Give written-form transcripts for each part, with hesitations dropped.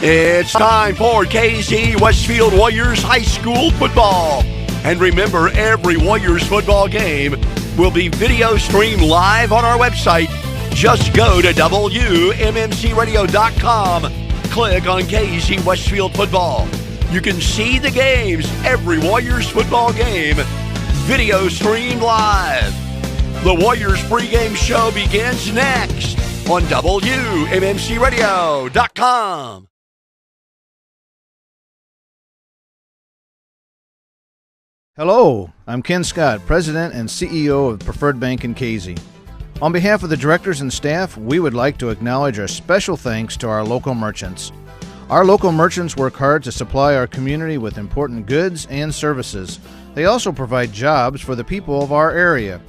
It's time for KC Westfield Warriors High School football. And remember, every Warriors football game will be video streamed live on our website. Just go to WMMCradio.com. Click on KC Westfield football. You can see the games, every Warriors football game, video streamed live. The Warriors pregame show begins next on WMMCradio.com. Hello, I'm Ken Scott, President and CEO of Preferred Bank in KZ. On behalf of the directors and staff, we would like to acknowledge our special thanks to our local merchants. Our local merchants work hard to supply our community with important goods and services. They also provide jobs for the people of our area.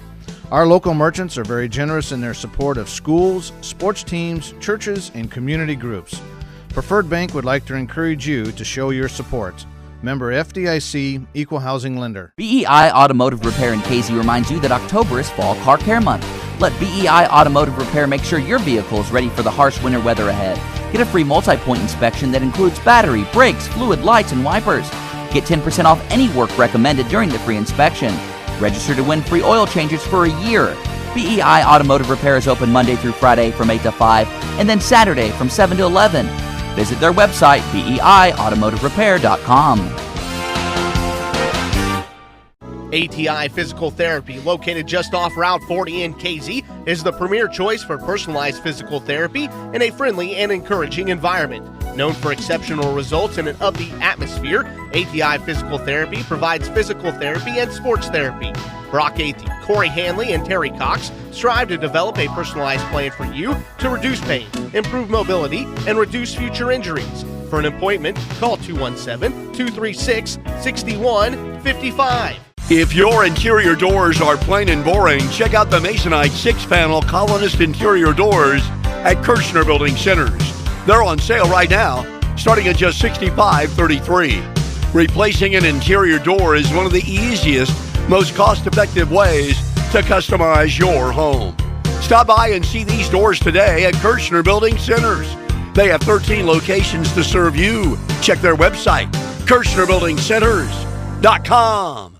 Our local merchants are very generous in their support of schools, sports teams, churches, and community groups. Preferred Bank would like to encourage you to show your support. Member FDIC, Equal Housing Lender. BEI Automotive Repair in KZ reminds you that October is Fall Car Care Month. Let BEI Automotive Repair make sure your vehicle is ready for the harsh winter weather ahead. Get a free multi-point inspection that includes battery, brakes, fluid, lights, and wipers. Get 10% off any work recommended during the free inspection. Register to win free oil changes for a year. BEI Automotive Repair is open Monday through Friday from 8 to 5 and then Saturday from 7 to 11. Visit their website, BEIAutomotiveRepair.com. ATI Physical Therapy, located just off Route 40 in KZ, is the premier choice for personalized physical therapy in a friendly and encouraging environment. Known for exceptional results in an upbeat atmosphere, ATI Physical Therapy provides physical therapy and sports therapy. Brock Athey, Corey Hanley, and Terry Cox strive to develop a personalized plan for you to reduce pain, improve mobility, and reduce future injuries. For an appointment, call 217-236-6155. If your interior doors are plain and boring, check out the Masonite 6-panel Colonist interior doors at Kirshner Building Centers. They're on sale right now, starting at just $65.33. Replacing an interior door is one of the easiest, most cost-effective ways to customize your home. Stop by and see these doors today at Kirshner Building Centers. They have 13 locations to serve you. Check their website, KirshnerBuildingCenters.com.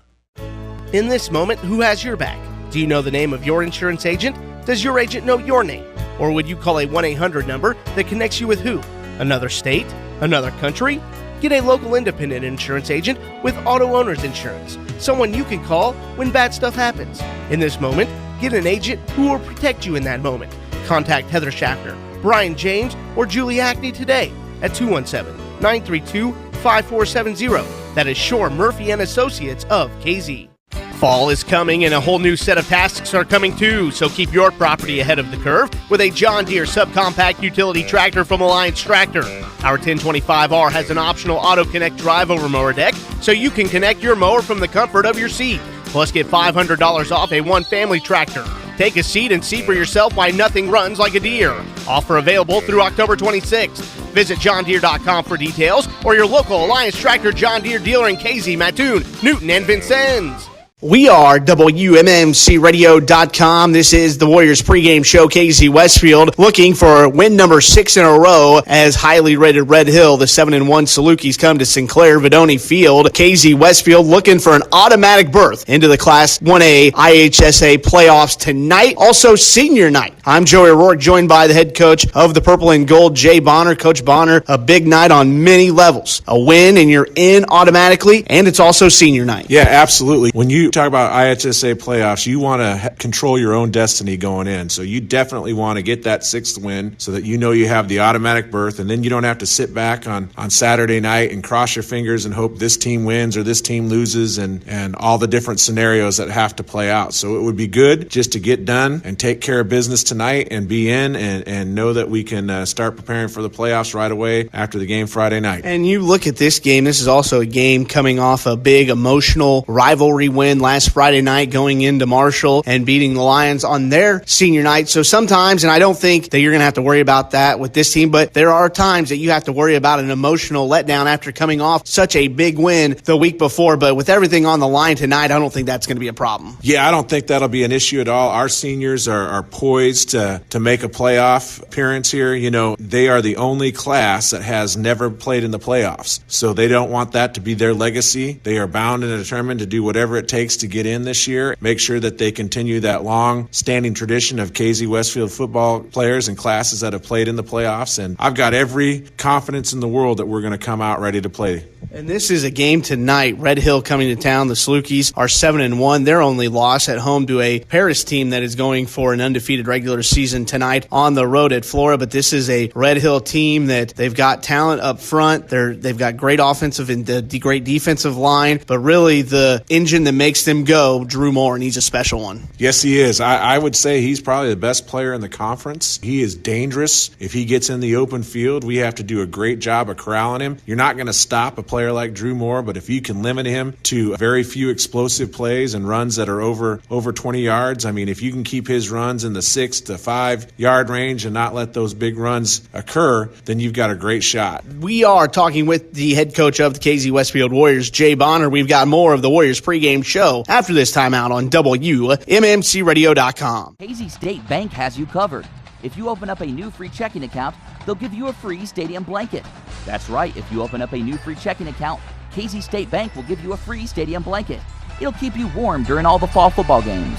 In this moment, who has your back? Do you know the name of your insurance agent? Does your agent know your name? Or would you call a 1-800 number that connects you with who? Another state? Another country? Get a local independent insurance agent with auto owner's insurance. Someone you can call when bad stuff happens. In this moment, get an agent who will protect you in that moment. Contact Heather Schaffner, Brian James, or Julie Hackney today at 217-932-5470. That is Shore Murphy and Associates of KZ. Fall is coming and a whole new set of tasks are coming too, so keep your property ahead of the curve with a John Deere subcompact utility tractor from Alliance Tractor. Our 1025R has an optional Auto Connect drive-over mower deck, so you can connect your mower from the comfort of your seat. Plus, get $500 off a one-family tractor. Take a seat and see for yourself why nothing runs like a Deere. Offer available through October 26th. Visit JohnDeere.com for details or your local Alliance Tractor John Deere dealer in KZ, Mattoon, Newton, and Vincennes. We are WMMCradio.com. This is the Warriors pregame show. KC Westfield looking for win number 6 in a row as highly rated Red Hill, the 7-1 Salukis, come to Sinclair Vidoni Field. KC Westfield looking for an automatic berth into the Class 1A IHSA playoffs tonight. Also senior night. I'm Joey O'Rourke, joined by the head coach of the Purple and Gold, Jay Bonner. Coach Bonner, a big night on many levels. A win and you're in automatically, and it's also senior night. Yeah, absolutely. When you talk about IHSA playoffs, you want to control your own destiny going in. So you definitely want to get that 6th win so that you know you have the automatic berth, and then you don't have to sit back on Saturday night and cross your fingers and hope this team wins or this team loses and all the different scenarios that have to play out. So it would be good just to get done and take care of business tonight and be in and know that we can start preparing for the playoffs right away after the game Friday night. And you look at this game, this is also a game coming off a big emotional rivalry win last Friday night, going into Marshall and beating the Lions on their senior night. So sometimes, and I don't think that you're going to have to worry about that with this team, but there are times that you have to worry about an emotional letdown after coming off such a big win the week before. But with everything on the line tonight, I don't think that's going to be a problem. Yeah, I don't think that'll be an issue at all. Our seniors are poised just to make a playoff appearance here. You know, they are the only class that has never played in the playoffs. So they don't want that to be their legacy. They are bound and determined to do whatever it takes to get in this year, make sure that they continue that long-standing tradition of KZ Westfield football players and classes that have played in the playoffs. And I've got every confidence in the world that we're going to come out ready to play. And this is a game tonight. Red Hill coming to town. The Salukis are 7-1. Their only loss at home to a Paris team that is going for an undefeated regular season tonight on the road at Flora. But this is a Red Hill team that they've got talent up front. They've got great offensive and great defensive line. But really the engine that makes them go, Drew Moore, and he's a special one. Yes, he is. I would say he's probably the best player in the conference. He is dangerous. If he gets in the open field, we have to do a great job of corralling him. You're not going to stop a player like Drew Moore, but if you can limit him to very few explosive plays and runs that are over 20 yards, I mean, if you can keep his runs in the 6 to 5 yard range and not let those big runs occur, then you've got a great shot. We are talking with the head coach of the KZ Westfield Warriors, Jay Bonner. We've got more of the Warriors pregame show after this timeout on WMMCRadio.com. KZ State Bank has you covered. If you open up a new free checking account, they'll give you a free stadium blanket. That's right, if you open up a new free checking account, KZ State Bank will give you a free stadium blanket. It'll keep you warm during all the fall football games.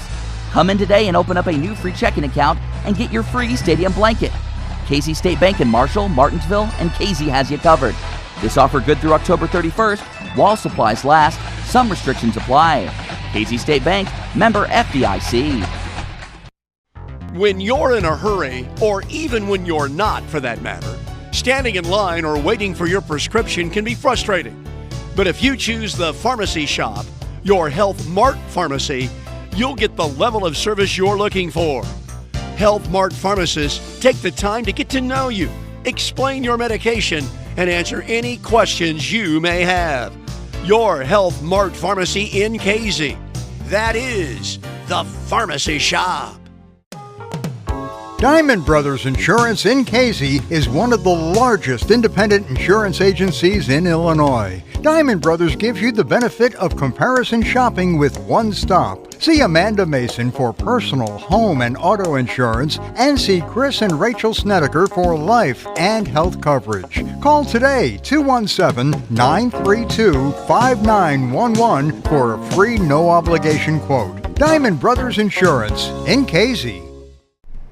Come in today and open up a new free checking account and get your free stadium blanket. KZ State Bank in Marshall, Martinsville, and KZ has you covered. This offer good through October 31st while supplies last. Some restrictions apply. KZ State Bank, member FDIC. When you're in a hurry, or even when you're not for that matter, standing in line or waiting for your prescription can be frustrating. But if you choose the pharmacy shop, your Health Mart pharmacy, you'll get the level of service you're looking for. Health Mart pharmacists take the time to get to know you, explain your medication, and answer any questions you may have. Your Health Mart pharmacy in KZ. That is the pharmacy shop. Diamond Brothers Insurance in KZ is one of the largest independent insurance agencies in Illinois. Diamond Brothers gives you the benefit of comparison shopping with one stop. See Amanda Mason for personal, home, and auto insurance, and see Chris and Rachel Snedeker for life and health coverage. Call today, 217-932-5911 for a free no-obligation quote. Diamond Brothers Insurance in KZ.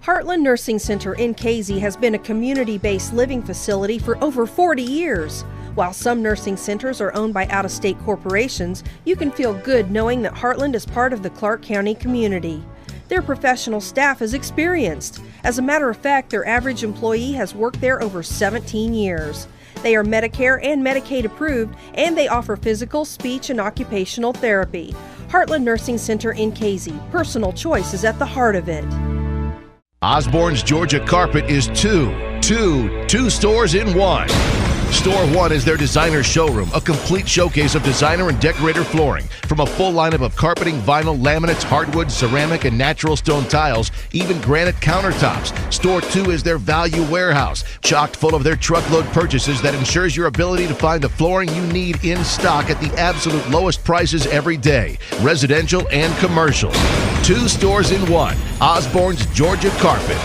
Heartland Nursing Center in KZ has been a community-based living facility for over 40 years. While some nursing centers are owned by out-of-state corporations, you can feel good knowing that Heartland is part of the Clark County community. Their professional staff is experienced. As a matter of fact, their average employee has worked there over 17 years. They are Medicare and Medicaid approved, and they offer physical, speech, and occupational therapy. Heartland Nursing Center in KZ. Personal choice is at the heart of it. Osborne's Georgia Carpet is two stores in one. Store one is their designer showroom, a complete showcase of designer and decorator flooring. From a full lineup of carpeting, vinyl, laminates, hardwood, ceramic, and natural stone tiles, even granite countertops. Store two is their value warehouse, chocked full of their truckload purchases that ensures your ability to find the flooring you need in stock at the absolute lowest prices every day, residential and commercial. Two stores in one. Osborne's Georgia Carpet.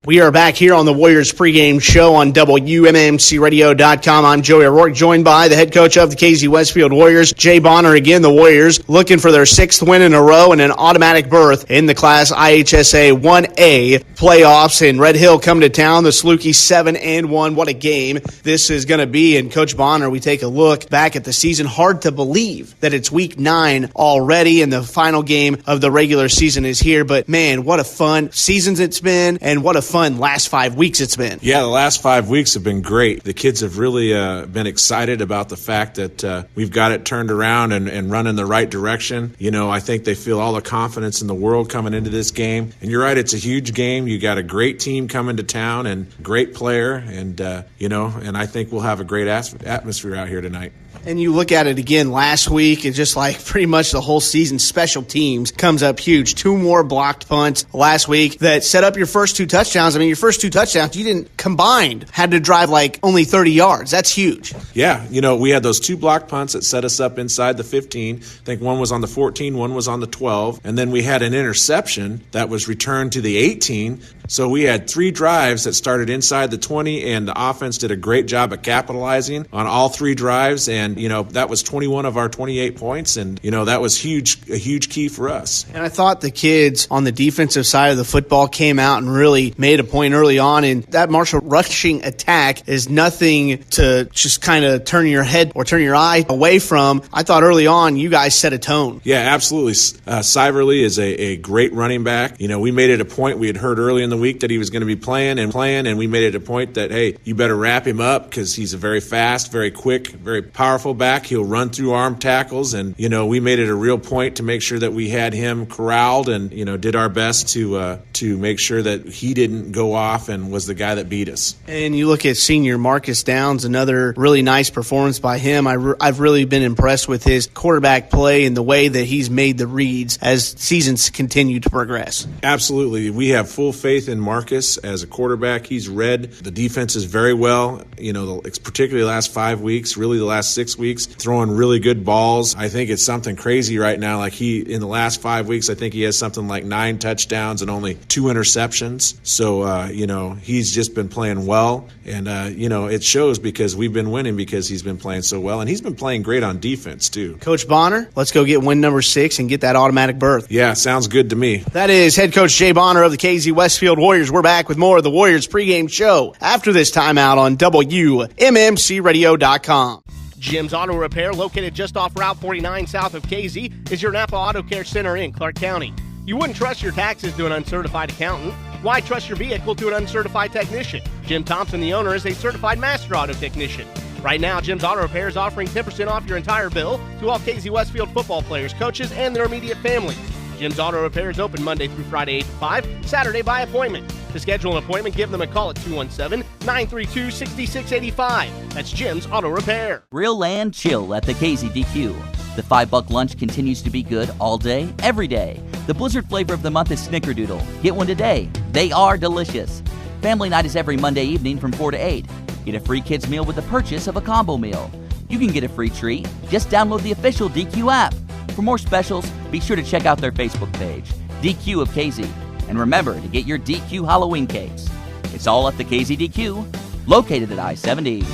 We are back here on the Warriors pregame show on WMMCRadio.com. I'm Joey O'Rourke, joined by the head coach of the KZ Westfield Warriors, Jay Bonner. Again, the Warriors looking for their 6th win in a row and an automatic berth in the Class IHSA 1A playoffs. And Red Hill coming to town, the Salukis 7-1. What a game this is going to be. And Coach Bonner, we take a look back at the season. Hard to believe that it's week 9 already and the final game of the regular season is here. But man, what a fun season it's been, and what a fun last 5 weeks it's been. Yeah, the last 5 weeks have been great. The kids have really been excited about the fact that we've got it turned around and run in the right direction. You know, I think they feel all the confidence in the world coming into this game. And you're right, it's a huge game. You got a great team coming to town and great player. And, and I think we'll have a great atmosphere out here tonight. And you look at it again last week, and just like pretty much the whole season, special teams comes up huge. 2 more blocked punts last week that set up your first 2 touchdowns. I mean, your first 2 touchdowns, you didn't combined, had to drive like only 30 yards. That's huge. Yeah, we had those 2 blocked punts that set us up inside the 15. I think one was on the 14, one was on the 12. And then we had an interception that was returned to the 18 So we had 3 drives that started inside the 20, and the offense did a great job at capitalizing on all 3 drives. And, that was 21 of our 28 points. And, that was a huge key for us. And I thought the kids on the defensive side of the football came out and really made a point early on. And that Marshall rushing attack is nothing to just kind of turn your head or turn your eye away from. I thought early on you guys set a tone. Yeah, absolutely. Siverly is a great running back. We made it a point. We had heard early in the week that he was going to be playing, and we made it a point that, hey, you better wrap him up because he's a very fast, very quick, very powerful back. He'll run through arm tackles, and, we made it a real point to make sure that we had him corralled and, did our best to make sure that he didn't go off and was the guy that beat us. And you look at senior Marcus Downs, another really nice performance by him. I've really been impressed with his quarterback play and the way that he's made the reads as seasons continue to progress. Absolutely. We have full faith in Marcus as a quarterback. He's read the defenses very well, particularly the last 5 weeks, really the last 6 weeks, throwing really good balls. I think it's something crazy right now. Like in the last 5 weeks, I think he has something like 9 touchdowns and only 2 interceptions. So, he's just been playing well. And, it shows because we've been winning because he's been playing so well. And he's been playing great on defense, too. Coach Bonner, let's go get win number 6 and get that automatic berth. Yeah, sounds good to me. That is head coach Jay Bonner of the KZ Westfield Warriors. We're back with more of the Warriors pregame show after this timeout on WMMCRadio.com. Jim's Auto Repair, located just off Route 49 south of KZ, is your Napa Auto Care Center in Clark County. You wouldn't trust your taxes to an uncertified accountant. Why trust your vehicle to an uncertified technician? Jim Thompson, the owner, is a certified master auto technician. Right now, Jim's Auto Repair is offering 10% off your entire bill to all KZ Westfield football players, coaches, and their immediate families. Jim's Auto Repair is open Monday through Friday 8 to 5, Saturday by appointment. To schedule an appointment, give them a call at 217-932-6685. That's Jim's Auto Repair. Real land chill at the KZDQ. The $5 lunch continues to be good all day, every day. The Blizzard flavor of the month is Snickerdoodle. Get one today. They are delicious. Family night is every Monday evening from 4 to 8. Get a free kids meal with the purchase of a combo meal. You can get a free treat. Just download the official DQ app. For more specials, be sure to check out their Facebook page, DQ of KZ. And remember to get your DQ Halloween cakes. It's all at the KZDQ, located at I-70.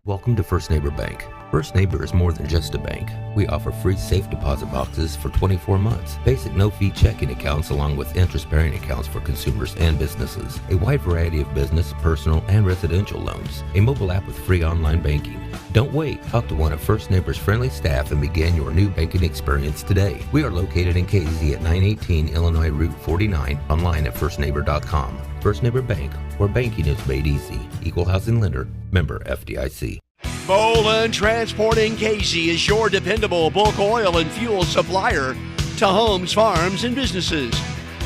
Welcome to First Neighbor Bank. First Neighbor is more than just a bank. We offer free safe deposit boxes for 24 months, basic no-fee checking accounts along with interest-bearing accounts for consumers and businesses, a wide variety of business, personal, and residential loans, a mobile app with free online banking. Don't wait. Talk to one of First Neighbor's friendly staff and begin your new banking experience today. We are located in KZ at 918 Illinois Route 49, online at firstneighbor.com. First Neighbor Bank, where banking is made easy. Equal housing lender, member FDIC. Boland Transporting KZ is your dependable bulk oil and fuel supplier to homes, farms, and businesses.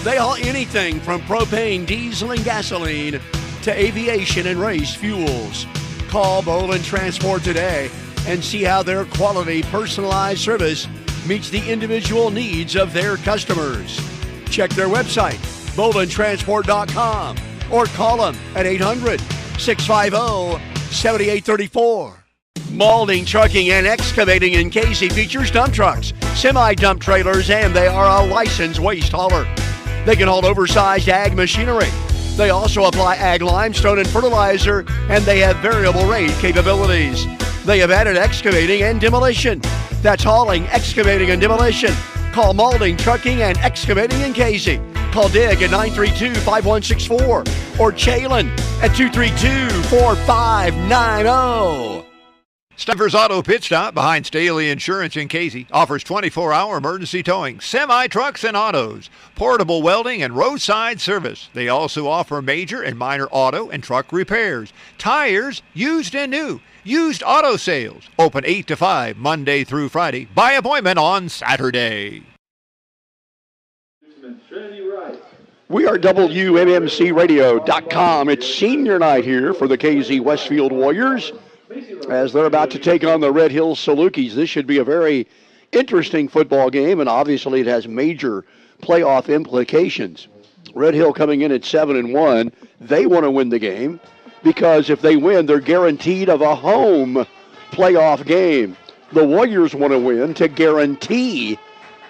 They haul anything from propane, diesel, and gasoline to aviation and race fuels. Call Boland Transport today and see how their quality, personalized service meets the individual needs of their customers. Check their website, BolandTransport.com, or call them at 800-650-7834. Maulding Trucking and Excavating in KZ features dump trucks, semi-dump trailers, and they are a licensed waste hauler. They can haul oversized ag machinery. They also apply ag limestone and fertilizer, and they have variable rate capabilities. They have added excavating and demolition. That's hauling, excavating, and demolition. Call Maulding Trucking and Excavating in KZ. Call Dig at 932-5164 or Chalin at 232-4590. Stuffers Auto Pit Stop behind Staley Insurance in Casey offers 24-hour emergency towing, semi-trucks and autos, portable welding, and roadside service. They also offer major and minor auto and truck repairs, tires, used and new, used auto sales. Open 8 to 5 Monday through Friday. By appointment on Saturday. We are WMMCRadio.com. It's senior night here for the KZ Westfield Warriors as they're about to take on the Red Hills Salukis. This should be a very interesting football game, and obviously it has major playoff implications. Red Hill coming in at 7-1. They want to win the game because if they win, they're guaranteed of a home playoff game. The Warriors want to win to guarantee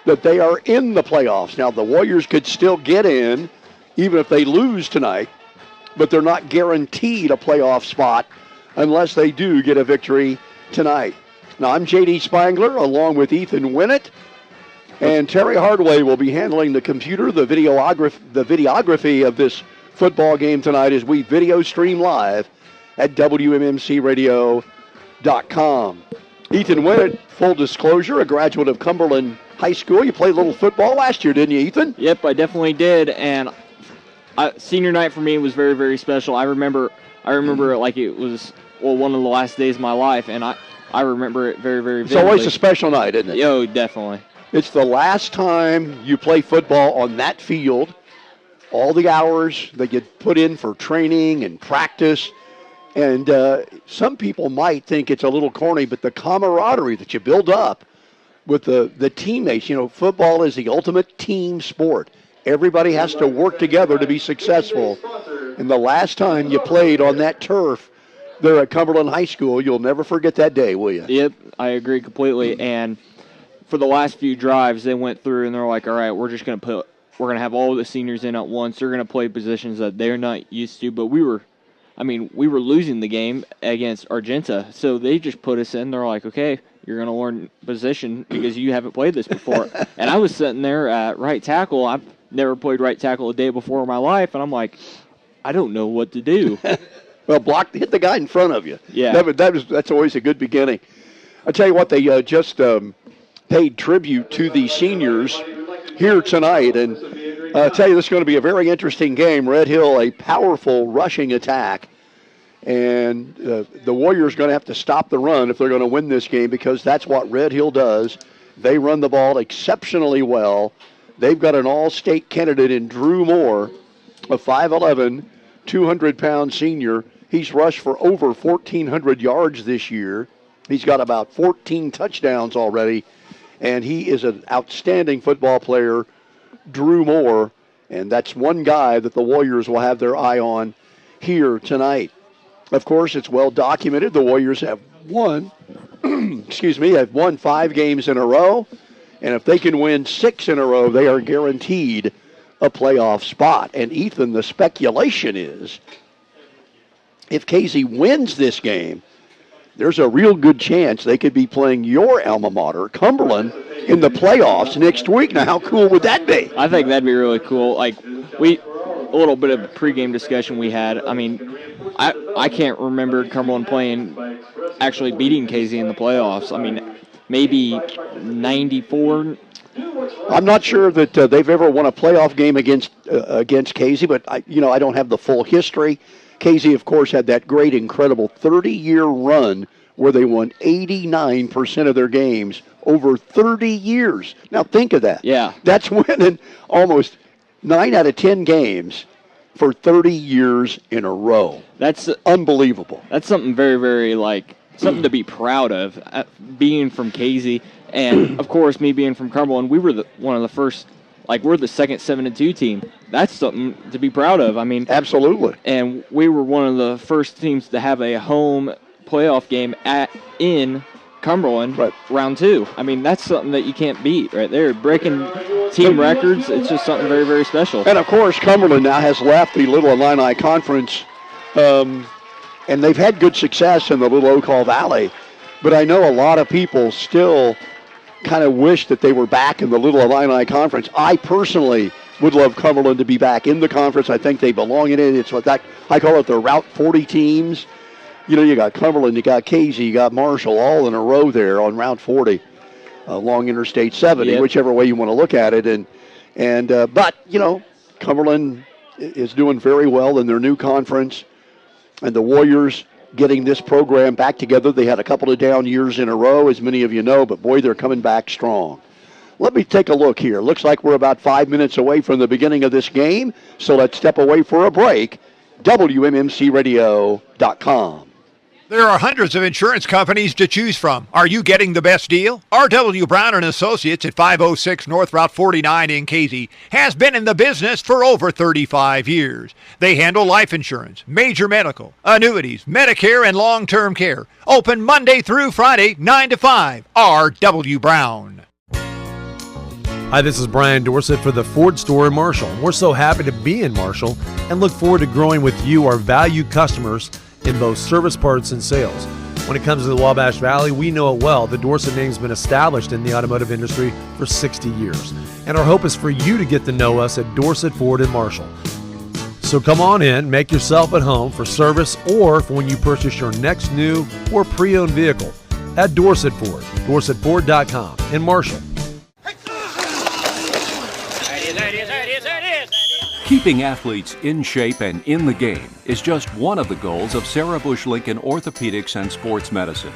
that they are in the playoffs. Now, the Warriors could still get in even if they lose tonight, but they're not guaranteed a playoff spot unless they do get a victory tonight. Now, I'm J.D. Spangler along with Ethan Winnett, and Terry Hardaway will be handling the computer, the videography of this football game tonight as we video stream live at WMMCradio.com. Ethan Winnett, full disclosure, a graduate of Cumberland High School. You played a little football last year, didn't you, Ethan? Yep, I definitely did, and senior night for me was very, very special. I remember it like it was one of the last days of my life, and I remember it very, very vividly. It's always a special night, isn't it? Oh, definitely. It's the last time you play football on that field. All the hours that you put in for training and practice. And some people might think it's a little corny, but the camaraderie that you build up with the teammates, football is the ultimate team sport. Everybody has to work together to be successful. And the last time you played on that turf there at Cumberland High School, you'll never forget that day, will you? Yep, I agree completely. And for the last few drives, they went through and they're like, all right, we're going to have all the seniors in at once. They're going to play positions that they're not used to, but we were losing the game against Argenta, so they just put us in. They're like, okay, you're going to learn position because you haven't played this before. And I was sitting there at right tackle. I've never played right tackle a day before in my life, and I'm like, I don't know what to do. Well, hit the guy in front of you. Yeah. That's always a good beginning. I'll tell you what, they just paid tribute to the seniors here tonight, and I'll tell you, this is going to be a very interesting game. Red Hill, a powerful rushing attack, and the Warriors are going to have to stop the run if they're going to win this game because that's what Red Hill does. They run the ball exceptionally well. They've got an all-state candidate in Drew Moore, a 5'11", 200-pound senior. He's rushed for over 1,400 yards this year. He's got about 14 touchdowns already, and he is an outstanding football player, Drew Moore, and that's one guy that the Warriors will have their eye on here tonight. Of course, it's well documented. The Warriors have won, have won 5 games in a row, and if they can win 6 in a row, they are guaranteed a playoff spot. And Ethan, the speculation is, if Casey wins this game, there's a real good chance they could be playing your alma mater, Cumberland, in the playoffs next week. Now, how cool would that be? I think that'd be really cool. Like, a little bit of a pregame discussion we had. I mean, I can't remember Cumberland actually beating Casey in the playoffs. I mean, maybe 94. I'm not sure that they've ever won a playoff game against Casey, but I don't have the full history. Casey, of course, had that great, incredible 30-year run where they won 89% of their games over 30 years. Now, think of that. Yeah. That's winning almost 9 out of 10 games for 30 years in a row. That's unbelievable. That's something very, very, something to be proud of, being from Casey. And, of course, me being from Cumberland, we were one of the first. We're the second 7-2 team. That's something to be proud of. I mean, absolutely. And we were one of the first teams to have a home playoff game in Cumberland, round 2. I mean, that's something that you can't beat right there. Breaking team records, it's just something very, very special. And, of course, Cumberland now has left the Little Illini Conference, and they've had good success in the Little Oak Hall Valley. But I know a lot of people still kind of wish that they were back in the Little Illini Conference. I personally would love Cumberland to be back in the conference. I think they belong in it. It's what I call it the Route 40 teams. You got Cumberland, you got Casey, you got Marshall, all in a row there on Route 40 along Interstate 70, whichever way you want to look at it. But Cumberland is doing very well in their new conference, and the Warriors getting this program back together. They had a couple of down years in a row, as many of you know, but boy, they're coming back strong. Let me take a look here. Looks like we're about 5 minutes away from the beginning of this game, so let's step away for a break. WMMCradio.com. There are hundreds of insurance companies to choose from. Are you getting the best deal? R.W. Brown & Associates at 506 North Route 49 in Casey has been in the business for over 35 years. They handle life insurance, major medical, annuities, Medicare, and long-term care. Open Monday through Friday, 9 to 5. R.W. Brown. Hi, this is Brian Dorsett for the Ford store in Marshall. We're so happy to be in Marshall and look forward to growing with you, our valued customers, in both service, parts, and sales. When it comes to the Wabash Valley, we know it well. The Dorsett name's been established in the automotive industry for 60 years. And our hope is for you to get to know us at Dorsett Ford in Marshall. So come on in, make yourself at home for service or for when you purchase your next new or pre-owned vehicle at Dorsett Ford, DorsettFord.com in Marshall. Keeping athletes in shape and in the game is just one of the goals of Sarah Bush Lincoln Orthopedics and Sports Medicine.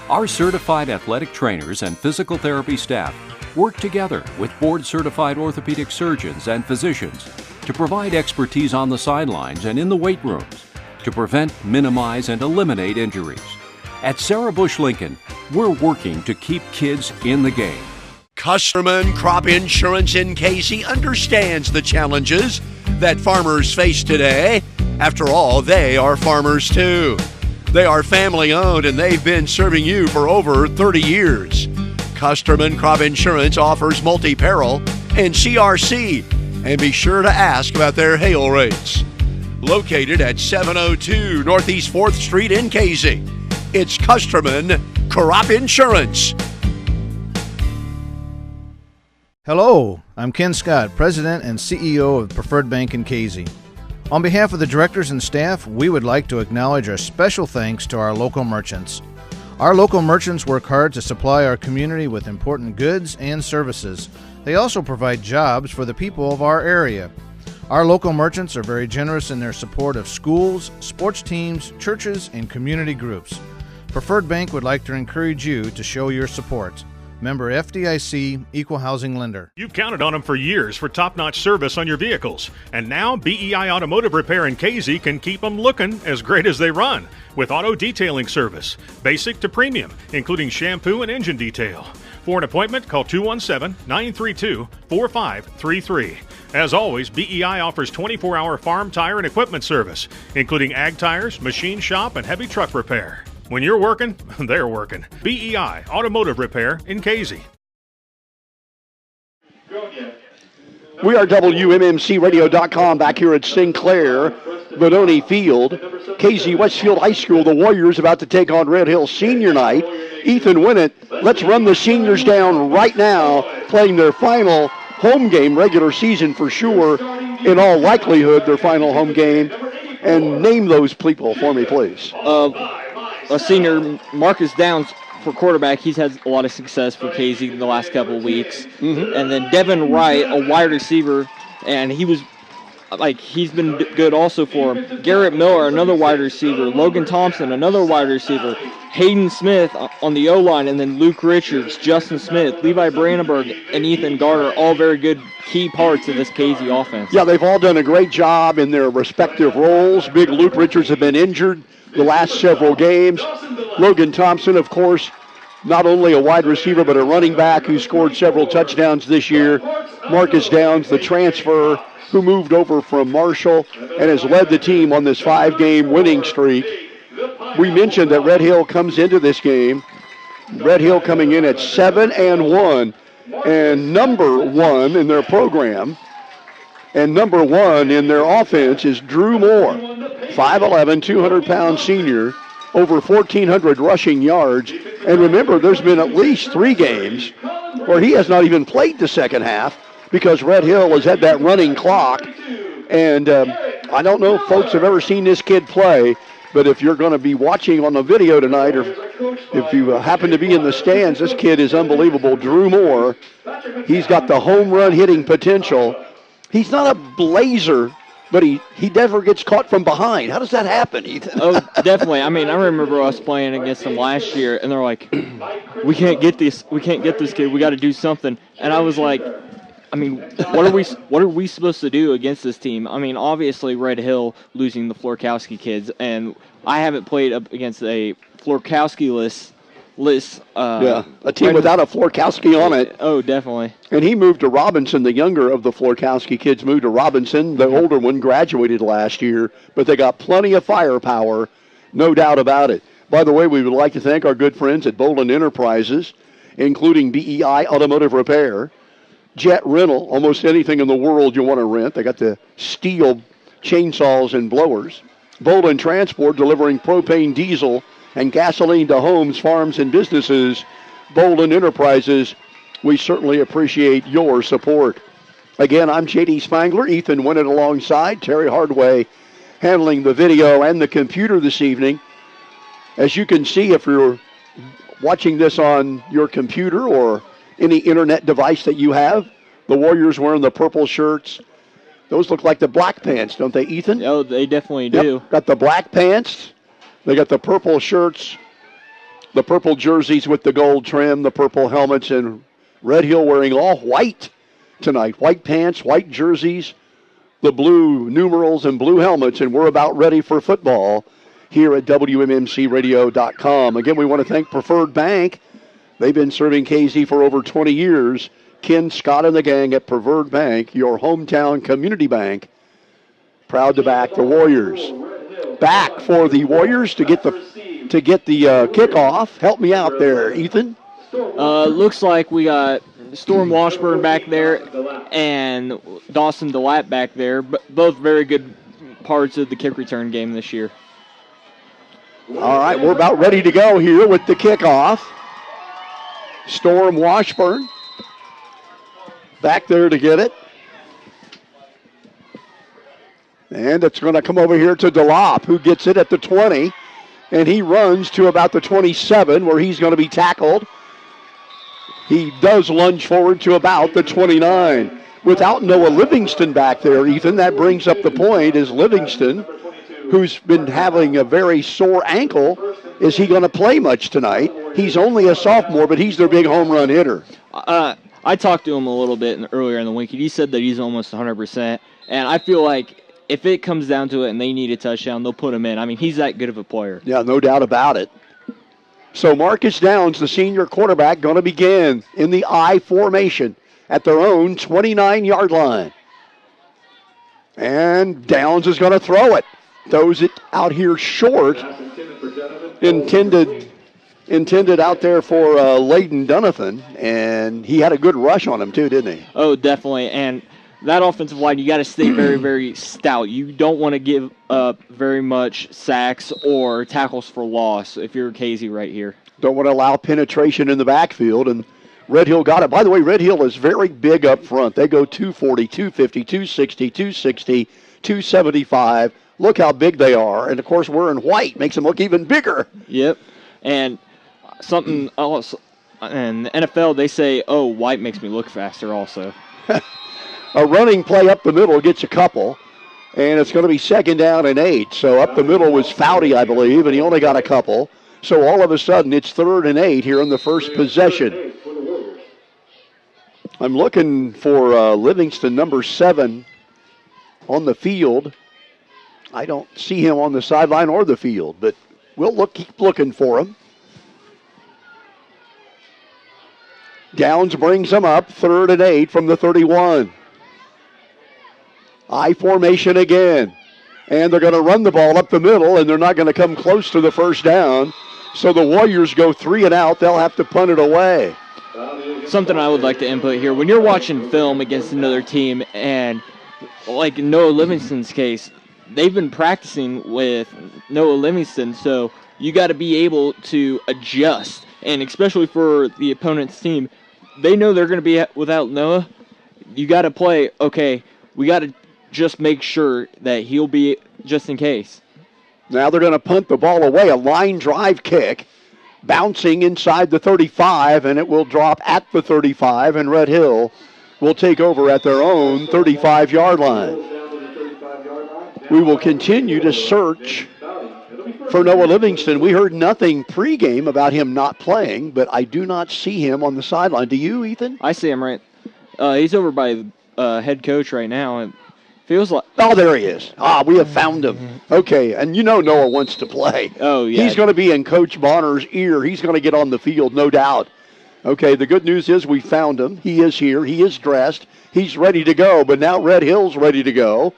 Our certified athletic trainers and physical therapy staff work together with board-certified orthopedic surgeons and physicians to provide expertise on the sidelines and in the weight rooms to prevent, minimize, and eliminate injuries. At Sarah Bush Lincoln, we're working to keep kids in the game. Custerman Crop Insurance in Casey understands the challenges that farmers face today. After all, they are farmers too. They are family owned and they've been serving you for over 30 years. Custerman Crop Insurance offers multi-peril and CRC, and be sure to ask about their hail rates. Located at 702 Northeast 4th Street in Casey, it's Custerman Crop Insurance. Hello, I'm Ken Scott, President and CEO of Preferred Bank in Casey. On behalf of the directors and staff, we would like to acknowledge our special thanks to our local merchants. Our local merchants work hard to supply our community with important goods and services. They also provide jobs for the people of our area. Our local merchants are very generous in their support of schools, sports teams, churches, and community groups. Preferred Bank would like to encourage you to show your support. Member FDIC, Equal Housing Lender. You've counted on them for years for top-notch service on your vehicles. And now BEI Automotive Repair in Casey can keep them looking as great as they run with auto detailing service, basic to premium, including shampoo and engine detail. For an appointment, call 217-932-4533. As always, BEI offers 24-hour farm tire and equipment service, including ag tires, machine shop, and heavy truck repair. When you're working, they're working. BEI Automotive Repair in Casey. We are WMMCRadio.com back here at Sinclair Benoni Field. Casey Westfield High School, the Warriors about to take on Red Hill Senior Night. Ethan Winnett, let's run the seniors down right now, playing their final home game, regular season for sure, in all likelihood, their final home game. And name those people for me, please. A senior, Marcus Downs, for quarterback, he's had a lot of success for Casey in the last couple of weeks. Mm-hmm. And then Devin Wright, a wide receiver, and he's been good also for him. Garrett Miller, another wide receiver. Logan Thompson, another wide receiver. Hayden Smith on the O-line, and then Luke Richards, Justin Smith, Levi Brandenburg, and Ethan Garter, all very good key parts of this Casey offense. Yeah, they've all done a great job in their respective roles. Big Luke Richards have been injured the last several games. Logan Thompson, of course, not only a wide receiver but a running back who scored several touchdowns this year. Marcus Downs, the transfer who moved over from Marshall and has led the team on this 5-game winning streak. We mentioned that Red Hill comes into this game. Red Hill coming in at 7-1 and number 1 in their program. And number 1 in their offense is Drew Moore, 5'11", 200-pound senior, over 1,400 rushing yards. And remember, there's been at least 3 games where he has not even played the second half because Red Hill has had that running clock. And I don't know if folks have ever seen this kid play, but if you're going to be watching on the video tonight, or if you happen to be in the stands, this kid is unbelievable. Drew Moore, he's got the home run hitting potential. He's not a blazer, but he never gets caught from behind. How does that happen, Ethan? Oh, definitely. I mean, I remember us playing against them last year, and they're like, we can't get this kid. We got to do something. And I was like, I mean, what are we supposed to do against this team? I mean, obviously Red Hill losing the Florkowski kids, and I haven't played up against a Florkowski-less a team without a Florkowski on it. Oh, definitely. And he moved to Robinson. The younger of the Florkowski kids moved to Robinson. The older one graduated last year, but they got plenty of firepower, no doubt about it. By the way, we would like to thank our good friends at Bolin Enterprises, including BEI Automotive Repair. jet rental, almost anything in the world you want to rent. They got the steel chainsaws and blowers. Bolin Transport, delivering propane, diesel, and gasoline to homes, farms, and businesses. Bolin Enterprises, we certainly appreciate your support. Again, I'm J.D. Spangler. Ethan Winnett alongside. Terry Hardway handling the video and the computer this evening. As you can see, if you're watching this on your computer or any internet device that you have, the Warriors wearing the purple shirts. Those look like the black pants, don't they, Ethan? Oh, they definitely do. Got the black pants. They got the purple shirts, the purple jerseys with the gold trim, the purple helmets, and Red Hill wearing all white tonight. White pants, white jerseys, the blue numerals and blue helmets, and we're about ready for football here at WMMCRadio.com. Again, we want to thank Preferred Bank. They've been serving KZ for over 20 years. Ken Scott and the gang at Preferred Bank, your hometown community bank, proud to back the Warriors. Back for the Warriors to get the kickoff. Help me out there, Ethan. Looks like we got Storm Washburn back there and Dawson DeLapp back there. Both very good parts of the kick return game this year. All right, we're about ready to go here with the kickoff. Storm Washburn back there to get it. And it's going to come over here to DeLapp, who gets it at the 20. And he runs to about the 27, where he's going to be tackled. He does lunge forward to about the 29. Without Noah Livingston back there, Ethan, that brings up the point, is Livingston, who's been having a very sore ankle, is he going to play much tonight? He's only a sophomore, but he's their big home run hitter. I talked to him a little bit earlier in the week. He said that he's almost 100%. And I feel like if it comes down to it and they need a touchdown, they'll put him in. I mean, he's that good of a player. Yeah, no doubt about it. So Marcus Downs, the senior quarterback, going to begin in the I formation at their own 29-yard line. And Downs is going to throw it. Throws it out here short. Intended out there for Layden Dunathan, and he had a good rush on him too, didn't he? Oh, definitely. And that offensive line, you got to stay very, very stout. You don't want to give up very much sacks or tackles for loss if you're Casey right here. Don't want to allow penetration in the backfield, and Red Hill got it. By the way, Red Hill is very big up front. They go 240, 250, 260, 260, 275. Look how big they are. And, of course, wearing white makes them look even bigger. Yep. And something else, in the NFL, they say, oh, white makes me look faster also. A running play up the middle gets a couple, and it's going to be 2nd down and 8. So up the middle was Foudy, I believe, and he only got a couple. So all of a sudden, it's 3rd and 8 here in the first possession. I'm looking for Livingston, number 7, on the field. I don't see him on the sideline or the field, but we'll keep looking for him. Downs brings him up, 3rd and 8 from the 31. I formation again. And they're going to run the ball up the middle, and they're not going to come close to the first down. So the Warriors go 3 and out. They'll have to punt it away. Something I would like to input here. When you're watching film against another team, and like in Noah Livingston's case, they've been practicing with Noah Livingston, so you got to be able to adjust. And especially for the opponent's team, they know they're going to be without Noah. You got to play, okay, we got to just make sure that he'll be just in case. Now they're going to punt the ball away, a line drive kick, bouncing inside the 35, and it will drop at the 35, and Red Hill will take over at their own 35-yard line. We will continue to search for Noah Livingston. We heard nothing pregame about him not playing, but I do not see him on the sideline. Do you, Ethan? I see him right. He's over by the head coach right now. It feels like. Oh, there he is. We have found him. Okay, and you know Noah wants to play. Oh, yeah. He's going to be in Coach Bonner's ear. He's going to get on the field, no doubt. Okay, the good news is we found him. He is here. He is dressed. He's ready to go, but now Red Hill's ready to go.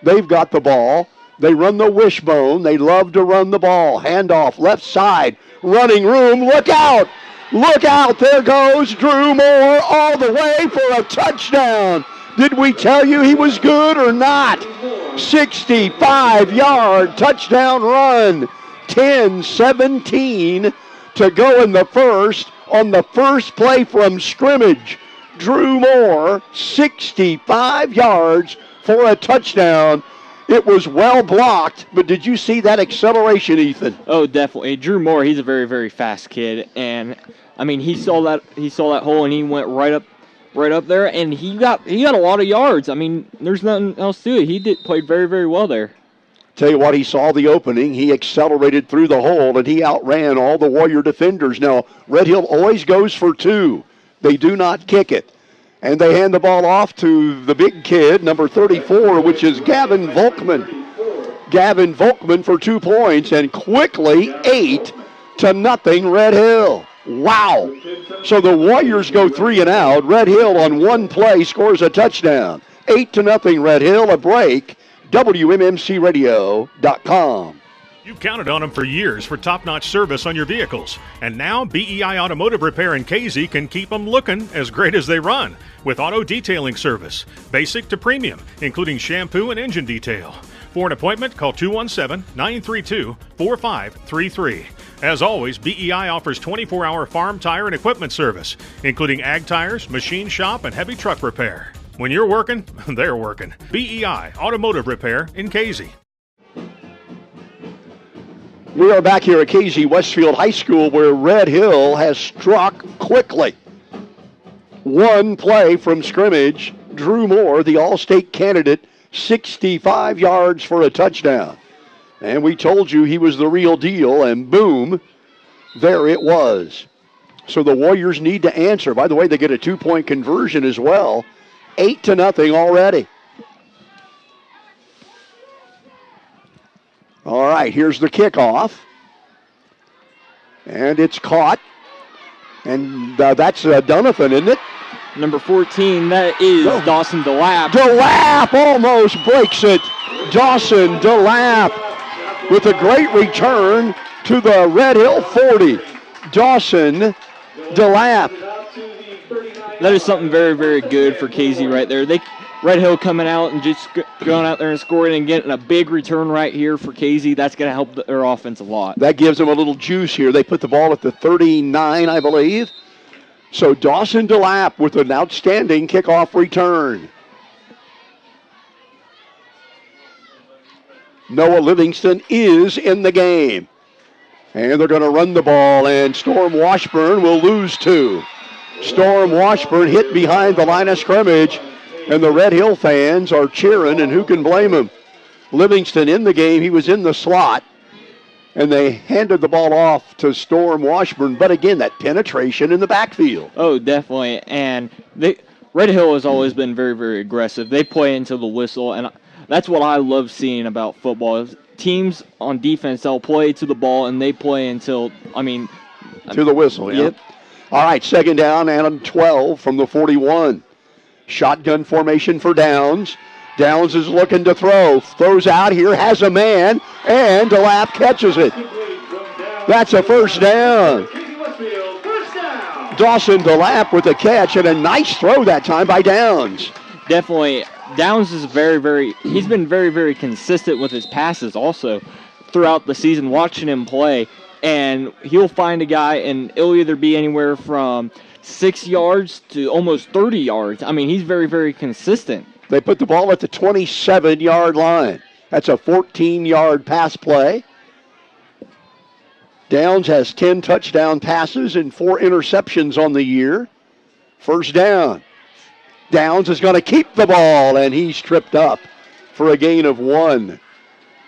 They've got the ball. They run the wishbone. They love to run the ball. Handoff, left side, running room. Look out! Look out, there goes Drew Moore all the way for a touchdown. Did we tell you he was good or not? 65-yard touchdown run. 10-17 to go in the first on the first play from scrimmage. Drew Moore, 65 yards for a touchdown. It was well blocked, but did you see that acceleration, Ethan? Oh, definitely. Drew Moore, he's a very, very fast kid, and I mean he saw that hole and he went right up there, and he got a lot of yards. I mean, there's nothing else to it. He played very, very well there. Tell you what, he saw the opening. He accelerated through the hole, and he outran all the Warrior defenders. Now, Red Hill always goes for two. They do not kick it. And they hand the ball off to the big kid, number 34, which is Gavin Volkman. Gavin Volkman for 2 points, and quickly 8-0 Red Hill. Wow. So the Warriors go 3 and out. Red Hill on one play scores a touchdown. 8-0 Red Hill, a break. WMMCRadio.com. You've counted on them for years for top-notch service on your vehicles. And now BEI Automotive Repair in Casey can keep them looking as great as they run with auto detailing service, basic to premium, including shampoo and engine detail. For an appointment, call 217-932-4533. As always, BEI offers 24-hour farm tire and equipment service, including ag tires, machine shop, and heavy truck repair. When you're working, they're working. BEI Automotive Repair in Casey. We are back here at Casey Westfield High School, where Red Hill has struck quickly. One play from scrimmage. Drew Moore, the All-State candidate, 65 yards for a touchdown. And we told you he was the real deal, and boom, there it was. So the Warriors need to answer. By the way, they get a 2-point conversion as well. 8-0 already. All right, here's the kickoff. And it's caught. And that's Donovan, isn't it? Number 14, that is Dawson DeLapp. DeLapp almost breaks it. Dawson DeLapp with a great return to the Red Hill 40. Dawson DeLapp. That is something very, very good for Casey right there. Red Hill coming out and just going out there and scoring and getting a big return right here for Casey. That's going to help their offense a lot. That gives them a little juice here. They put the ball at the 39, I believe. So Dawson DeLapp with an outstanding kickoff return. Noah Livingston is in the game. And they're going to run the ball, and Storm Washburn will lose 2. Storm Washburn hit behind the line of scrimmage, and the Red Hill fans are cheering, and who can blame them? Livingston in the game. He was in the slot, and they handed the ball off to Storm Washburn. But again, that penetration in the backfield. Oh, definitely. And Red Hill has always been very, very aggressive. They play into the whistle, and that's what I love seeing about football. Teams on defense, they'll play to the ball, and they play until, to the whistle, yeah. Yep. All right, second down and 12 from the 41. Shotgun formation for Downs. Downs is looking to throw. Throws out here, has a man, and DeLapp catches it. That's a first down. Dawson DeLapp with a catch, and a nice throw that time by Downs. Definitely. Downs is he's been very, very consistent with his passes also throughout the season, watching him play. And he'll find a guy, and it'll either be anywhere from 6 yards to almost 30 yards. I mean, he's very, very consistent. They put the ball at the 27-yard line. That's a 14-yard pass play. Downs has 10 touchdown passes and 4 interceptions on the year. First down. Downs is going to keep the ball, and he's tripped up for a gain of 1.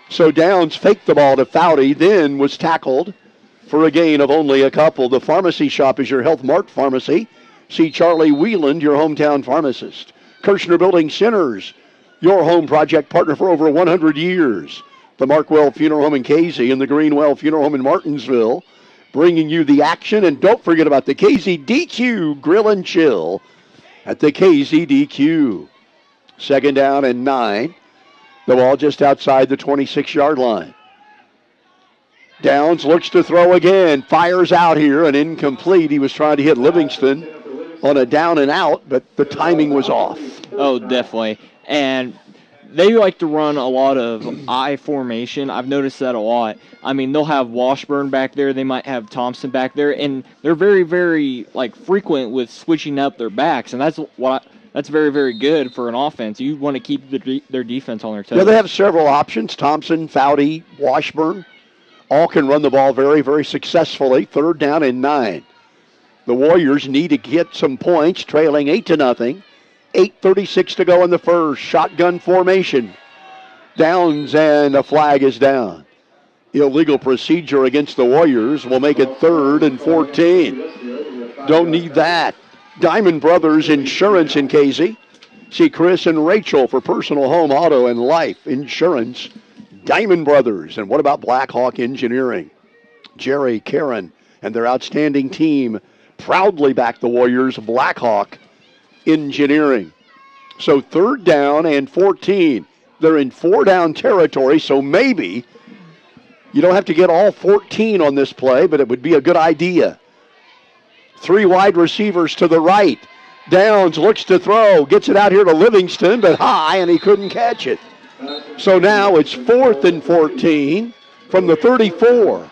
So Downs faked the ball to Foudy, then was tackled for a gain of only a couple. The Pharmacy Shop is your Health Mart pharmacy. See Charlie Wheeland, your hometown pharmacist. Kirshner Building Centers, your home project partner for over 100 years. The Markwell Funeral Home in Casey and the Greenwell Funeral Home in Martinsville, bringing you the action. And don't forget about the KZDQ Grill and Chill at the KZDQ. Second down and 9. The ball just outside the 26-yard line. Downs looks to throw again, fires out here, and incomplete. He was trying to hit Livingston on a down and out, but the timing was off. Oh, definitely. And they like to run a lot of I formation. I've noticed that a lot. I mean, they'll have Washburn back there. They might have Thompson back there, and they're very, very frequent with switching up their backs, and that's very, very good for an offense. You want to keep their defense on their toes. Yeah, they have several options. Thompson, Foudy, Washburn, all can run the ball very, very successfully. 3rd down and 9. The Warriors need to get some points, trailing 8-0. 8:36 to go in the first. Shotgun formation. Downs, and a flag is down. Illegal procedure against the Warriors will make it 3rd and 14. Don't need that. Diamond Brothers Insurance in Casey. See Chris and Rachel for personal home, auto, and life insurance. Diamond Brothers. And what about Black Hawk Engineering? Jerry, Karen, and their outstanding team proudly back the Warriors. Black Hawk Engineering. So 3rd down and 14. They're in 4-down territory, so maybe you don't have to get all 14 on this play, but it would be a good idea. 3 wide receivers to the right. Downs looks to throw, gets it out here to Livingston, but high, and he couldn't catch it. So now it's 4th and 14 from the 34.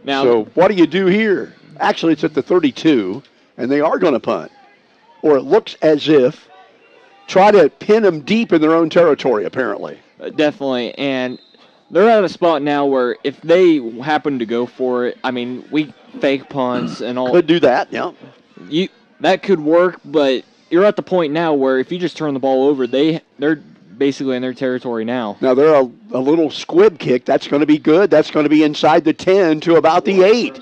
Now, so what do you do here? Actually, it's at the 32, and they are going to punt. Or it looks as if try to pin them deep in their own territory, apparently. Definitely, and they're at a spot now where if they happen to go for it, I mean, we fake punts and all. Could do that, yeah. That could work, but you're at the point now where if you just turn the ball over, they're basically in their territory now. Now, they're a little squib kick. That's going to be good. That's going to be inside the 10 to about the 8.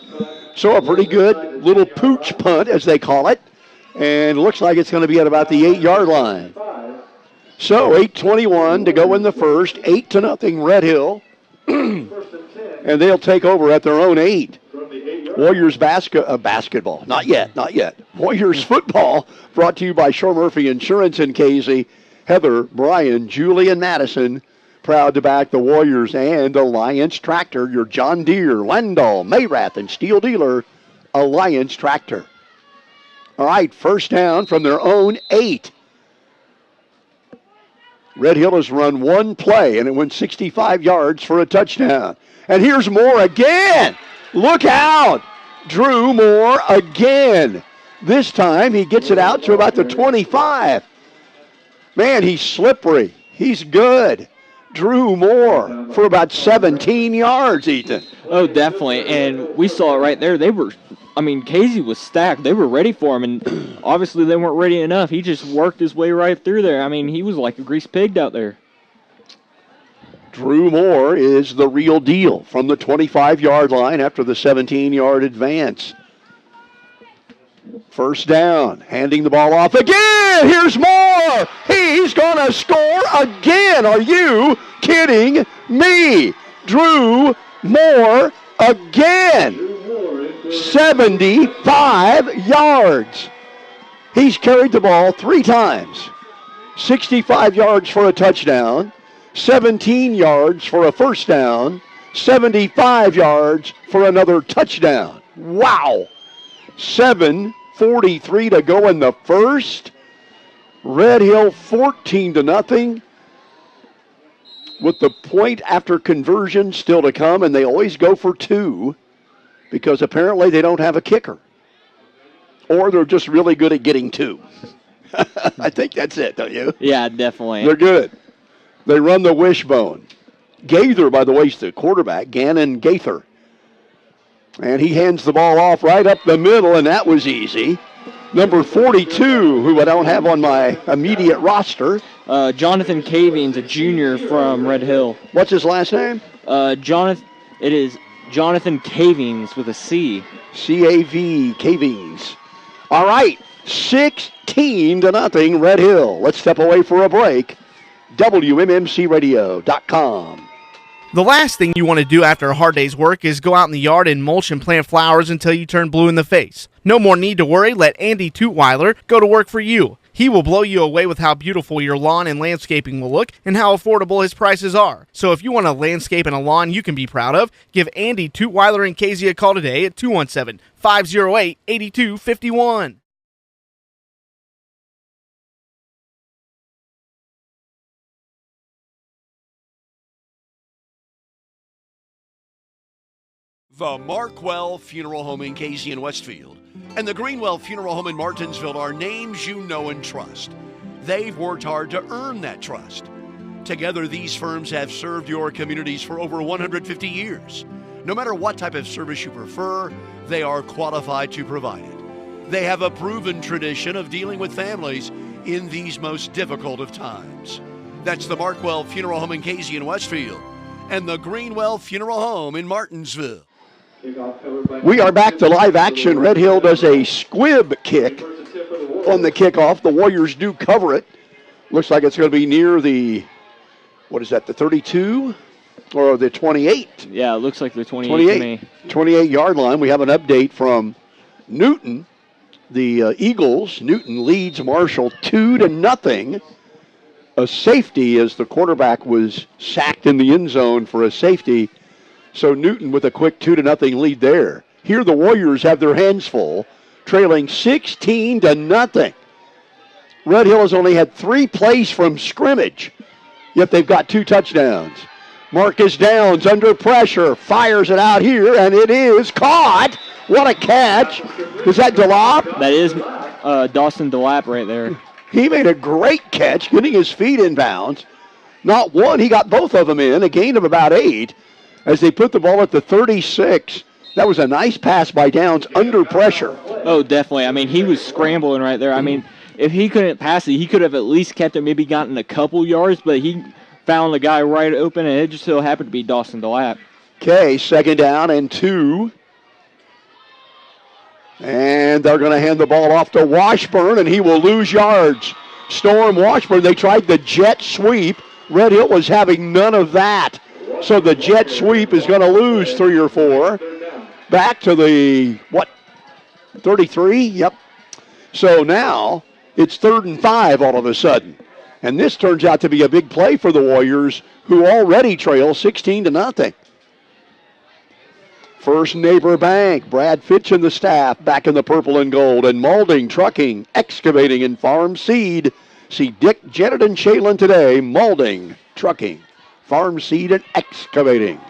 So a pretty good little pooch punt, as they call it. And looks like it's going to be at about the 8-yard line. So 8:21 to go in the first. 8-0 Red Hill. And they'll take over at their own 8. Warriors basketball. Not yet. Warriors football brought to you by Shore Murphy Insurance in Casey. Heather, Brian, Julie, and Madison proud to back the Warriors, and Alliance Tractor, your John Deere, Landau, Mayrath, and Steel dealer, Alliance Tractor. All right, 1st down from their own 8. Red Hill has run one play, and it went 65 yards for a touchdown. And here's Moore again. Look out. Drew Moore again. This time he gets it out to about the 25. Man, he's slippery. He's good. Drew Moore for about 17 yards, Ethan. Oh, definitely. And we saw it right there. Casey was stacked. They were ready for him, and obviously they weren't ready enough. He just worked his way right through there. I mean, he was like a grease pig out there. Drew Moore is the real deal from the 25-yard line after the 17-yard advance. 1st down, handing the ball off again. Here's Moore. He's going to score again. Are you kidding me? Drew Moore again. 75 yards. He's carried the ball 3 times. 65 yards for a touchdown, 17 yards for a 1st down, 75 yards for another touchdown. Wow. 7:43 to go in the first. Red Hill 14-0. With the point after conversion still to come, and they always go for 2 because apparently they don't have a kicker. Or they're just really good at getting 2. I think that's it, don't you? Yeah, definitely. They're good. They run the wishbone. Gaither, by the way, is the quarterback, Gannon Gaither. And he hands the ball off right up the middle, and that was easy. Number 42, who I don't have on my immediate roster. Jonathan Cavings, a junior from Red Hill. What's his last name? It is Jonathan Cavings with a C. C-A-V, Cavings. All right, 16-0 Red Hill. Let's step away for a break. WMMCRadio.com. The last thing you want to do after a hard day's work is go out in the yard and mulch and plant flowers until you turn blue in the face. No more need to worry. Let Andy Tutwiler go to work for you. He will blow you away with how beautiful your lawn and landscaping will look and how affordable his prices are. So if you want a landscape and a lawn you can be proud of, give Andy Tootweiler and Casey a call today at 217-508-8251. The Markwell Funeral Home in Casey and Westfield and the Greenwell Funeral Home in Martinsville are names you know and trust. They've worked hard to earn that trust. Together, these firms have served your communities for over 150 years. No matter what type of service you prefer, they are qualified to provide it. They have a proven tradition of dealing with families in these most difficult of times. That's the Markwell Funeral Home in Casey and Westfield and the Greenwell Funeral Home in Martinsville. We are back to live action. Red Hill does a squib kick on the kickoff. The Warriors do cover it. Looks like it's going to be near the, the 32 or the 28? Yeah, it looks like the 28 to me. 28-yard line. We have an update from Newton. The Eagles, Newton leads Marshall 2-0. A safety as the quarterback was sacked in the end zone for a safety. So Newton with a quick 2-0 lead there. Here the Warriors have their hands full, trailing 16-0. Red Hill has only had 3 plays from scrimmage, yet they've got 2 touchdowns. Marcus Downs under pressure, fires it out here, and it is caught. What a catch. Is that Delap? That is Dawson Delap right there. He made a great catch, getting his feet in bounds. Not one, he got both of them in, a gain of about 8. As they put the ball at the 36. That was a nice pass by Downs under pressure. Oh, definitely. I mean, he was scrambling right there. I mean, if he couldn't pass it, he could have at least kept it, maybe gotten a couple yards, but he found the guy right open, and it just so happened to be Dawson Delap. Okay, 2nd down and 2. And they're going to hand the ball off to Washburn, and he will lose yards. Storm Washburn, they tried the jet sweep. Red Hill was having none of that. So the jet sweep is going to lose 3 or 4. Back to the, 33? Yep. So now it's 3rd and 5 all of a sudden. And this turns out to be a big play for the Warriors, who already trail 16-0. First Neighbor Bank, Brad Fitch and the staff back in the purple and gold. And Maulding Trucking, Excavating, and Farm Seed. See Dick, Janet, and Shaylin today. Maulding Trucking, Farm Seed, and Excavating.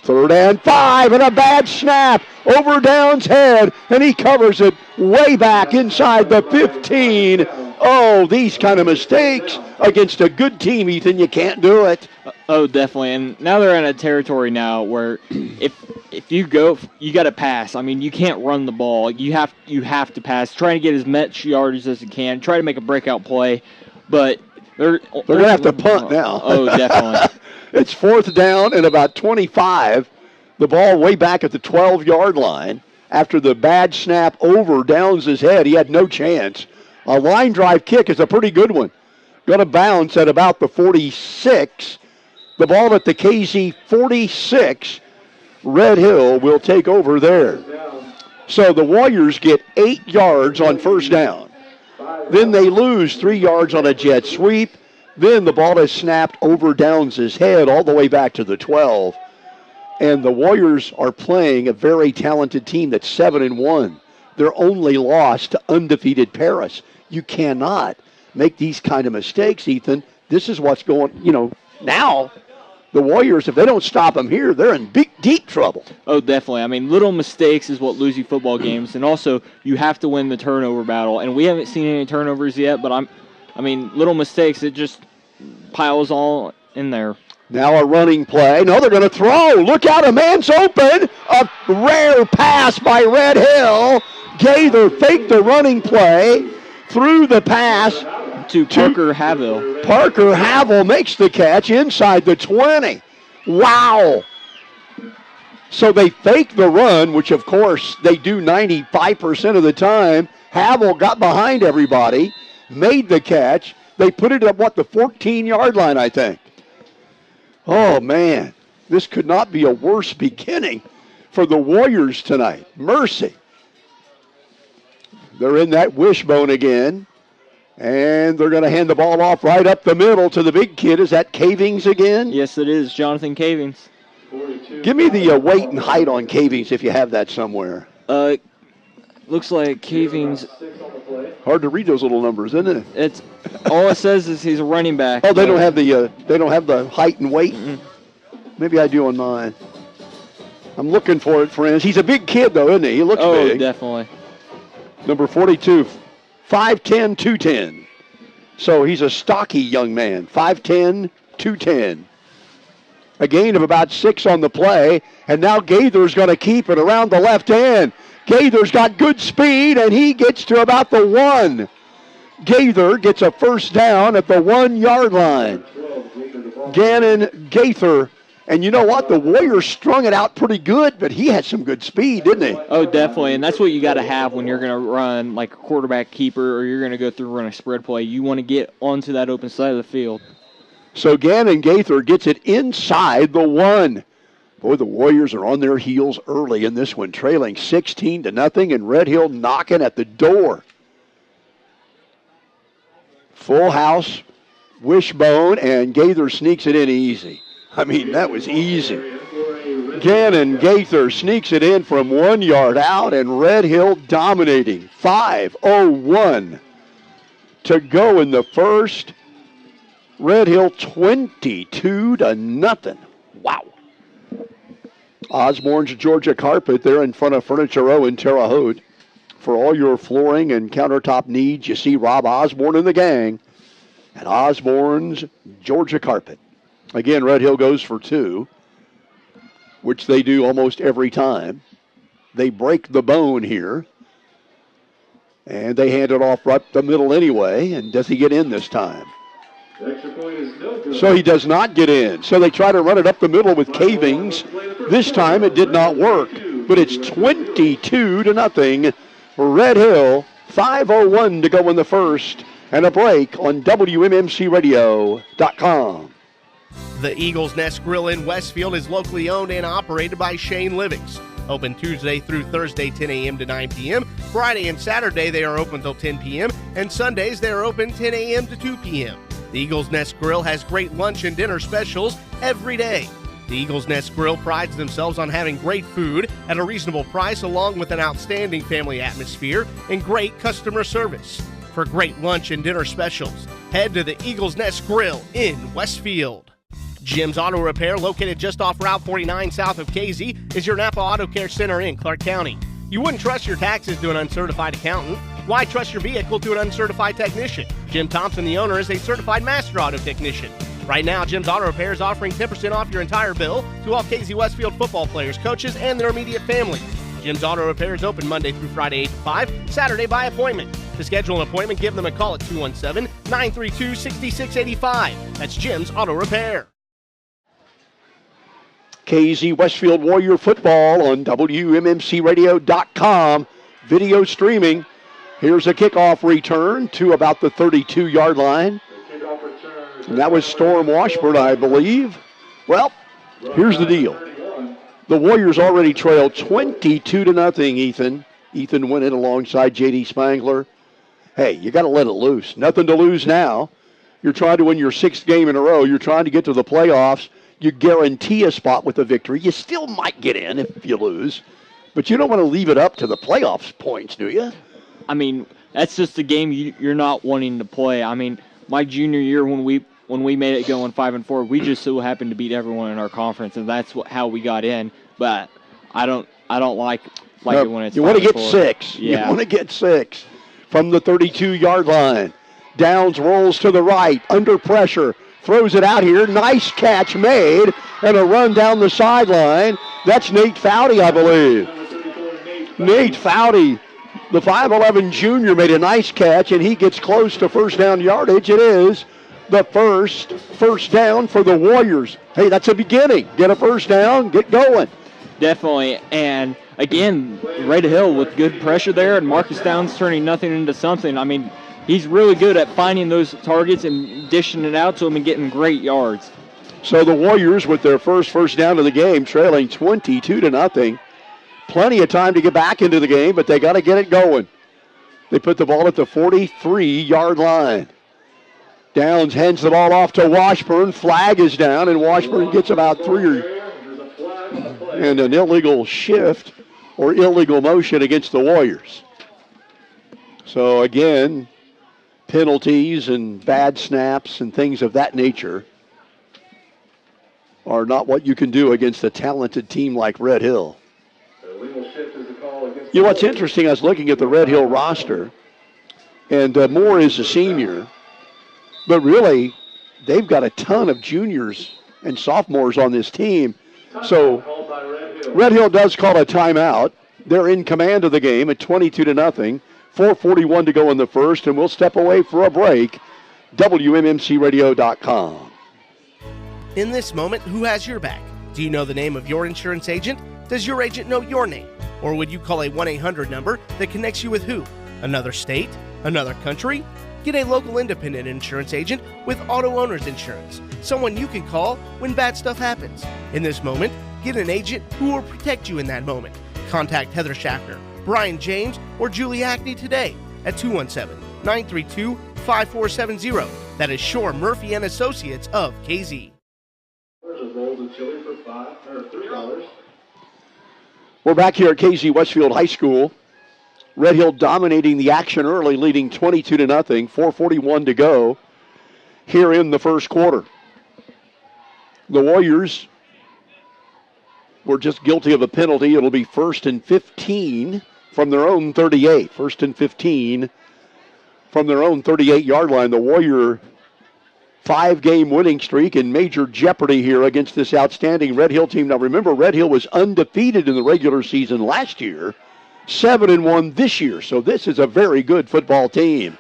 3rd and 5, and a bad snap over Downs' head, and he covers it way back inside the 15. Oh, these kind of mistakes against a good team, Ethan, you can't do it. Oh, definitely. And now they're in a territory now where if you go, you got to pass. I mean, you can't run the ball. You have to pass. Try to get as much yardage as you can. Try to make a breakout play, but they're going to have to punt now. Oh, definitely. It's 4th down and about 25. The ball way back at the 12-yard line. After the bad snap over Downs' head, he had no chance. A line drive kick is a pretty good one. Going to bounce at about the 46. The ball at the KZ 46. Red Hill will take over there. So the Warriors get 8 yards on 1st down. Then they lose 3 yards on a jet sweep. Then the ball is snapped over Downs' head all the way back to the 12. And the Warriors are playing a very talented team that's 7-1. Their only loss to undefeated Paris. You cannot make these kind of mistakes, Ethan. This is what's going, now the Warriors, if they don't stop them here, they're in deep trouble. Oh, definitely. I mean, little mistakes is what lose you football games. And also, you have to win the turnover battle. And we haven't seen any turnovers yet, but little mistakes, it just piles all in there. Now a running play. No, they're going to throw. Look out, a man's open. A rare pass by Red Hill. Gaither faked the running play. Threw the pass to Parker Havill. Parker Havill makes the catch inside the 20. Wow. So they fake the run, which of course they do 95% of the time. Havill got behind everybody, made the catch. They put it at the 14-yard line, I think. Oh, man, this could not be a worse beginning for the Warriors tonight. Mercy. They're in that wishbone again. And they're going to hand the ball off right up the middle to the big kid. Is that Cavings again? Yes, it is, Jonathan Cavings. Give me the weight and height on Cavings if you have that somewhere. Looks like Cavings. Hard to read those little numbers, isn't it? It's all it says is he's a running back. Oh, they don't have the height and weight. Maybe I do on mine. I'm looking for it, friends. He's a big kid, though, isn't he? He looks big. Oh, definitely. Number 42, 5'10", 210. So he's a stocky young man, 5'10", 210. A gain of about 6 on the play, and now Gaither's going to keep it around the left hand. Gaither's got good speed, and he gets to about the 1. Gaither gets a first down at the 1 yard line. Gannon Gaither. And you know what? The Warriors strung it out pretty good, but he had some good speed, didn't he? Oh, definitely. And that's what you got to have when you're going to run like a quarterback keeper or you're going to go through run a spread play. You want to get onto that open side of the field. So Gannon Gaither gets it inside the 1. Boy, the Warriors are on their heels early in this one, trailing 16-0, and Red Hill knocking at the door. Full house, wishbone, and Gaither sneaks it in easy. I mean, that was easy. Gannon Gaither sneaks it in from 1 yard out, and Red Hill dominating. 5:01 to go in the first. Red Hill 22-0. Wow. Osborne's Georgia Carpet there in front of Furniture Row in Terre Haute. For all your flooring and countertop needs, you see Rob Osborne and the gang at Osborne's Georgia Carpet. Again, Red Hill goes for 2, which they do almost every time. They break the bone here. And they hand it off right the middle anyway. And does he get in this time? So he does not get in. So they try to run it up the middle with Cavings. This time it did not work. But it's 22-0. Red Hill, 5:01 to go in the first. And a break on WMMCRadio.com. The Eagles Nest Grill in Westfield is locally owned and operated by Shane Livings. Open Tuesday through Thursday, 10 a.m. to 9 p.m. Friday and Saturday, they are open till 10 p.m. And Sundays, they are open 10 a.m. to 2 p.m. The Eagles Nest Grill has great lunch and dinner specials every day. The Eagles Nest Grill prides themselves on having great food at a reasonable price, along with an outstanding family atmosphere and great customer service. For great lunch and dinner specials, head to the Eagles Nest Grill in Westfield. Jim's Auto Repair, located just off Route 49 south of Casey, is your Napa Auto Care Center in Clark County. You wouldn't trust your taxes to an uncertified accountant. Why trust your vehicle to an uncertified technician? Jim Thompson, the owner, is a certified master auto technician. Right now, Jim's Auto Repair is offering 10% off your entire bill to all Casey Westfield football players, coaches, and their immediate families. Jim's Auto Repair is open Monday through Friday 8 to 5, Saturday by appointment. To schedule an appointment, give them a call at 217-932-6685. That's Jim's Auto Repair. KZ Westfield Warrior football on WMMCRadio.com. Video streaming. Here's a kickoff return to about the 32-yard line. And that was Storm Washburn, I believe. Well, here's the deal. The Warriors already trail 22-0, Ethan. Ethan went in alongside J.D. Spangler. Hey, you got to let it loose. Nothing to lose now. You're trying to win your 6th game in a row. You're trying to get to the playoffs. You guarantee a spot with a victory. You still might get in if you lose. But you don't want to leave it up to the playoffs points, do you? I mean, that's just a game you're not wanting to play. I mean, my junior year when we made it going 5-4, we just so happened to beat everyone in our conference, and that's how we got in. But I don't like it when it's. You want to get 6. Yeah. You want to get 6 from the 32-yard line. Downs rolls to the right, under pressure. Throws it out here. Nice catch made. And a run down the sideline. That's Nate Foudy, I believe. Nate Foudy, the 5'11 junior, made a nice catch, and he gets close to first down yardage. It is the first down for the Warriors. Hey, that's a beginning. Get a first down. Get going. Definitely. And, again, Red Hill with good pressure there, and Marcus Downs turning nothing into something. I mean, he's really good at finding those targets and dishing it out to them and getting great yards. So the Warriors with their first down of the game, trailing 22-0. Plenty of time to get back into the game, but they got to get it going. They put the ball at the 43-yard line. Downs hands the ball off to Washburn. Flag is down, and Washburn gets about 3 and an illegal shift or illegal motion against the Warriors. So again, penalties and bad snaps and things of that nature are not what you can do against a talented team like Red Hill. You know what's interesting, I was looking at the Red Hill roster, and Moore is a senior, but really they've got a ton of juniors and sophomores on this team. So Red Hill does call a timeout. They're in command of the game at 22-0. 4:41 to go in the first, and we'll step away for a break. WMMCRadio.com. In this moment, who has your back? Do you know the name of your insurance agent? Does your agent know your name? Or would you call a 1-800 number that connects you with who? Another state? Another country? Get a local independent insurance agent with Auto Owners Insurance, someone you can call when bad stuff happens. In this moment, get an agent who will protect you in that moment. Contact Heather Schaffner, Brian James, or Julie Hackney today at 217-932-5470. That is Shore Murphy and Associates of KZ. We're back here at KZ Westfield High School. Red Hill dominating the action early, leading 22-0. 4:41 to go here in the first quarter. The Warriors were just guilty of a penalty. It'll be 1st and 15 from their own 38. 1st and 15 from their own 38-yard line. The Warrior 5-game winning streak in major jeopardy here against this outstanding Red Hill team. Now remember, Red Hill was undefeated in the regular season last year, 7-1 this year. So this is a very good football team.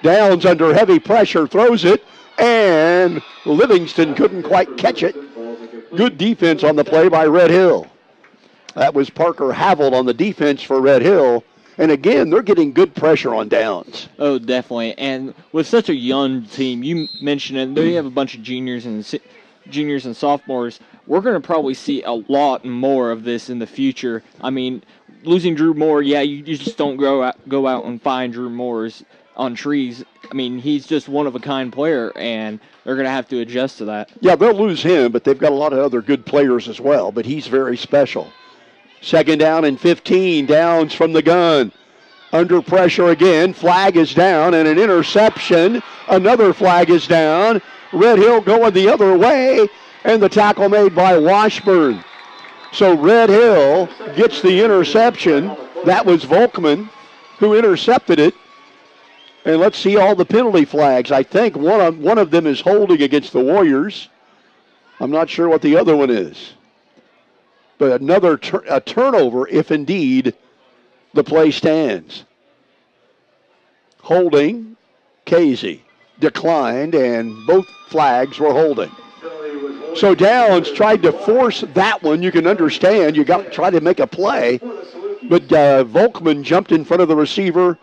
Downs under heavy pressure, throws it, and Livingston couldn't quite catch it. Good defense on the play by Red Hill. That was Parker Havel on the defense for Red Hill. And again, they're getting good pressure on Downs. Oh, definitely. And with such a young team, you mentioned it, they have a bunch of juniors and sophomores. We're going to probably see a lot more of this in the future. I mean, losing Drew Moore, yeah, you just don't go out and find Drew Moores on trees. I mean, he's just one-of-a-kind player, and they're going to have to adjust to that. Yeah, they'll lose him, but they've got a lot of other good players as well, but he's very special. 2nd down and 15, Downs from the gun. Under pressure again, flag is down, and an interception. Another flag is down. Red Hill going the other way, and the tackle made by Washburn. So Red Hill gets the interception. That was Volkman who intercepted it. And let's see all the penalty flags. I think one of them is holding against the Warriors. I'm not sure what the other one is. But another a turnover if indeed the play stands. Holding, Casey declined, and both flags were holding. So Downs tried to force that one. You can understand. You got to try to make a play. But Volkman jumped in front of the receiver,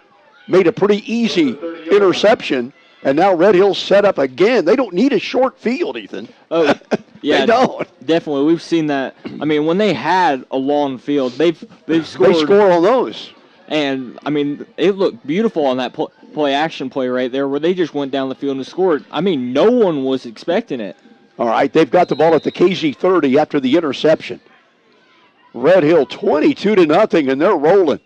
made a pretty easy interception, and now Red Hill's set up again. They don't need a short field, Ethan. Oh, yeah, they don't. Definitely. We've seen that. I mean, when they had a long field, they've scored. They score on those. And, I mean, it looked beautiful on that play-action play right there where they just went down the field and scored. I mean, no one was expecting it. All right, they've got the ball at the KZ 30 after the interception. Red Hill 22-0, and they're rolling.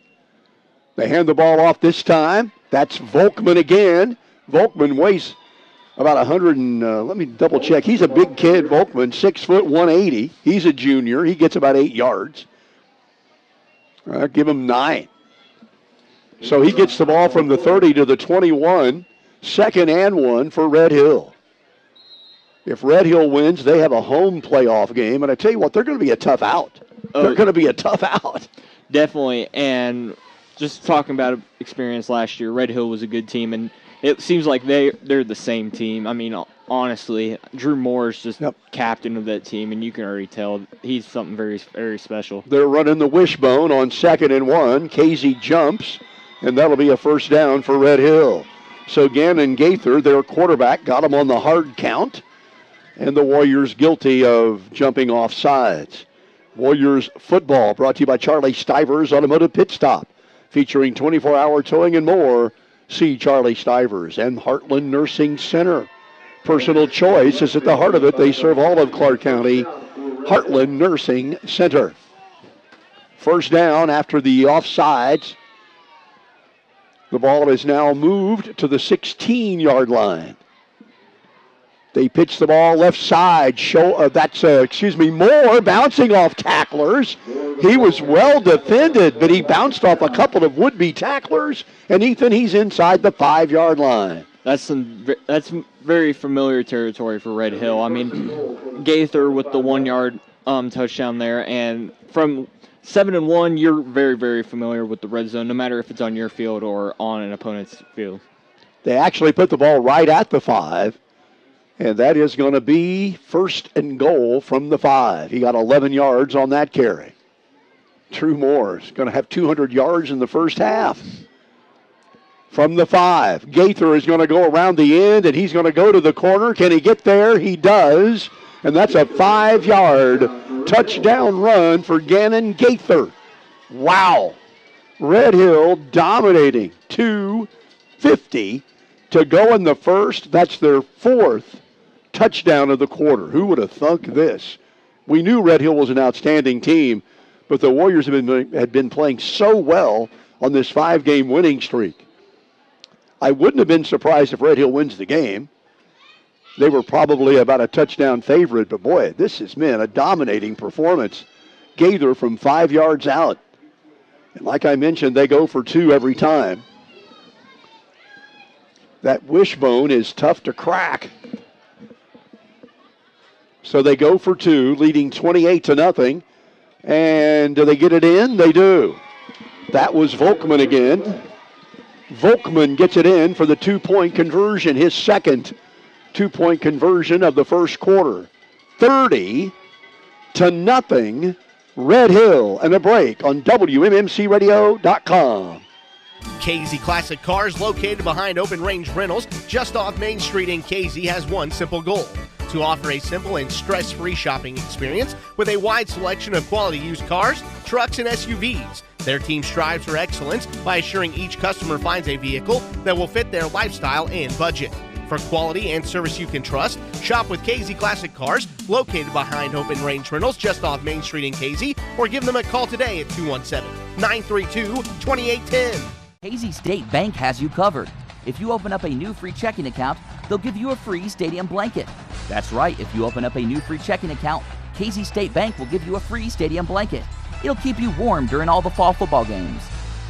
They hand the ball off this time. That's Volkman again. Volkman weighs about 100 and, let me double check. He's a big kid, Volkman, 6 foot 180. He's a junior. He gets about 8 yards. Give him 9. So he gets the ball from the 30 to the 21. 2nd and 1 for Red Hill. If Red Hill wins, they have a home playoff game. And I tell you what, they're going to be a tough out. They're going to be a tough out. Definitely. And just talking about experience last year, Red Hill was a good team. And it seems like they're the same team. I mean, honestly, Drew Moore is just captain of that team. And you can already tell he's something very, very special. They're running the wishbone on 2nd and 1. Casey jumps, and that'll be a 1st down for Red Hill. So Gannon Gaither, their quarterback, got him on the hard count. And the Warriors guilty of jumping off sides. Warriors football brought to you by Charlie Stivers Automotive Pit Stop. featuring 24-hour towing and more. See Charlie Stivers and Heartland Nursing Center. Personal choice is at the heart of it. They serve all of Clark County. Heartland Nursing Center. First down after the offsides. The ball is now moved to the 16-yard line. They pitch the ball left side. Moore bouncing off tacklers. He was well defended, but he bounced off a couple of would-be tacklers. And Ethan, he's inside the 5-yard line. That's very familiar territory for Red Hill. I mean, Gaither with the 1-yard touchdown there, and from 7-1, you're very, very familiar with the red zone, no matter if it's on your field or on an opponent's field. They actually put the ball right at the 5, and that is going to be first and goal from the 5. He got 11 yards on that carry. True Moore is going to have 200 yards in the first half. From the 5, Gaither is going to go around the end, and he's going to go to the corner. Can he get there? He does, and that's a 5-yard touchdown run for Gannon Gaither. Wow. Red Hill dominating. 2:50 to go in the first. That's their 4th touchdown of the quarter. Who would have thunk this? We knew Red Hill was an outstanding team, but the Warriors had been playing so well on this 5-game winning streak. I wouldn't have been surprised if Red Hill wins the game. They were probably about a touchdown favorite, but boy, this has been a dominating performance. Gaither from 5 yards out. And like I mentioned, they go for 2 every time. That wishbone is tough to crack. So they go for 2, leading 28-0. And do they get it in? They do. That was Volkman again. Volkman gets it in for the 2-point conversion, his second 2-point conversion of the first quarter. 30-0, Red Hill, and a break on WMMCRadio.com. KZ Classic Cars, located behind Open Range Rentals, just off Main Street in KZ, has one simple goal: to offer a simple and stress-free shopping experience with a wide selection of quality used cars, trucks, and SUVs. Their team strives for excellence by assuring each customer finds a vehicle that will fit their lifestyle and budget. For quality and service you can trust, shop with KZ Classic Cars, located behind Open Range Rentals, just off Main Street in KZ, or give them a call today at 217-932-2810. KZ State Bank has you covered. If you open up a new free checking account, they'll give you a free stadium blanket. That's right, if you open up a new free checking account, KZ State Bank will give you a free stadium blanket. It'll keep you warm during all the fall football games.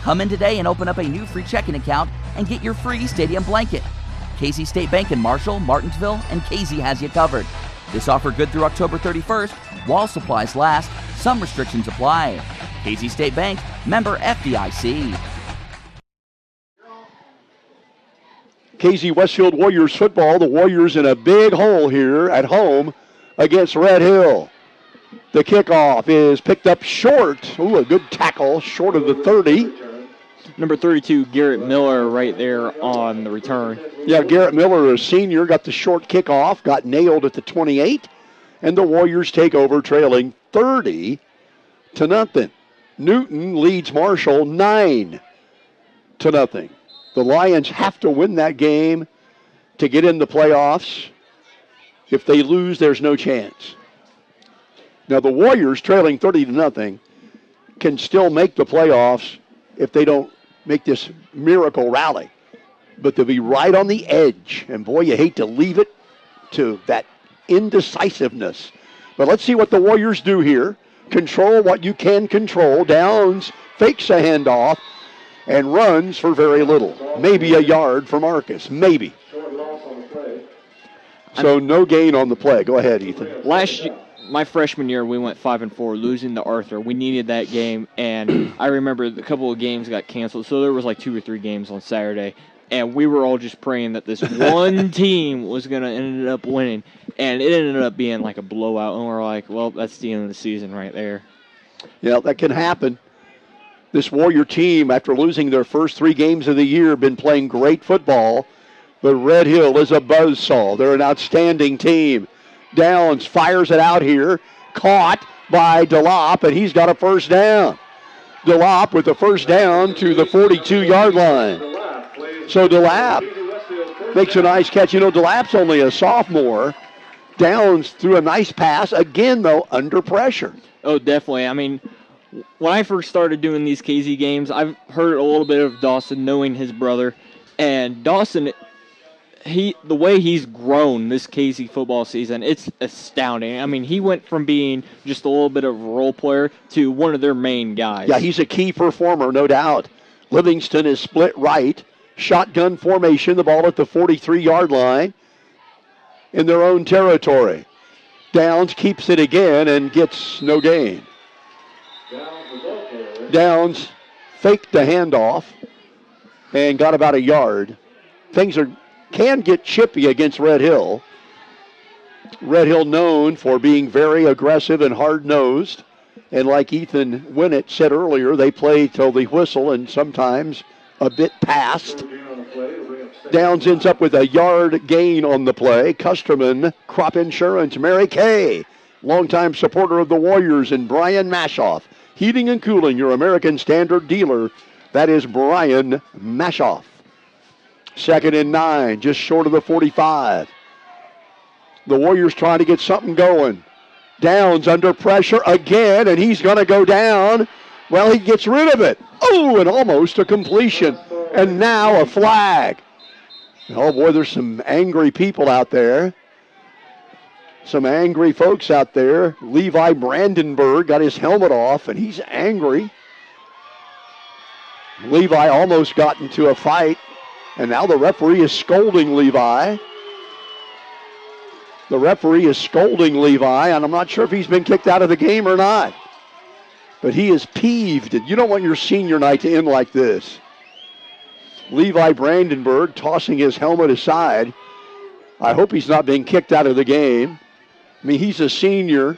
Come in today and open up a new free checking account and get your free stadium blanket. KZ State Bank in Marshall, Martinsville, and KZ has you covered. This offer good through October 31st. While supplies last, some restrictions apply. KZ State Bank, member FDIC. KZ Westfield Warriors football. The Warriors in a big hole here at home against Red Hill. The kickoff is picked up short. Ooh, a good tackle, short of the 30. Number 32, Garrett Miller, right there on the return. Yeah, Garrett Miller, a senior, got the short kickoff, got nailed at the 28, and the Warriors take over, trailing 30-0. Newton leads Marshall 9-0. The Lions have to win that game to get in the playoffs. If they lose, there's no chance. Now, the Warriors, trailing 30-0, can still make the playoffs if they don't make this miracle rally. But they'll be right on the edge. And, boy, you hate to leave it to that indecisiveness. But let's see what the Warriors do here. Control what you can control. Downs fakes a handoff and runs for very little. Maybe a yard for Marcus. Maybe. So no gain on the play. Go ahead, Ethan. Last year, my freshman year, we went 5-4, losing to Arthur. We needed that game, and I remember a couple of games got canceled, so there was like 2 or 3 games on Saturday, and we were all just praying that this one team was going to end up winning, and it ended up being like a blowout, and we're like, well, that's the end of the season right there. Yeah, that can happen. This Warrior team, after losing their first 3 games of the year, been playing great football, but Red Hill is a buzzsaw. They're an outstanding team. Downs fires it out here, caught by DeLopp, and he's got a first down. DeLapp with the first down to the 42-yard line. So DeLapp makes a nice catch. You know, DeLapp's only a sophomore. Downs threw a nice pass, again, though, under pressure. Oh, definitely. I mean, when I first started doing these KZ games, I've heard a little bit of Dawson, knowing his brother. And Dawson, the way he's grown this KZ football season, it's astounding. I mean, he went from being just a little bit of a role player to one of their main guys. Yeah, he's a key performer, no doubt. Livingston is split right. Shotgun formation, the ball at the 43-yard line in their own territory. Downs keeps it again and gets no gain. Downs faked the handoff and got about a yard. Things can get chippy against Red Hill. Red Hill known for being very aggressive and hard-nosed. And like Ethan Winnett said earlier, they play till the whistle and sometimes a bit past. Downs ends up with a yard gain on the play. Custerman, Crop Insurance, Mary Kay, longtime supporter of the Warriors, and Brian Mashoff, Heating and Cooling, your American Standard dealer. That is Brian Mashoff. 2nd and 9, just short of the 45. The Warriors trying to get something going. Downs under pressure again, and he's going to go down. Well, he gets rid of it. Oh, and almost a completion. And now a flag. Oh, boy, there's some angry people out there. Some angry folks out there. Levi Brandenburg got his helmet off, and he's angry. Levi almost got into a fight, and now the referee is scolding Levi. The referee is scolding Levi, and I'm not sure if he's been kicked out of the game or not. But he is peeved. You don't want your senior night to end like this. Levi Brandenburg tossing his helmet aside. I hope he's not being kicked out of the game. I mean, he's a senior.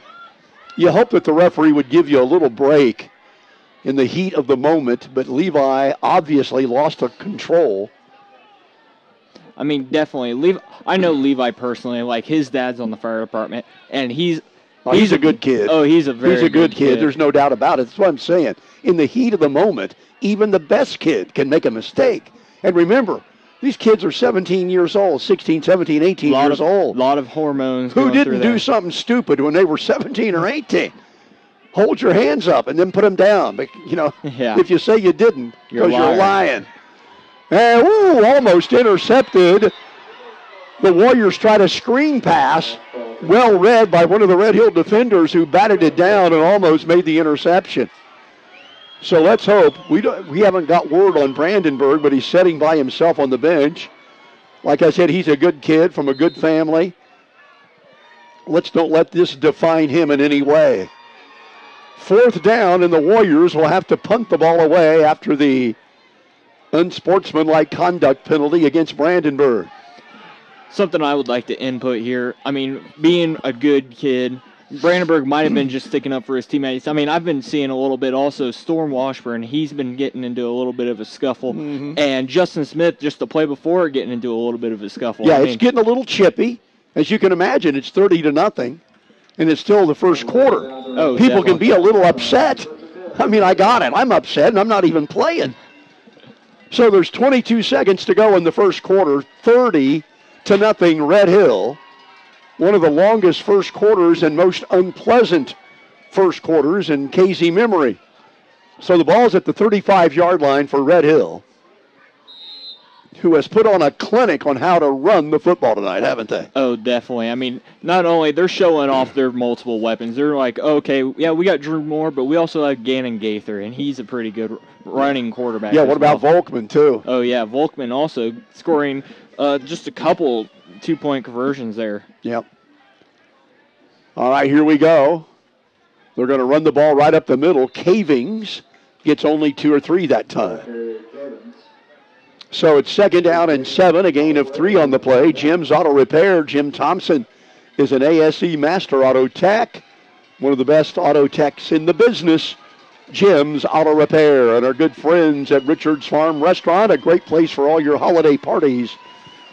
You hope that the referee would give you a little break in the heat of the moment, but Levi obviously lost control. I mean, definitely. I know Levi personally. Like, his dad's on the fire department, and he's a good kid. Oh, he's a good kid. There's no doubt about it. That's what I'm saying. In the heat of the moment, even the best kid can make a mistake. And remember, these kids are 17 years old, 16, 17, 18 years old. A lot of hormones. Who didn't do something stupid when they were 17 or 18? Hold your hands up and then put them down. But, if you say you didn't, because you're lying. And, almost intercepted. The Warriors tried a screen pass, well read by one of the Red Hill defenders who batted it down and almost made the interception. So let's hope. We haven't got word on Brandenburg, but he's sitting by himself on the bench. Like I said, he's a good kid from a good family. Let's don't let this define him in any way. 4th down, and the Warriors will have to punt the ball away after the unsportsmanlike conduct penalty against Brandenburg. Something I would like to input here. I mean, being a good kid, Brandenburg might have been just sticking up for his teammates. I mean, I've been seeing a little bit also. Storm Washburn, he's been getting into a little bit of a scuffle. Mm-hmm. And Justin Smith, just the play before, getting into a little bit of a scuffle. Yeah, it's getting a little chippy. As you can imagine, it's 30-0, and it's still the first quarter. Oh, people can be a little upset. I mean, I got it. I'm upset, and I'm not even playing. So there's 22 seconds to go in the first quarter. 30-0 Red Hill. One of the longest first quarters and most unpleasant first quarters in KZ memory. So the ball's at the 35-yard line for Red Hill, who has put on a clinic on how to run the football tonight, haven't they? Oh, definitely. I mean, not only they're showing off their multiple weapons. They're like, okay, yeah, we got Drew Moore, but we also have Gannon Gaither, and he's a pretty good running quarterback. Yeah, what about Volkman, too? Oh, yeah, Volkman also scoring just a couple 2-point conversions there. Yep. All right, here we go. They're going to run the ball right up the middle. Cavings gets only 2 or 3 that time. So it's 2nd down and 7, a gain of 3 on the play. Jim's Auto Repair. Jim Thompson is an ASE Master Auto Tech, one of the best auto techs in the business. Jim's Auto Repair, and our good friends at Richard's Farm Restaurant, a great place for all your holiday parties.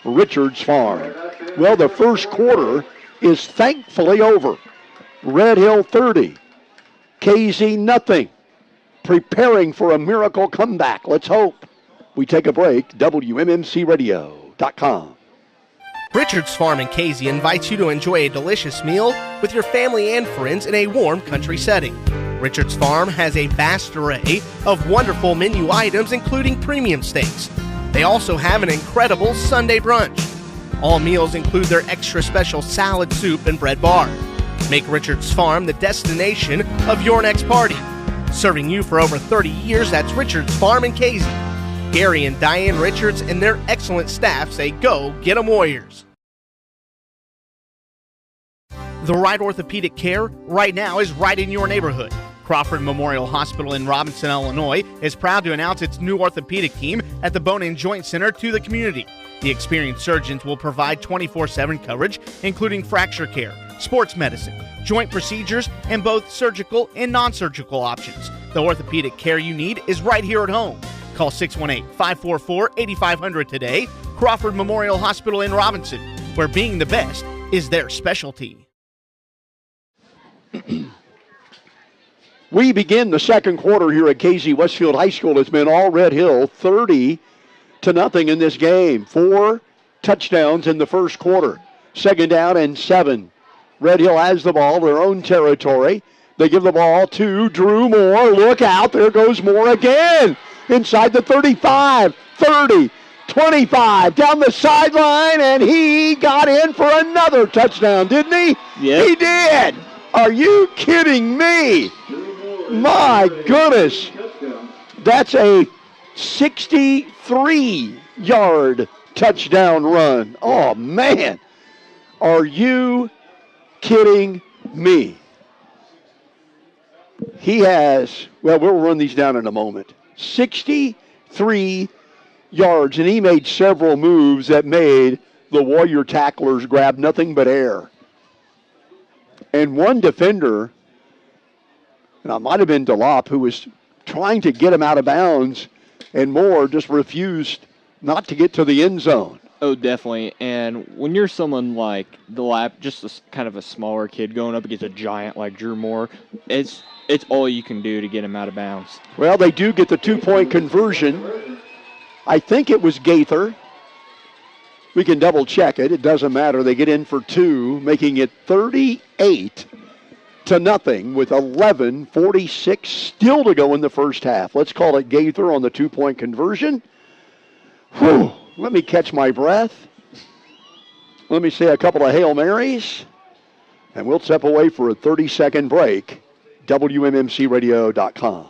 Richard's Farm. Well, the first quarter is thankfully over. Red Hill 30, KZ nothing. preparing for a miracle comeback. Let's hope. We take a break. WMMCRadio.com. Richard's Farm in Casey invites you to enjoy a delicious meal with your family and friends in a warm country setting. Richard's Farm has a vast array of wonderful menu items, including premium steaks. They also have an incredible Sunday brunch. All meals include their extra special salad, soup, and bread bar. Make Richard's Farm the destination of your next party. Serving you for over 30 years, that's Richard's Farm in Casey. Gary and Diane Richards and their excellent staff say, go get 'em Warriors. The right orthopedic care right now is right in your neighborhood. Crawford Memorial Hospital in Robinson, Illinois is proud to announce its new orthopedic team at the Bone and Joint Center to the community. The experienced surgeons will provide 24/7 coverage, including fracture care, sports medicine, joint procedures, and both surgical and non-surgical options. The orthopedic care you need is right here at home. Call 618-544-8500 today. Crawford Memorial Hospital in Robinson, where being the best is their specialty. We begin the second quarter here at KZ Westfield High School. It's been all Red Hill, 30-0 in this game. 4 touchdowns in the first quarter. Second down and 7. Red Hill has the ball, their own territory. They give the ball to Drew Moore. Look out, there goes Moore again. Inside the 35, 30, 25, down the sideline, and he got in for another touchdown, didn't he? Yeah. He did. Are you kidding me? My goodness. That's a 63-yard touchdown run. Oh, man. Are you kidding me? He has, well, we'll run these down in a moment. 63 yards, and he made several moves that made the Warrior tacklers grab nothing but air. And one defender, and it might have been DeLop, who was trying to get him out of bounds, and Moore just refused not to get to the end zone. Oh, definitely. And when you're someone like DeLap, just kind of a smaller kid going up against a giant like Drew Moore, it's all you can do to get him out of bounds. Well, they do get the 2-point conversion. I think it was Gaither. We can double check it. It doesn't matter. They get in for 2, making it 38-0 with 11:46 still to go in the first half. Let's call it Gaither on the 2-point conversion. Whew. Let me catch my breath. Let me say a couple of Hail Marys, and we'll step away for a 30-second break. WMMCRadio.com.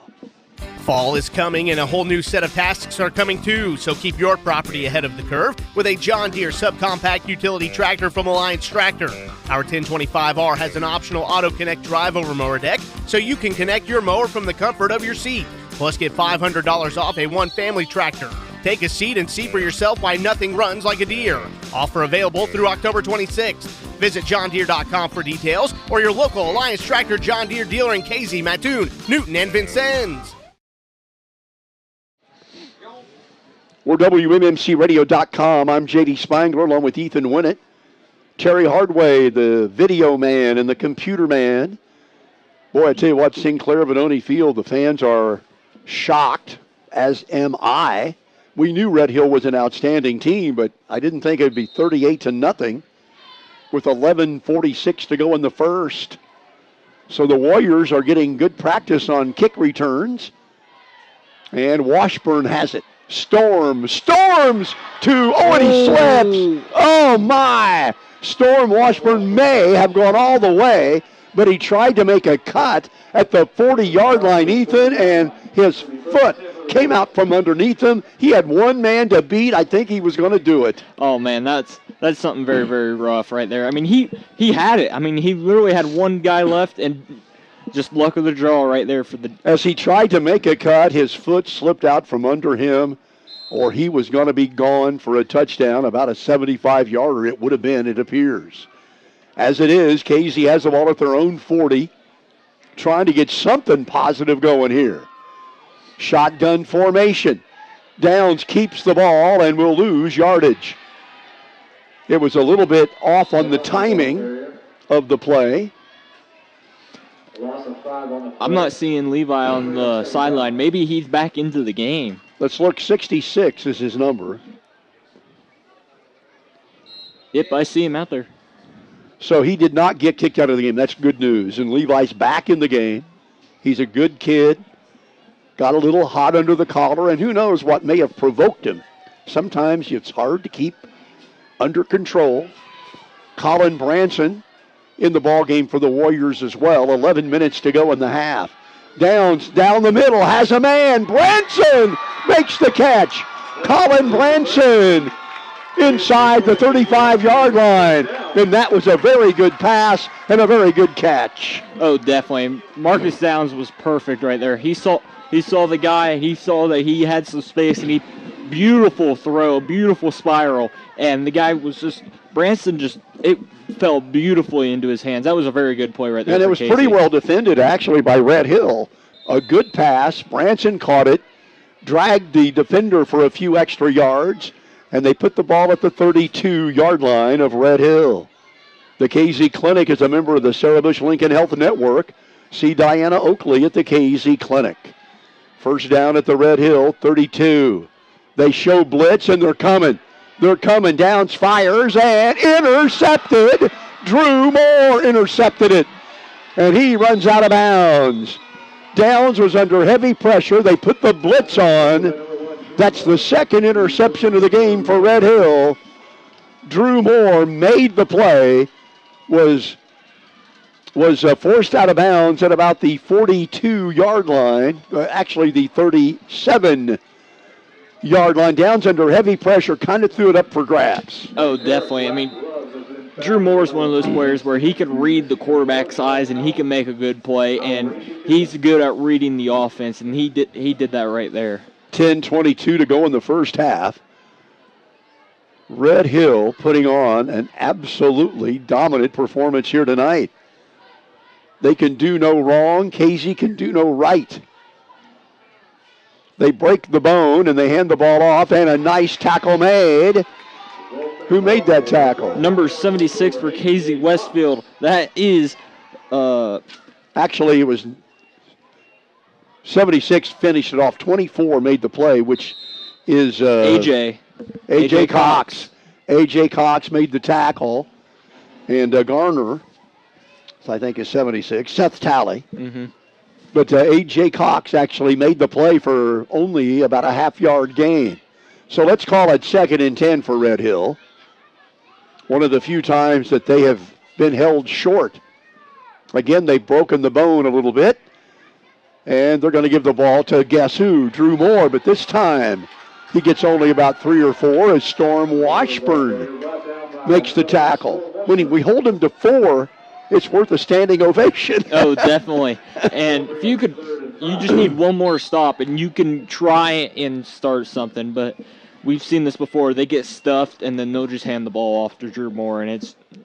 Fall is coming and a whole new set of tasks are coming too, so keep your property ahead of the curve with a John Deere subcompact utility tractor from Alliance Tractor. Our 1025R has an optional Auto Connect drive over mower deck, so you can connect your mower from the comfort of your seat. Plus get $500 off a one-family tractor. Take a seat and see for yourself why nothing runs like a Deere. Offer available through October 26th. Visit johndeere.com for details or your local Alliance Tractor John Deere dealer in Casey, Mattoon, Newton, and Vincennes. We're WMMCRadio.com. I'm J.D. Spangler along with Ethan Winnett. Terry Hardway, the video man and the computer man. Boy, I tell you what, Sinclair Benoni Field, the fans are shocked, as am I. We knew Red Hill was an outstanding team, but I didn't think it would be 38-0 with 11:46 to go in the first. So the Warriors are getting good practice on kick returns. And Washburn has it. Storms to, and he slips. Oh, my. Storm Washburn may have gone all the way, but he tried to make a cut at the 40-yard line, Ethan, and his foot came out from underneath him. He had one man to beat. I think he was going to do it. Oh, man, that's something very, very rough right there. I mean, he had it. I mean, he literally had one guy left, and just luck of the draw right there for the... As he tried to make a cut, his foot slipped out from under him, or he was going to be gone for a touchdown, about a 75-yarder it would have been, it appears. As it is, KZ has the ball at their own 40, trying to get something positive going here. Shotgun formation. Downs keeps the ball and will lose yardage. It was a little bit off on the timing of the play. I'm not seeing Levi on the sideline. Maybe he's back into the game. Let's look. 66 is his number. Yep, I see him out there. So he did not get kicked out of the game. That's good news. And Levi's back in the game. He's a good kid. Got a little hot under the collar, and who knows what may have provoked him. Sometimes it's hard to keep under control. Colin Branson in the ball game for the Warriors as well. 11 minutes to go in the half. Downs down the middle, has a man. Branson makes the catch. Colin Branson inside the 35-yard line. And that was a very good pass and a very good catch. Oh, definitely. Marcus Downs was perfect right there. He saw the guy, he saw that he had some space, and beautiful throw, beautiful spiral. And the guy was Branson it fell beautifully into his hands. That was a very good play right there. And it was pretty well defended, actually, by Red Hill. A good pass. Branson caught it, dragged the defender for a few extra yards, and they put the ball at the 32-yard line of Red Hill. The KZ Clinic is a member of the Sarah Bush Lincoln Health Network. See Diana Oakley at the KZ Clinic. First down at the Red Hill, 32. They show blitz, and they're coming. They're coming. Downs fires and intercepted. Drew Moore intercepted it, and he runs out of bounds. Downs was under heavy pressure. They put the blitz on. That's the second interception of the game for Red Hill. Drew Moore made the play, was forced out of bounds at about the 42-yard line, actually the 37-yard line. Downs under heavy pressure, kind of threw it up for grabs. Oh, definitely. I mean, Drew Moore's one of those players where he can read the quarterback's eyes and he can make a good play, and he's good at reading the offense, and he did that right there. 10:22 to go in the first half. Red Hill putting on an absolutely dominant performance here tonight. They can do no wrong. KZ can do no right. They break the bone and they hand the ball off, and a nice tackle made. Who made that tackle? Number 76 for KZ Westfield. That is... Actually, it was 76 finished it off. 24 made the play, which is... AJ Cox. AJ Cox made the tackle. And Garner, I think, is 76. Seth Talley. Mm-hmm. But A.J. Cox actually made the play for only about a half-yard gain. So let's call it 2nd and 10 for Red Hill. One of the few times that they have been held short. Again, they've broken the bone a little bit. And they're going to give the ball to guess who? Drew Moore. But this time he gets only about 3 or 4 as Storm Washburn makes the tackle. When we hold him to 4, it's worth a standing ovation. Oh, definitely. And if you just need one more stop and you can try and start something. But we've seen this before. They get stuffed and then they'll just hand the ball off to Drew Moore, and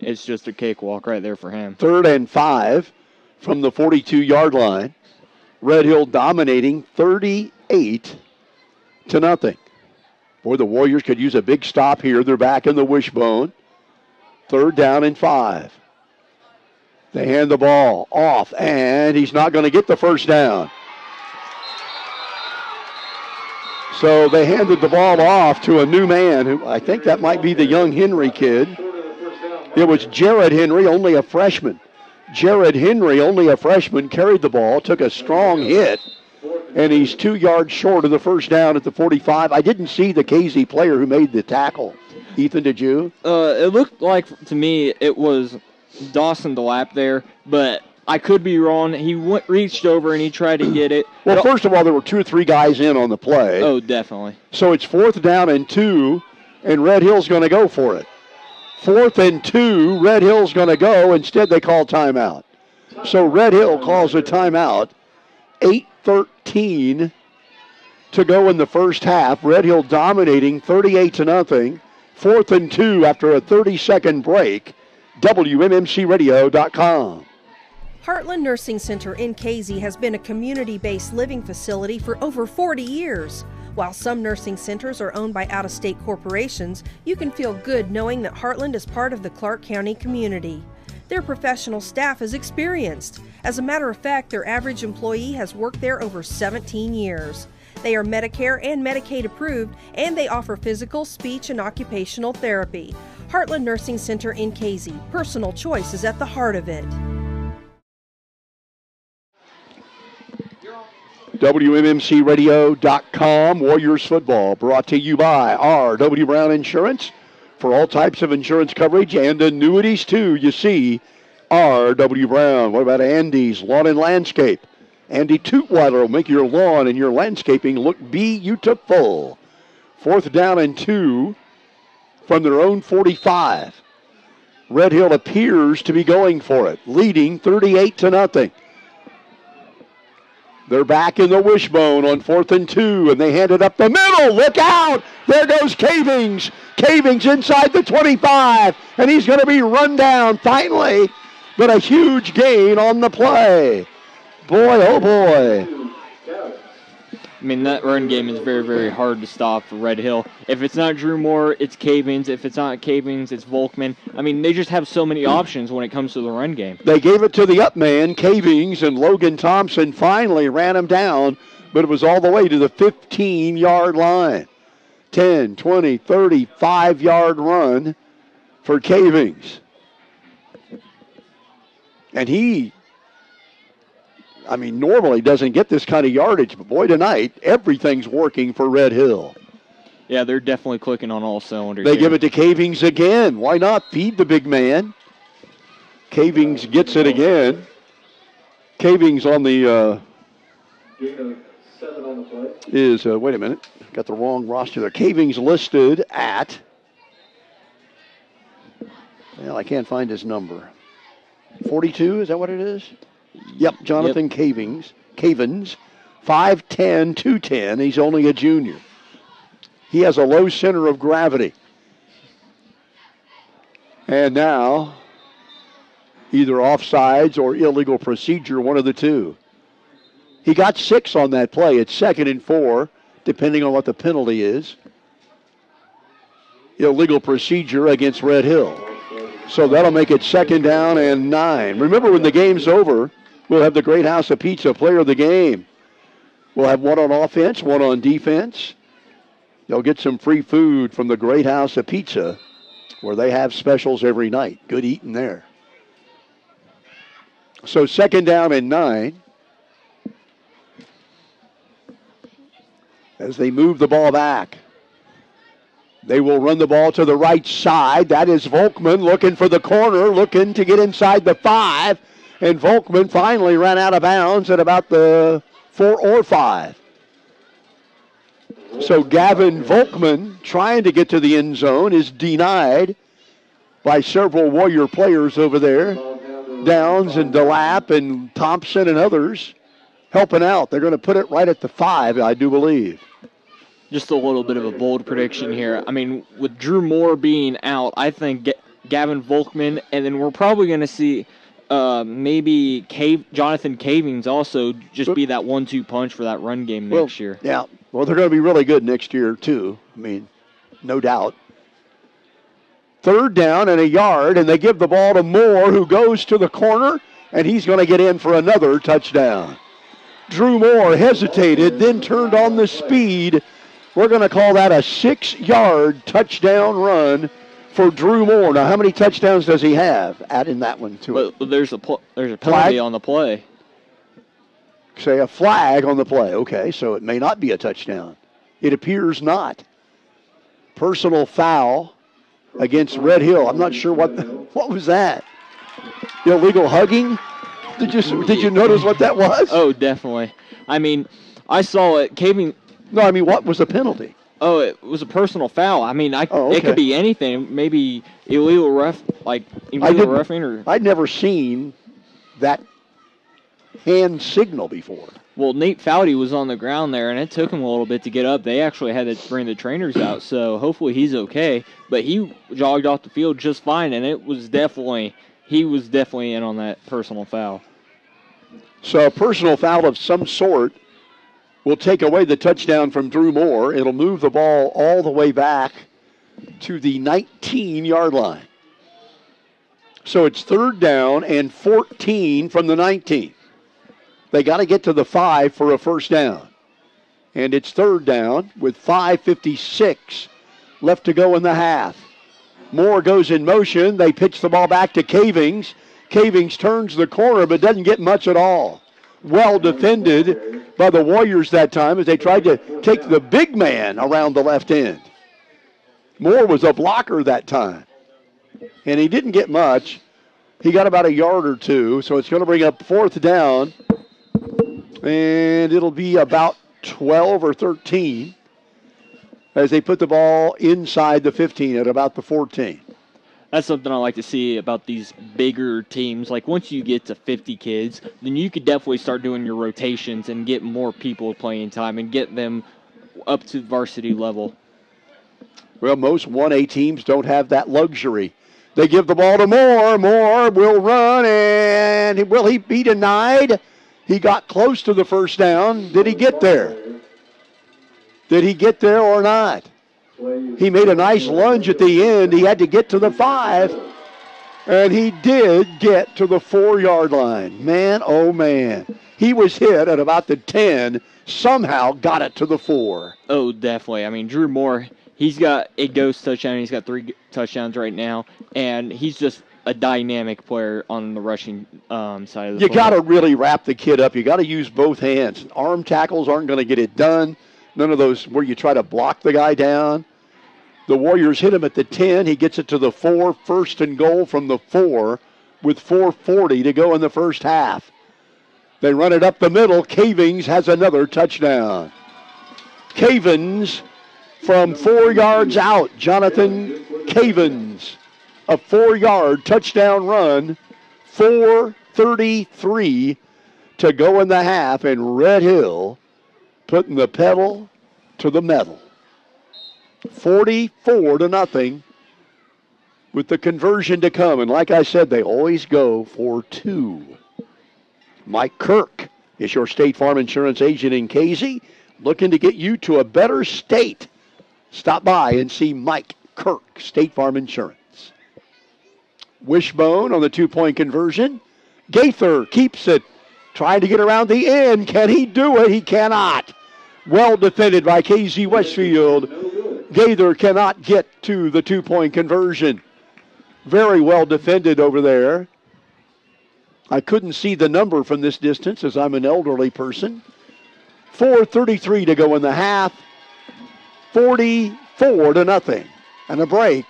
it's just a cakewalk right there for him. 3rd and 5 from the 42-yard line. Red Hill dominating 38-0. Boy, the Warriors could use a big stop here. They're back in the wishbone. 3rd down and 5. They hand the ball off, and he's not going to get the first down. So they handed the ball off to a new man, who I think that might be the young Henry kid. It was Jared Henry, only a freshman. Jared Henry, only a freshman, carried the ball, took a strong hit, and he's 2 yards short of the first down at the 45. I didn't see the KZ player who made the tackle. Ethan, did you? It looked like, to me, it was Dawson DeLapp there, but I could be wrong. He reached over and he tried to get it. Well, first of all, there were 2 or 3 guys in on the play. Oh, definitely. So it's 4th down and 2, and Red Hill's going to go for it. 4th and 2, Red Hill's going to go. Instead, they call timeout. So Red Hill calls a timeout. 8:13 to go in the first half. Red Hill dominating 38-0. 4th and 2 after a 30-second break. WMMCRadio.com. Heartland Nursing Center in KZ has been a community-based living facility for over 40 years. While some nursing centers are owned by out-of-state corporations, you can feel good knowing that Heartland is part of the Clark County community. Their professional staff is experienced. As a matter of fact, their average employee has worked there over 17 years. They are Medicare and Medicaid approved, and they offer physical, speech, and occupational therapy. Heartland Nursing Center in Casey. Personal choice is at the heart of it. WMMCradio.com, Warriors football, brought to you by R.W. Brown Insurance. For all types of insurance coverage and annuities, too, you see R.W. Brown. What about Andy's Lawn and Landscape? Andy Tootweiler will make your lawn and your landscaping look beautiful. 4th down and 2 from their own 45. Red Hill appears to be going for it, leading 38-0. They're back in the wishbone on 4th and 2, and they hand it up the middle. Look out! There goes Cavings. Cavings inside the 25, and he's going to be run down finally, but a huge gain on the play. Boy, oh boy. I mean, that run game is very, very hard to stop for Red Hill. If it's not Drew Moore, it's Cavings. If it's not Cavings, it's Volkman. I mean, they just have so many options when it comes to the run game. They gave it to the up man, Cavings, and Logan Thompson finally ran him down, but it was all the way to the 15-yard line. 10, 20, 35-yard run for Cavings. And he, normally doesn't get this kind of yardage, but boy, tonight, everything's working for Red Hill. Yeah, they're definitely clicking on all cylinders. They give it to Cavings again. Why not feed the big man? Cavings gets it again. Cavings on the wait a minute, got the wrong roster there. Cavings listed at, I can't find his number. 42, is that what it is? Yep, Jonathan Cavins, 5'10", 210. He's only a junior. He has a low center of gravity. And now, either offsides or illegal procedure, one of the two. He got 6 on that play. It's 2nd and 4, depending on what the penalty is. Illegal procedure against Red Hill. So that'll make it 2nd down and 9. Remember, when the game's over, we'll have the Great House of Pizza player of the game. We'll have one on offense, one on defense. You'll get some free food from the Great House of Pizza, where they have specials every night. Good eating there. So 2nd down and 9. As they move the ball back. They will run the ball to the right side. That is Volkman looking for the corner, looking to get inside the 5. And Volkman finally ran out of bounds at about the 4 or 5. So Gavin Volkman, trying to get to the end zone, is denied by several Warrior players over there. Downs and DeLapp and Thompson and others helping out. They're going to put it right at the 5, I do believe. Just a little bit of a bold prediction here. I mean, with Drew Moore being out, I think Gavin Volkman, and then we're probably going to see maybe Jonathan Cavings also just be that 1-2 punch for that run game next year. Yeah, well, they're going to be really good next year, too. I mean, no doubt. 3rd down and a yard, and they give the ball to Moore, who goes to the corner, and he's going to get in for another touchdown. Drew Moore hesitated, then turned on the speed. We're going to call that a 6-yard touchdown run for Drew Moore. Now, how many touchdowns does he have? Add in that one to it. Well, there's a penalty on the play. Say a flag on the play. Okay, so it may not be a touchdown. It appears not. Personal foul against Red Hill. I'm not sure what was that? Illegal hugging? Did you notice what that was? Oh, definitely. I mean, I saw it. What was the penalty? Oh, it was a personal foul. I mean, it could be anything. Maybe illegal roughing or. I'd never seen that hand signal before. Well, Nate Foudy was on the ground there, and it took him a little bit to get up. They actually had to bring the trainers out, so hopefully he's okay. But he jogged off the field just fine, and he was definitely in on that personal foul. So a personal foul of some sort will take away the touchdown from Drew Moore. It'll move the ball all the way back to the 19-yard line. So it's 3rd down and 14 from the 19. They got to get to the 5 for a first down. And it's 3rd down with 5:56 left to go in the half. Moore goes in motion. They pitch the ball back to Cavings. Cavings turns the corner but doesn't get much at all. Well defended by the Warriors that time as they tried to take the big man around the left end. Moore was a blocker that time. And he didn't get much. He got about a yard or two, so it's going to bring up 4th down. And it'll be about 12 or 13 as they put the ball inside the 15 at about the 14. That's something I like to see about these bigger teams. Like, once you get to 50 kids, then you could definitely start doing your rotations and get more people playing time and get them up to varsity level. Well, most 1A teams don't have that luxury. They give the ball to Moore. Moore will run, and will he be denied? He got close to the first down. Did he get there? Did he get there or not? He made a nice lunge at the end. He had to get to the 5, and he did get to the 4-yard line. Man, oh, man. He was hit at about the 10, somehow got it to the 4. Oh, definitely. I mean, Drew Moore, he's got a ghost touchdown. He's got 3 touchdowns right now, and he's just a dynamic player on the rushing side of the You ball. got to really wrap the kid up. You got to use both hands. Arm tackles aren't going to get it done. None of those where you try to block the guy down. The Warriors hit him at the 10. He gets it to the 4, 1st and goal from the 4 with 4:40 to go in the first half. They run it up the middle. Cavings has another touchdown. Cavins from 4 yards out. Jonathan Cavins, a 4-yard touchdown run. 4:33 to go in the half, and Red Hill putting the pedal to the metal. 44-0 with the conversion to come. And like I said, they always go for 2. Mike Kirk is your State Farm Insurance agent in Casey, looking to get you to a better state. Stop by and see Mike Kirk, State Farm Insurance. Wishbone on the 2-point conversion. Gaither keeps it, trying to get around the end. Can he do it? He cannot. Well defended by KZ Westfield. Gaither cannot get to the 2-point conversion. Very well defended over there. I couldn't see the number from this distance as I'm an elderly person. 4:33 to go in the half. 44-0. And a break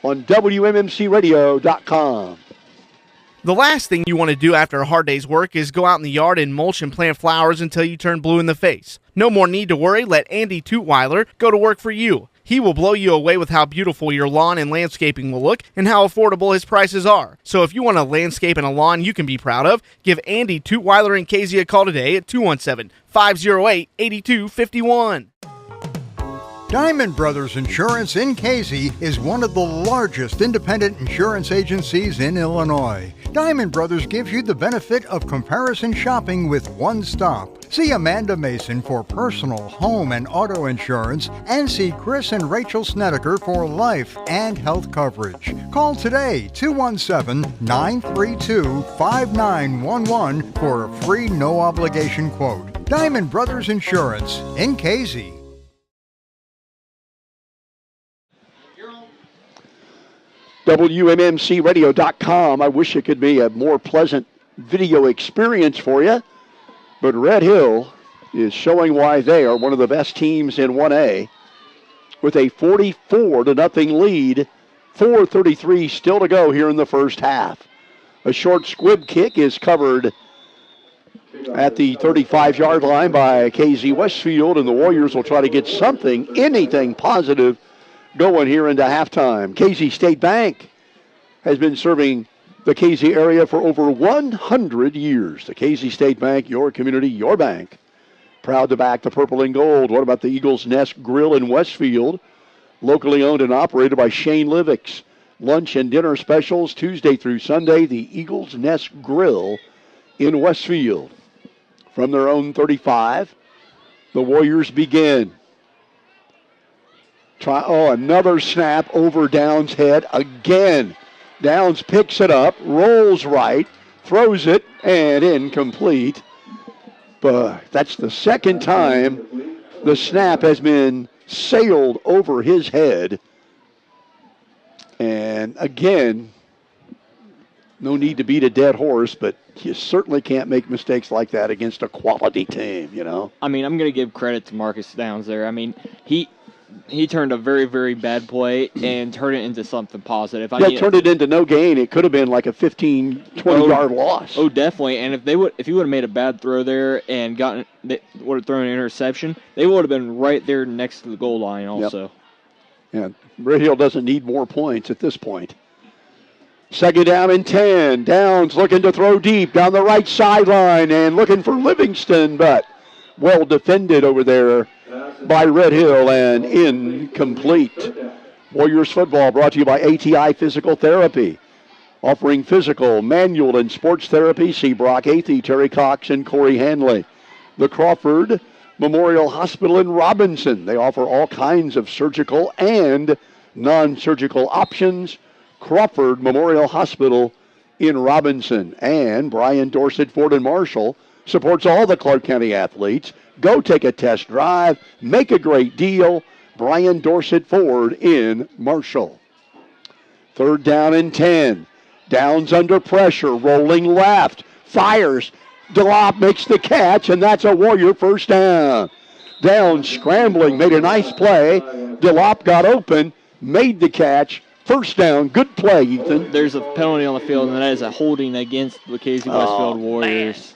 on WMMCRadio.com. The last thing you want to do after a hard day's work is go out in the yard and mulch and plant flowers until you turn blue in the face. No more need to worry. Let Andy Tutwiler go to work for you. He will blow you away with how beautiful your lawn and landscaping will look and how affordable his prices are. So if you want a landscape and a lawn you can be proud of, give Andy Tutwiler and Casey a call today at 217-508-8251. Diamond Brothers Insurance in Casey is one of the largest independent insurance agencies in Illinois. Diamond Brothers gives you the benefit of comparison shopping with one stop. See Amanda Mason for personal, home, and auto insurance, and see Chris and Rachel Snedeker for life and health coverage. Call today, 217-932-5911 for a free no-obligation quote. Diamond Brothers Insurance in Casey. WMMCRadio.com. I wish it could be a more pleasant video experience for you, but Red Hill is showing why they are one of the best teams in 1A with a 44-0 lead. 4:33 still to go here in the first half. A short squib kick is covered at the 35-yard line by KZ Westfield, and the Warriors will try to get something, anything positive going here into halftime. KZ State Bank has been serving the KZ area for over 100 years. The KZ State Bank, your community, your bank. Proud to back the purple and gold. What about the Eagles Nest Grill in Westfield? Locally owned and operated by Shane Livix. Lunch and dinner specials Tuesday through Sunday. The Eagles Nest Grill in Westfield. From their own 35, the Warriors begin. Another snap over Downs' head again. Downs picks it up, rolls right, throws it, and incomplete. But that's the second time the snap has been sailed over his head. And again, no need to beat a dead horse, but you certainly can't make mistakes like that against a quality team, you know. I mean, I'm going to give credit to Marcus Downs there. I mean, he turned a very, very bad play and turned it into something positive. Turned it into no gain. It could have been like a 15, 20-yard loss. Oh, definitely. And if he would have made a bad throw there and would have thrown an interception, they would have been right there next to the goal line also. Yep. Yeah, Red Hill doesn't need more points at this point. Second down and 10. Downs looking to throw deep down the right sideline and looking for Livingston, but well defended over there by Red Hill and incomplete. Warriors football brought to you by ATI Physical Therapy. Offering physical, manual, and sports therapy. See Brock Athey, Terry Cox, and Corey Hanley. The Crawford Memorial Hospital in Robinson. They offer all kinds of surgical and non-surgical options. Crawford Memorial Hospital in Robinson. And Brian Dorsett Ford and Marshall supports all the Clark County athletes. Go take a test drive. Make a great deal. Brian Dorsett Ford in Marshall. Third down and 10. Downs under pressure, rolling left. Fires. Delop makes the catch, and that's a Warrior first down. Downs scrambling, made a nice play. Delop got open, made the catch. First down, good play, Ethan. There's a penalty on the field, and that is a holding against the Casey Westfield Warriors.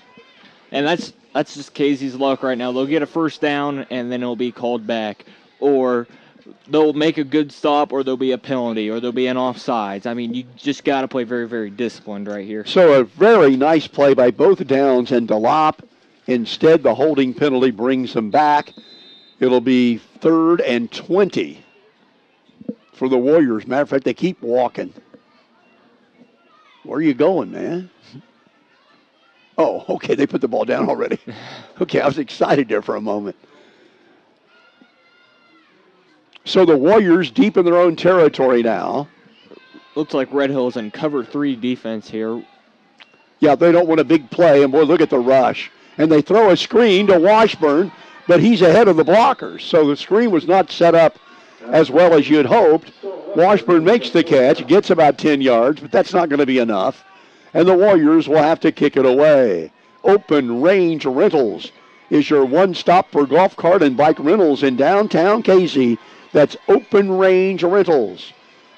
Man. And that's just Casey's luck right now. They'll get a first down, and then it'll be called back. Or they'll make a good stop, or there'll be a penalty, or there'll be an offsides. I mean, you just got to play very, very disciplined right here. So a very nice play by both Downs and Delop. Instead, the holding penalty brings them back. It'll be 3rd and 20 for the Warriors. Matter of fact, they keep walking. Where are you going, man? Oh, okay, they put the ball down already. Okay, I was excited there for a moment. So the Warriors deep in their own territory now. Looks like Red Hill's in cover 3 defense here. Yeah, they don't want a big play, and boy, look at the rush. And they throw a screen to Washburn, but he's ahead of the blockers. So the screen was not set up as well as you'd hoped. Washburn makes the catch, gets about 10 yards, but that's not going to be enough. And the Warriors will have to kick it away. Open Range Rentals is your one-stop for golf cart and bike rentals in downtown Casey. That's Open Range Rentals.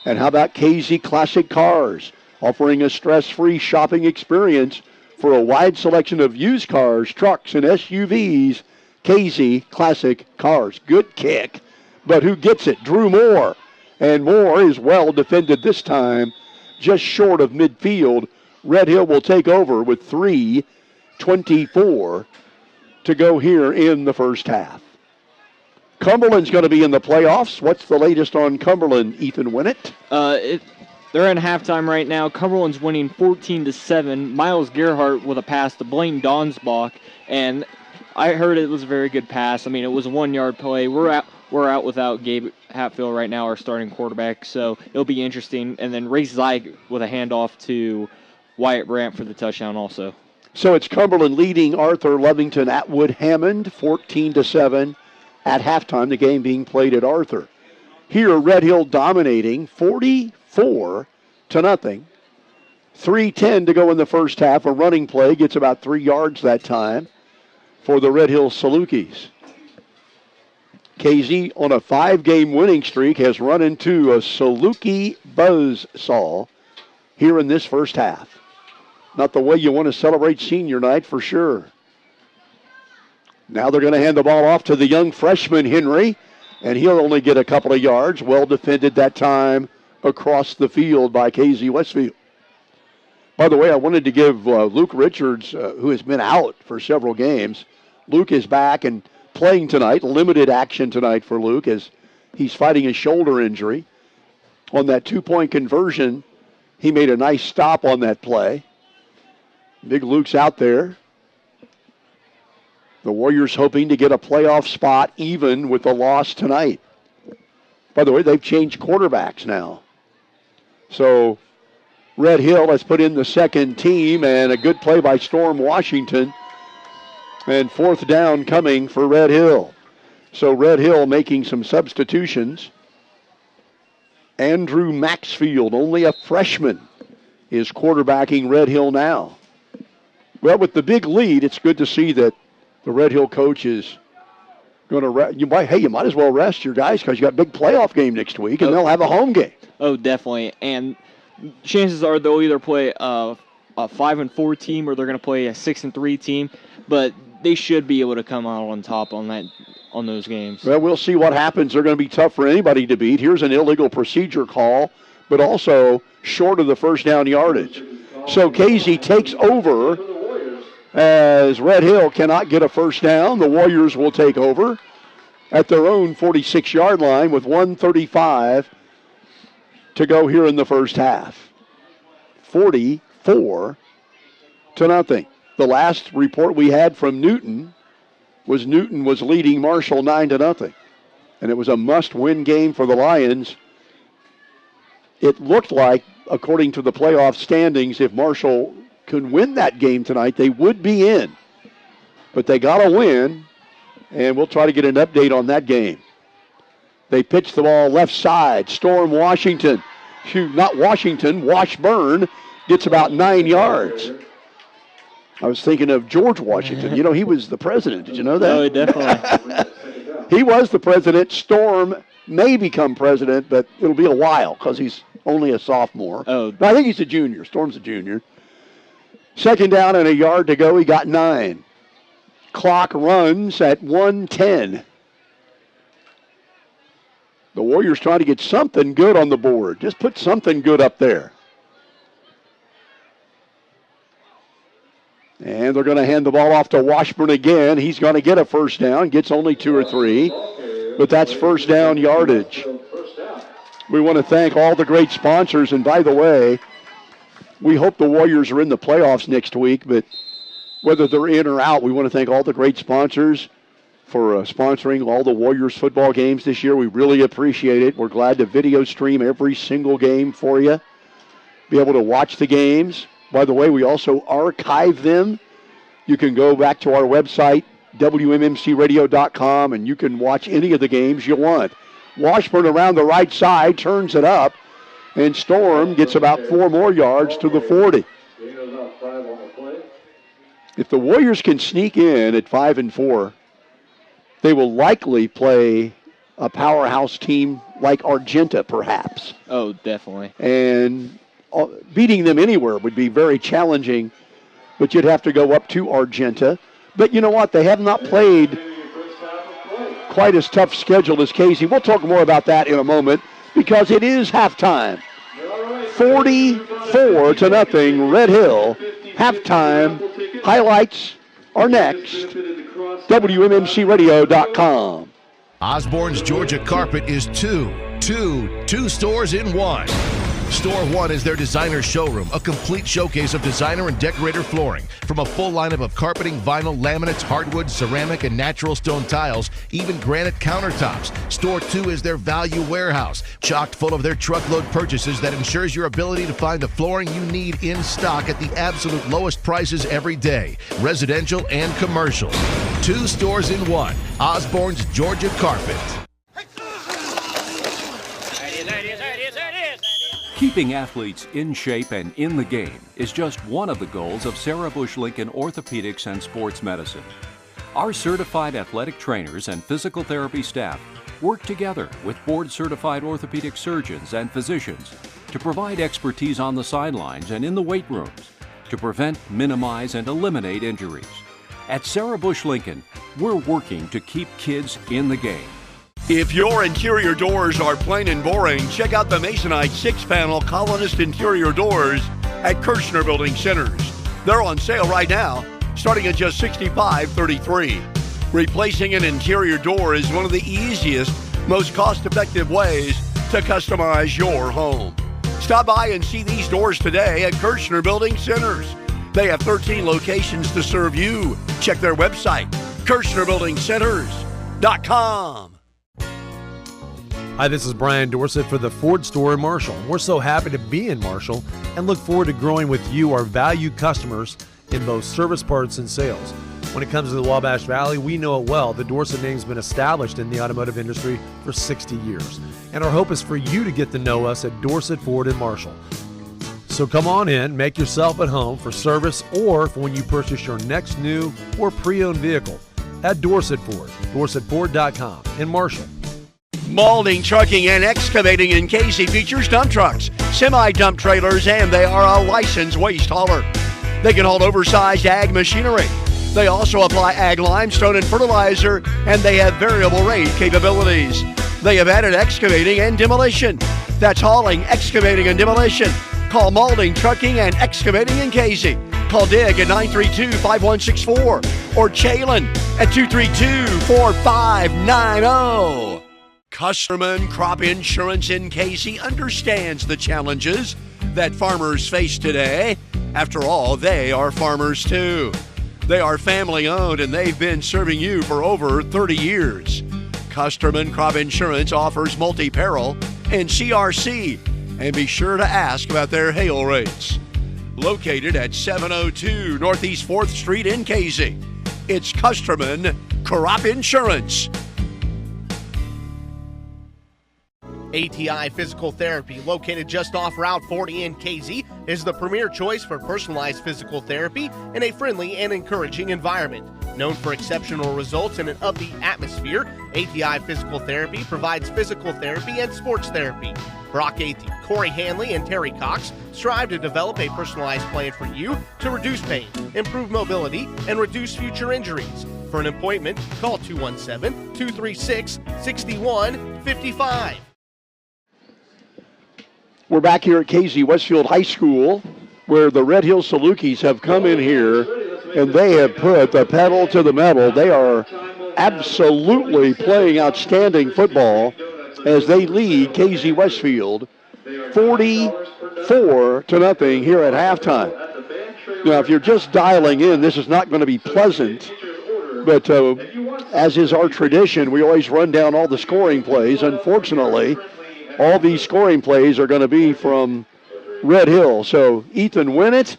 And how about KZ Classic Cars, offering a stress-free shopping experience for a wide selection of used cars, trucks, and SUVs. KZ Classic Cars. Good kick, but who gets it? Drew Moore. And Moore is well defended this time, just short of midfield. Red Hill will take over with 3:24 to go here in the first half. Cumberland's going to be in the playoffs. What's the latest on Cumberland, Ethan Winnett? They're in halftime right now. Cumberland's winning 14-7. Miles Gerhardt with a pass to Blaine Donsbach, and I heard it was a very good pass. I mean, it was a 1-yard play. We're out without Gabe Hatfield right now, our starting quarterback, so it'll be interesting. And then Ray Zeig with a handoff to Wyatt Brandt for the touchdown also. So it's Cumberland leading Arthur Lovington Atwood Hammond 14-7 at halftime, the game being played at Arthur. Here, Red Hill dominating 44-0. 3:10 to go in the first half. A running play gets about 3 yards that time for the Red Hill Salukis. KZ on a 5-game winning streak has run into a Saluki buzzsaw here in this first half. Not the way you want to celebrate senior night for sure. Now they're going to hand the ball off to the young freshman, Henry, and he'll only get a couple of yards. Well defended that time across the field by KZ Westfield. By the way, I wanted to give Luke Richards, who has been out for several games. Luke is back and playing tonight. Limited action tonight for Luke as he's fighting a shoulder injury. On that 2-point conversion, he made a nice stop on that play. Big Luke's out there. The Warriors hoping to get a playoff spot even with the loss tonight. By the way, they've changed quarterbacks now. So Red Hill has put in the second team, and a good play by Storm Washington. And fourth down coming for Red Hill. So Red Hill making some substitutions. Andrew Maxfield, only a freshman, is quarterbacking Red Hill now. Well, with the big lead, it's good to see that the Red Hill coach is going to you might as well rest your guys because you got a big playoff game next week, and they'll have a home game. Oh, definitely. And chances are they'll either play a 5-4 team or they're going to play a 6-3 team, but they should be able to come out on top on those games. Well, we'll see what happens. They're going to be tough for anybody to beat. Here's an illegal procedure call, but also short of the first down yardage. So Casey takes over as Red Hill cannot get a first down. The Warriors will take over at their own 46-yard line with 1:35 to go here in the first half. 44-0. The last report we had from Newton was leading Marshall 9-0. And it was a must-win game for the Lions. It looked like, according to the playoff standings, if Marshall could win that game tonight, they would be in. But they got to win, and we'll try to get an update on that game. They pitch the ball left side. Storm Washington. Washburn gets about 9 yards. I was thinking of George Washington. You know, he was the president. Did you know that? Oh, definitely. He was the president. Storm may become president, but it'll be a while because he's only a sophomore. Oh. No, I think he's a junior. Storm's a junior. Second down and a yard to go. He got 9. Clock runs at 1:10. The Warriors trying to get something good on the board. Just put something good up there. And they're going to hand the ball off to Washburn again. He's going to get a first down. Gets only 2 or 3. But that's first down yardage. We want to thank all the great sponsors. And by the way, we hope the Warriors are in the playoffs next week. But whether they're in or out, we want to thank all the great sponsors for sponsoring all the Warriors football games this year. We really appreciate it. We're glad to video stream every single game for you. Be able to watch the games. By the way, we also archive them. You can go back to our website, WMMCradio.com, and you can watch any of the games you want. Washburn around the right side, turns it up, and Storm gets about 4 more yards to the 40. If the Warriors can sneak in at 5-4, they will likely play a powerhouse team like Argenta, perhaps. Oh, definitely. And beating them anywhere would be very challenging, but you'd have to go up to Argenta. But you know what? They have not played quite as tough schedule as Casey. We'll talk more about that in a moment because it is halftime. 44-0, Red Hill. Halftime. Highlights are next. WMMCradio.com. Osborne's Georgia Carpet is two stores in one. Store 1 is their designer showroom, a complete showcase of designer and decorator flooring. From a full lineup of carpeting, vinyl, laminates, hardwood, ceramic, and natural stone tiles, even granite countertops. Store 2 is their value warehouse, chocked full of their truckload purchases that ensures your ability to find the flooring you need in stock at the absolute lowest prices every day, residential and commercial. 2 stores in one. Osborne's Georgia Carpet. Keeping athletes in shape and in the game is just one of the goals of Sarah Bush Lincoln Orthopedics and Sports Medicine. Our certified athletic trainers and physical therapy staff work together with board-certified orthopedic surgeons and physicians to provide expertise on the sidelines and in the weight rooms to prevent, minimize, and eliminate injuries. At Sarah Bush Lincoln, we're working to keep kids in the game. If your interior doors are plain and boring, check out the Masonite 6-panel Colonist interior doors at Kirshner Building Centers. They're on sale right now, starting at just $65.33. Replacing an interior door is one of the easiest, most cost-effective ways to customize your home. Stop by and see these doors today at Kirshner Building Centers. They have 13 locations to serve you. Check their website, KirshnerBuildingCenters.com. Hi, this is Brian Dorsett for the Ford store in Marshall. We're so happy to be in Marshall and look forward to growing with you, our valued customers, in both service parts and sales. When it comes to the Wabash Valley, we know it well. The Dorsett name's been established in the automotive industry for 60 years. And our hope is for you to get to know us at Dorsett Ford in Marshall. So come on in, make yourself at home for service or for when you purchase your next new or pre-owned vehicle at Dorsett Ford, DorsettFord.com in Marshall. Maulding Trucking and Excavating in Casey features dump trucks, semi-dump trailers, and they are a licensed waste hauler. They can haul oversized ag machinery. They also apply ag limestone and fertilizer, and they have variable rate capabilities. They have added excavating and demolition. That's hauling, excavating, and demolition. Call Maulding Trucking and Excavating in Casey. Call Dig at 932-5164 or Chalin at 232-4590. Custerman Crop Insurance in Casey understands the challenges that farmers face today. After all, they are farmers too. They are family owned and they've been serving you for over 30 years. Custerman Crop Insurance offers multi-peril and CRC. And be sure to ask about their hail rates. Located at 702 Northeast 4th Street in Casey, it's Custerman Crop Insurance. ATI Physical Therapy, located just off Route 40 in Casey, is the premier choice for personalized physical therapy in a friendly and encouraging environment. Known for exceptional results in an upbeat atmosphere, ATI Physical Therapy provides physical therapy and sports therapy. Brock Athey, Corey Hanley, and Terry Cox strive to develop a personalized plan for you to reduce pain, improve mobility, and reduce future injuries. For an appointment, call 217-236-6155. We're back here at Casey Westfield High School, where the Red Hill Salukis have come in here, and they have put the pedal to the metal. They are absolutely playing outstanding football as they lead Casey Westfield 44-0 here at halftime. Now, if you're just dialing in, this is not going to be pleasant, but as is our tradition, we always run down all the scoring plays. Unfortunately, all these scoring plays are going to be from Red Hill. So, Ethan Winnett,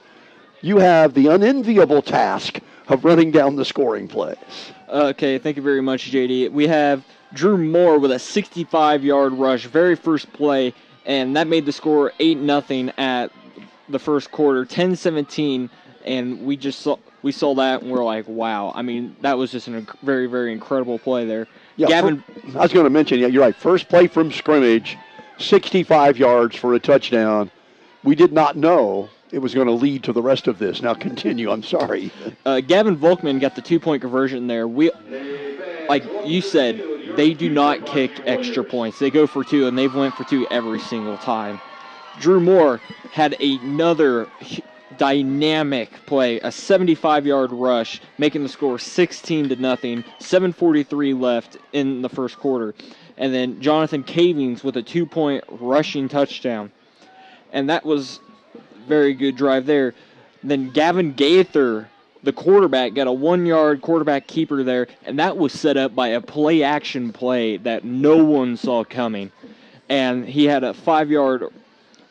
you have the unenviable task of running down the scoring plays. Okay, thank you very much, JD. We have Drew Moore with a 65-yard rush, very first play, and that made the score 8-0 at the first quarter, 10-17, and we saw that and we're like, wow. I mean, that was just a very, very incredible play there. Yeah, Gavin, I was going to mention, yeah, you're right, first play from scrimmage, 65 yards for a touchdown. We did not know it was going to lead to the rest of this. Now continue, I'm sorry. Gavin Volkman got the 2-point conversion there. Like you said, they do not kick extra points. They go for 2, and they've went for 2 every single time. Drew Moore had another dynamic play, a 75-yard rush, making the score 16-0, 7:43 left in the first quarter. And then Jonathan Cavings with a 2-point rushing touchdown. And that was a very good drive there. Then Gavin Gaither, the quarterback, got a 1-yard quarterback keeper there, and that was set up by a play-action play that no one saw coming. And he had a 5-yard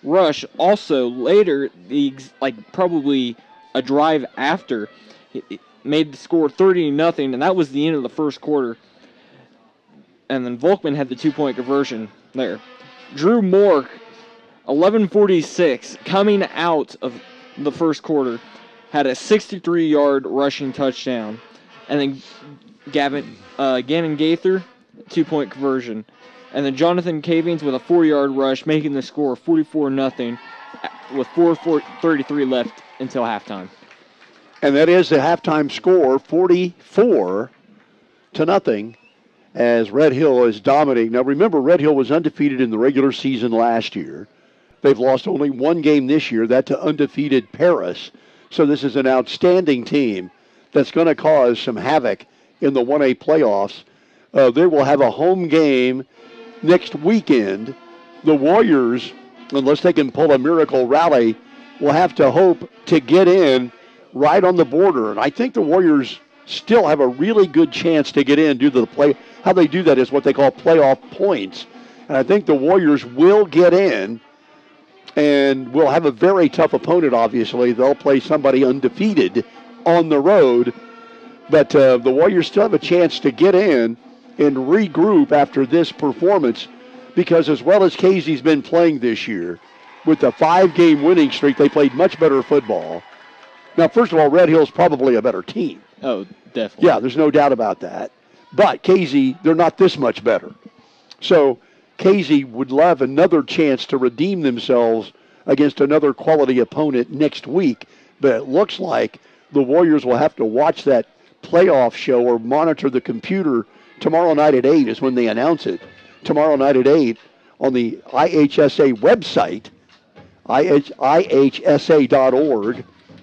rush. Also, later, probably a drive after, it made the score 30-0, and that was the end of the first quarter. And then Volkman had the 2-point conversion there. Drew Moore, 11:46, coming out of the first quarter, had a 63-yard rushing touchdown. And then Gavin Gaither, 2-point conversion. And then Jonathan Cavings with a 4-yard rush, making the score 44-0 with 4:33 left until halftime. And that is the halftime score, 44-0, as Red Hill is dominating. Now remember, Red Hill was undefeated in the regular season last year. They've lost only one game this year, that to undefeated Paris. So this is an outstanding team that's going to cause some havoc in the 1A playoffs. They will have a home game next weekend. The Warriors, unless they can pull a miracle rally, will have to hope to get in right on the border. And I think the Warriors still have a really good chance to get in due to the play. How they do that is what they call playoff points. And I think the Warriors will get in, and will have a very tough opponent, obviously. They'll play somebody undefeated on the road. But the Warriors still have a chance to get in and regroup after this performance, because as well as Casey's been playing this year, with the 5-game winning streak, they played much better football. Now, first of all, Red Hill's probably a better team. Oh, definitely. Yeah, there's no doubt about that. But Casey, they're not this much better. So Casey would love another chance to redeem themselves against another quality opponent next week. But it looks like the Warriors will have to watch that playoff show or monitor the computer. Tomorrow night at 8 is when they announce it. Tomorrow night at 8 on the IHSA website, ihsa.org.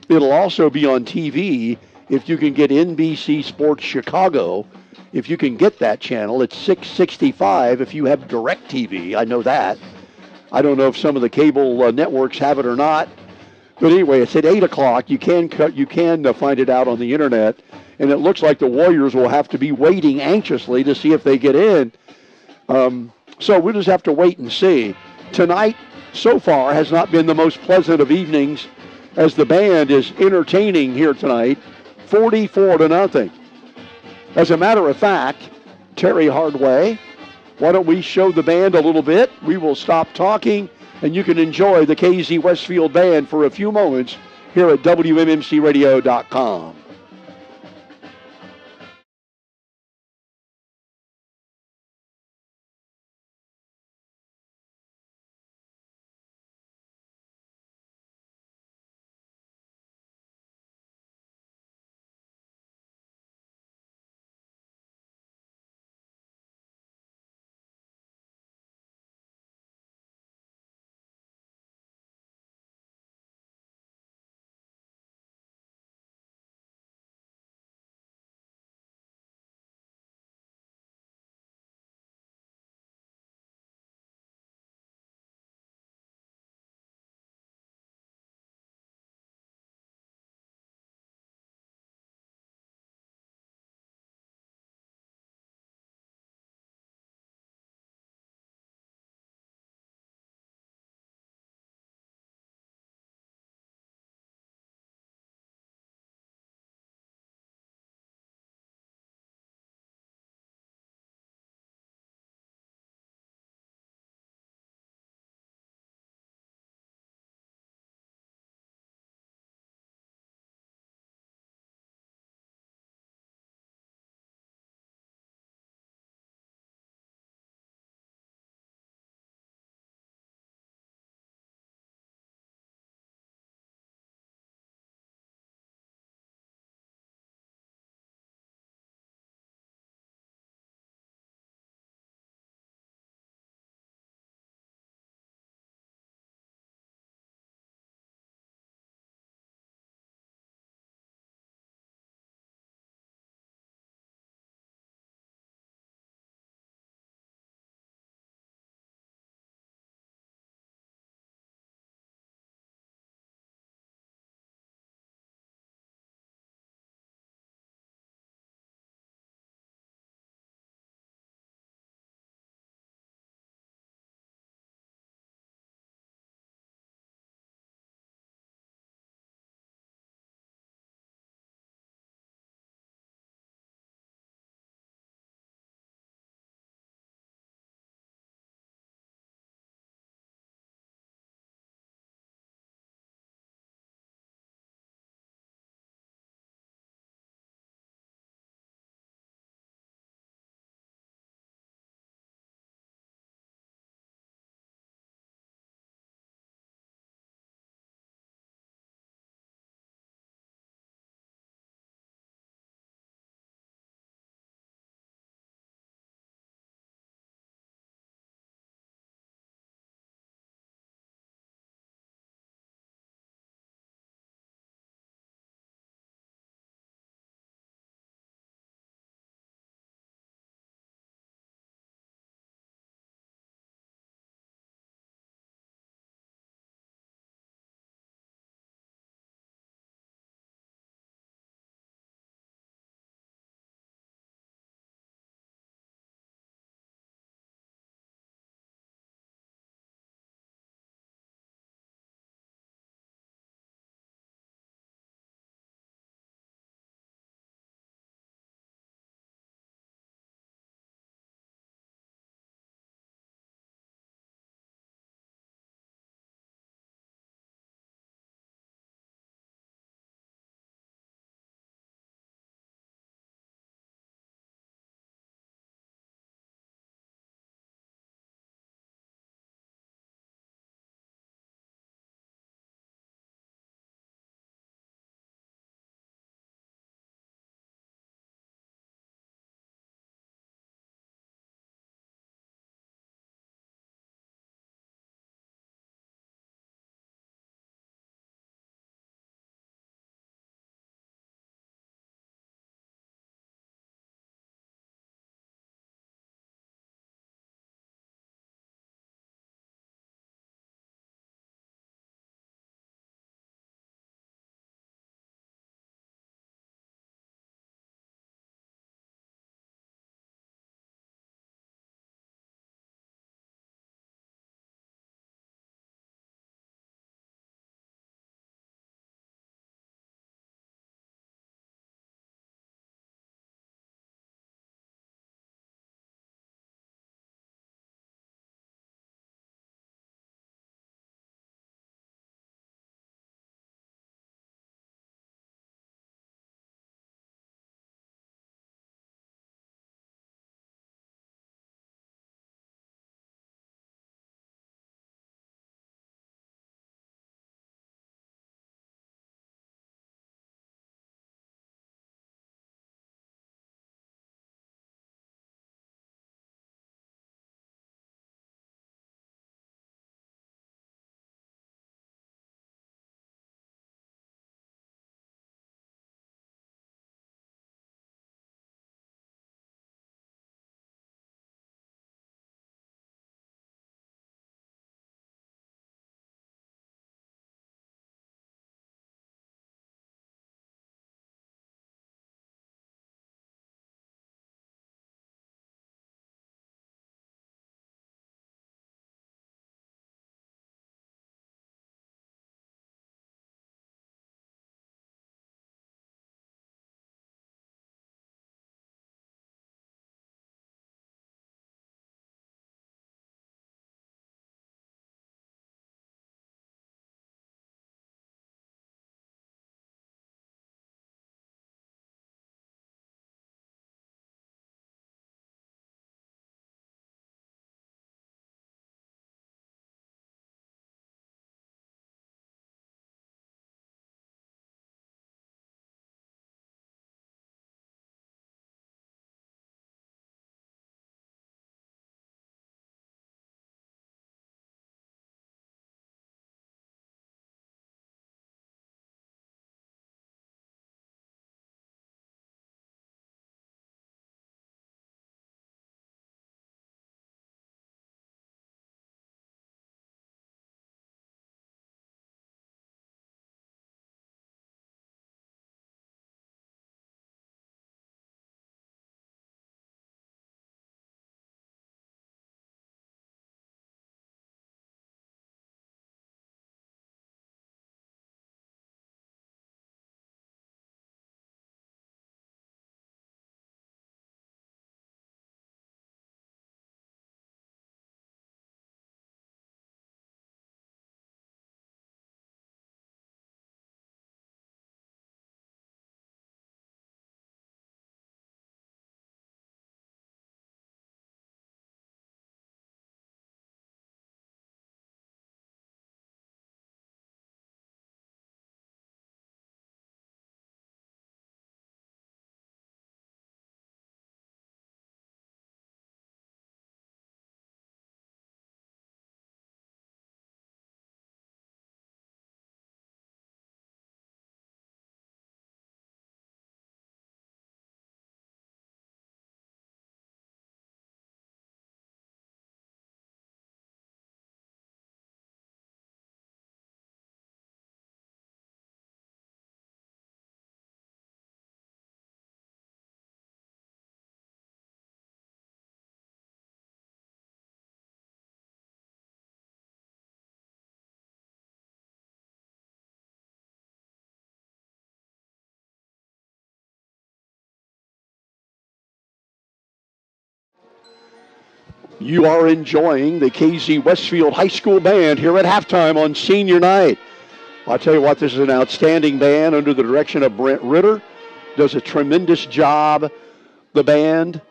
It'll also be on TV if you can get NBC Sports Chicago. If you can get that channel, it's 665 if you have DirecTV. I know that. I don't know if some of the cable networks have it or not. But anyway, it's at 8 o'clock. You can find it out on the internet. And it looks like the Warriors will have to be waiting anxiously to see if they get in. So we'll just have to wait and see. Tonight, so far, has not been the most pleasant of evenings, as the band is entertaining here tonight, 44-0. As a matter of fact, Terry Hardway, why don't we show the band a little bit? We will stop talking, and you can enjoy the KZ Westfield Band for a few moments here at WMMCRadio.com. You are enjoying the KZ Westfield High School Band here at halftime on senior night. I'll tell you what, this is an outstanding band under the direction of Brent Ritter. Does a tremendous job. The band,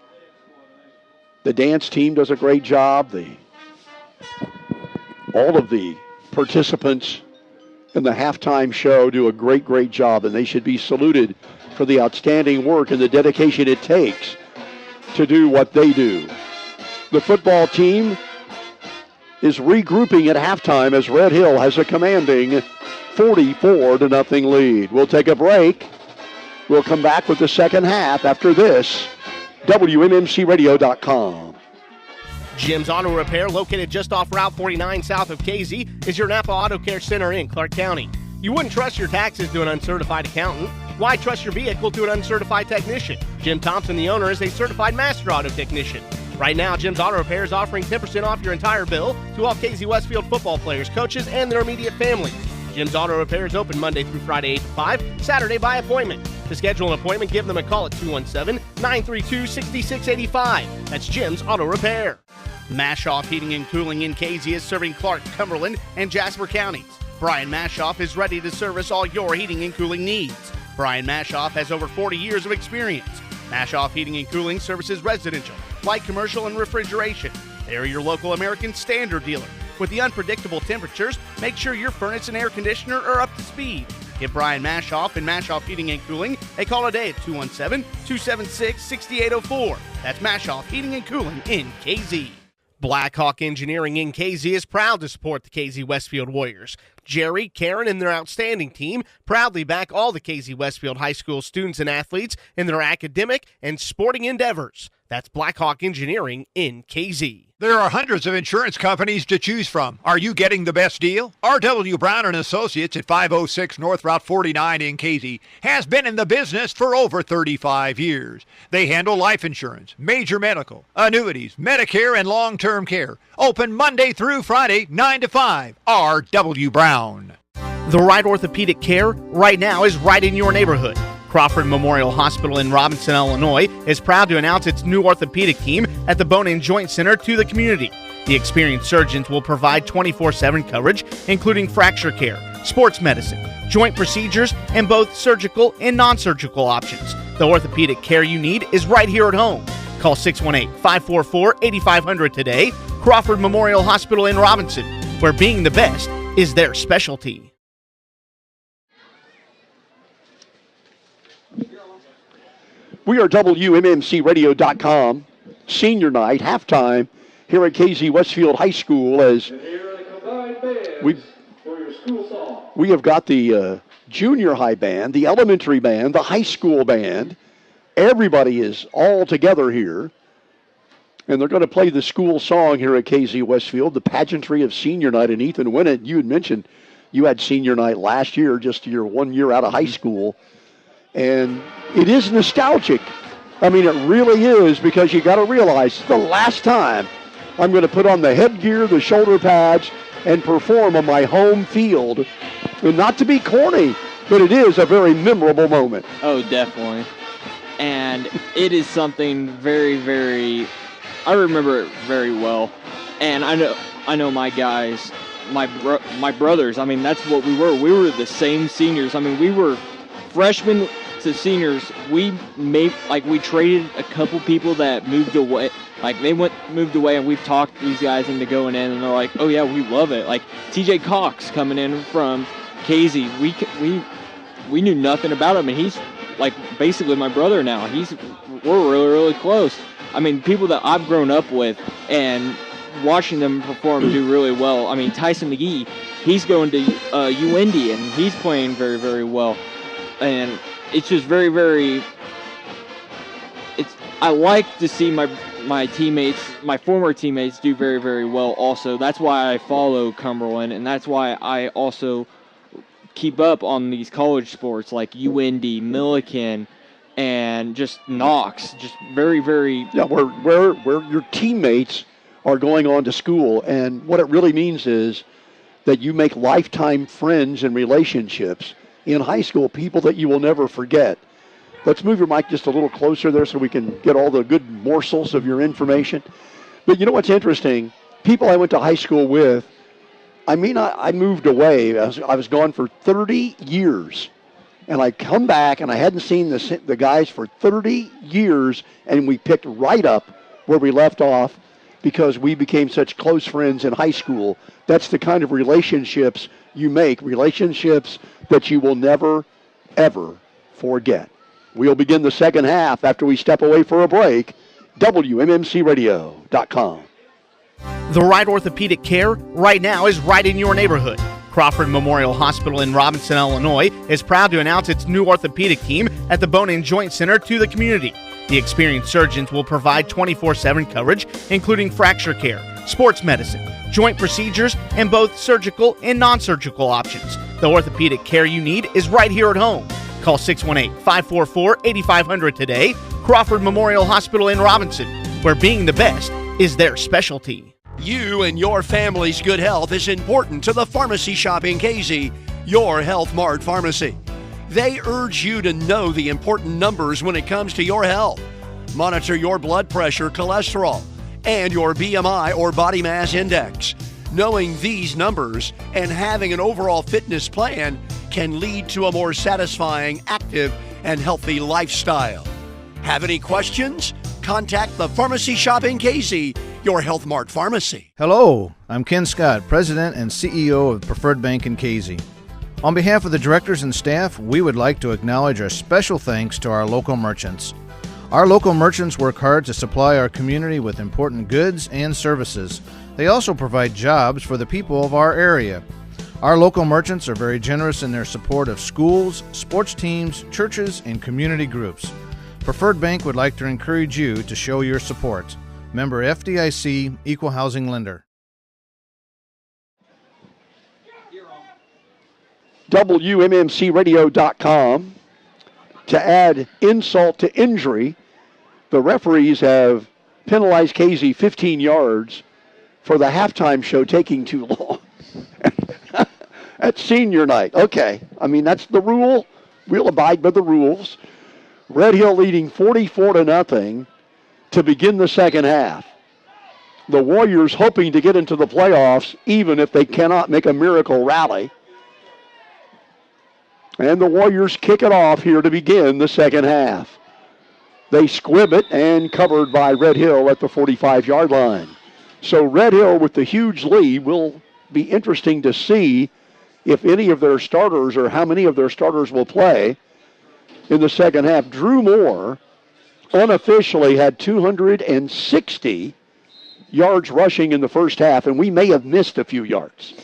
the dance team does a great job. All of the participants in the halftime show do a great, great job, and they should be saluted for the outstanding work and the dedication it takes to do what they do. The football team is regrouping at halftime as Red Hill has a commanding 44-0 lead. We'll take a break. We'll come back with the second half after this. WMMCRadio.com. Jim's Auto Repair, located just off Route 49 south of KZ, is your Napa Auto Care Center in Clark County. You wouldn't trust your taxes to an uncertified accountant. Why trust your vehicle to an uncertified technician? Jim Thompson, the owner, is a certified master auto technician. Right now, Jim's Auto Repair is offering 10% off your entire bill to all KZ Westfield football players, coaches, and their immediate families. Jim's Auto Repair is open Monday through Friday 8 to 5, Saturday by appointment. To schedule an appointment, give them a call at 217-932-6685. That's Jim's Auto Repair. Mashoff Heating and Cooling in KZ is serving Clark, Cumberland, and Jasper counties. Brian Mashoff is ready to service all your heating and cooling needs. Brian Mashoff has over 40 years of experience. Mashoff Heating and Cooling services residential, light commercial, and refrigeration. They are your local American Standard dealer. With the unpredictable temperatures, make sure your furnace and air conditioner are up to speed. Give Brian Mashoff and Mashoff Heating and Cooling a call today at 217-276-6804. That's Mashoff Heating and Cooling in KZ. Blackhawk Engineering in KZ is proud to support the KZ Westfield Warriors. Jerry, Karen, and their outstanding team proudly back all the KZ Westfield High School students and athletes in their academic and sporting endeavors. That's Blackhawk Engineering in KZ. There are hundreds of insurance companies to choose from. Are you getting the best deal? R.W. Brown & Associates at 506 North Route 49 in KZ has been in the business for over 35 years. They handle life insurance, major medical, annuities, Medicare, and long-term care. Open Monday through Friday, 9 to 5. R.W. Brown. The right orthopedic care right now is right in your neighborhood. Crawford Memorial Hospital in Robinson, Illinois is proud to announce its new orthopedic team at the Bone and Joint Center to the community. The experienced surgeons will provide 24/7 coverage, including fracture care, sports medicine, joint procedures, and both surgical and non-surgical options. The orthopedic care you need is right here at home. Call 618-544-8500 today. Crawford Memorial Hospital in Robinson, where being the best is their specialty. We are WMMCRadio.com, senior night, halftime, here at KZ Westfield High School as we have got the junior high band, the elementary band, the high school band. Everybody is all together here, and they're going to play the school song here at KZ Westfield, the pageantry of senior night. And Ethan Winnett, you had mentioned you had senior night last year, just your 1 year out of high school. And it is nostalgic. I mean, it really is, because you got to realize the last time I'm going to put on the headgear, the shoulder pads, and perform on my home field. And not to be corny, but it is a very memorable moment. Oh, definitely. And it is something very, very, I remember it very well. And I know my guys, my brothers, I mean, that's what we were. We were the same seniors. I mean, we were freshmen to seniors. We traded a couple people that moved away. Like, moved away, and we've talked these guys into going in, and they're like, oh yeah, we love it. Like TJ Cox coming in from KZ, we knew nothing about him, and he's like basically my brother now. We're really, really close. I mean, people that I've grown up with and watching them perform do really well. I mean, Tyson McGee, he's going to UND, and he's playing very, very well. And it's just very, very. I like to see my teammates, my former teammates, do very, very well also. That's why I follow Cumberland, and that's why I also keep up on these college sports like UND, Millikan, and just Knox. Just very, very. Yeah, where your teammates are going on to school, and what it really means is that you make lifetime friends and relationships in high school, people that you will never forget. Let's move your mic just a little closer there so we can get all the good morsels of your information. But you know what's interesting? People I went to high school with, I moved away. I was gone for 30 years. And I come back, and I hadn't seen the guys for 30 years, and we picked right up where we left off because we became such close friends in high school. That's the kind of relationships you make, relationships that you will never, ever forget. We'll begin the second half after we step away for a break. WMMCRadio.com. The right orthopedic care right now is right in your neighborhood. Crawford Memorial Hospital in Robinson, Illinois is proud to announce its new orthopedic team at the Bone and Joint Center to the community. The experienced surgeons will provide 24/7 coverage, including fracture care, sports medicine, joint procedures, and both surgical and non-surgical options. The orthopedic care you need is right here at home. Call 618-544-8500 today. Crawford Memorial Hospital in Robinson, where being the best is their specialty. You and your family's good health is important to the pharmacy shop in Casey, your Health Mart Pharmacy. They urge you to know the important numbers when it comes to your health. Monitor your blood pressure, cholesterol, and your BMI or body mass index. Knowing these numbers and having an overall fitness plan can lead to a more satisfying, active, and healthy lifestyle. Have any questions? Contact the pharmacy shop in Casey, your Health Mart Pharmacy. Hello, I'm Ken Scott, President and CEO of Preferred Bank in Casey. On behalf of the directors and staff, we would like to acknowledge our special thanks to our local merchants. Our local merchants work hard to supply our community with important goods and services. They also provide jobs for the people of our area. Our local merchants are very generous in their support of schools, sports teams, churches, and community groups. Preferred Bank would like to encourage you to show your support. Member FDIC, Equal Housing Lender. WMMCRadio.com. To add insult to injury, the referees have penalized Casey 15 yards for the halftime show taking too long. That's senior night. Okay. I mean, that's the rule. We'll abide by the rules. Red Hill leading 44-0 to begin the second half. The Warriors hoping to get into the playoffs even if they cannot make a miracle rally. And the Warriors kick it off here to begin the second half. They squib it and covered by Red Hill at the 45-yard line. So Red Hill with the huge lead. Will be interesting to see if any of their starters or how many of their starters will play in the second half. Drew Moore unofficially had 260 yards rushing in the first half, and we may have missed a few yards.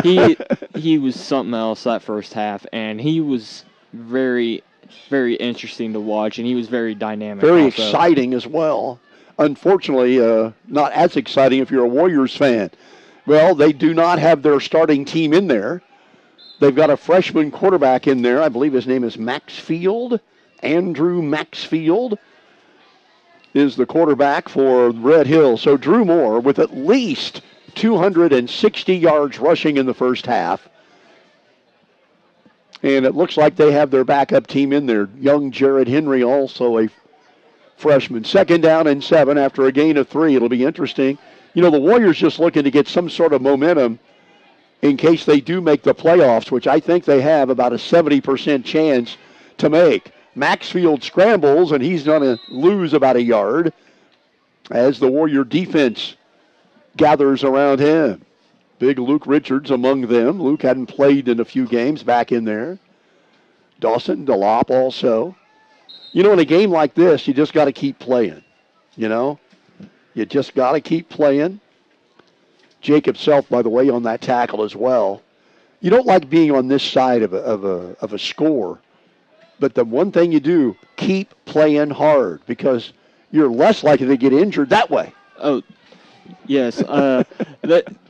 He was something else that first half, and he was very, very interesting to watch, and he was very dynamic. Very exciting as well. Unfortunately, not as exciting if you're a Warriors fan. Well, they do not have their starting team in there. They've got a freshman quarterback in there. I believe his name is Maxfield. Andrew Maxfield is the quarterback for Red Hill. So Drew Moore with at least 260 yards rushing in the first half. And it looks like they have their backup team in there. Young Jared Henry, also a freshman. 2nd down and 7 after a gain of 3. It'll be interesting. You know, the Warriors just looking to get some sort of momentum in case they do make the playoffs, which I think they have about a 70% chance to make. Maxfield scrambles, and he's going to lose about a yard as the Warrior defense gathers around him. Big Luke Richards among them. Luke hadn't played in a few games back in there. Dawson DeLop also. You know, in a game like this, you just got to keep playing, you know. You just got to keep playing. Jacob Self, by the way, on that tackle as well. You don't like being on this side of a score, but the one thing you do, keep playing hard because you're less likely to get injured that way. Oh, yes.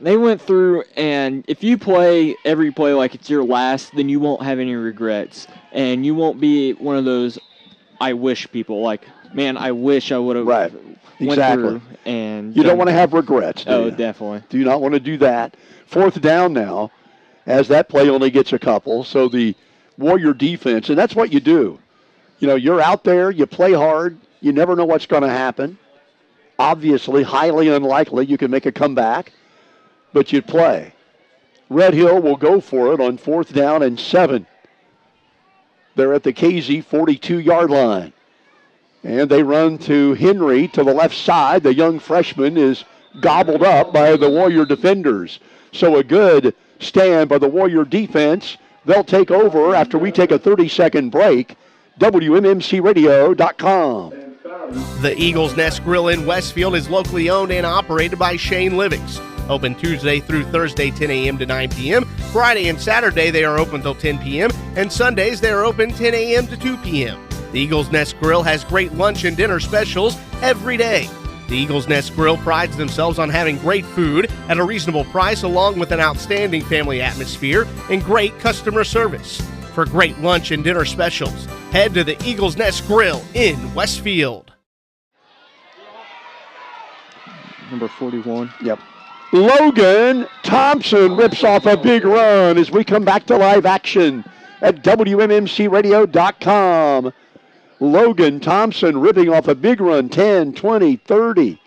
They went through, and if you play every play like it's your last, then you won't have any regrets, and you won't be one of those I wish people, like, man, I wish I would have went through. And you don't want to have regrets, do you? Definitely. Do you not want to do that? 4th down now, as that play only gets a couple. So the Warrior defense, and that's what you do. You know, you're out there, you play hard, you never know what's going to happen. obviously highly unlikely you can make a comeback, but you'd play. Red Hill will go for it on 4th down and 7. They're at the KZ 42-yard line. And they run to Henry to the left side. The young freshman is gobbled up by the Warrior defenders. So a good stand by the Warrior defense. They'll take over after we take a 30-second break. WMMCRadio.com. The Eagles Nest Grill in Westfield is locally owned and operated by Shane Livings. Open Tuesday through Thursday, 10 a.m. to 9 p.m. Friday and Saturday, they are open till 10 p.m. And Sundays, they are open 10 a.m. to 2 p.m. The Eagles Nest Grill has great lunch and dinner specials every day. The Eagles Nest Grill prides themselves on having great food at a reasonable price, along with an outstanding family atmosphere and great customer service. For great lunch and dinner specials, head to the Eagles Nest Grill in Westfield. Number 41. Yep. Logan Thompson rips off a big run as we come back to live action at WMMCRadio.com. Logan Thompson ripping off a big run, 10, 20, 30.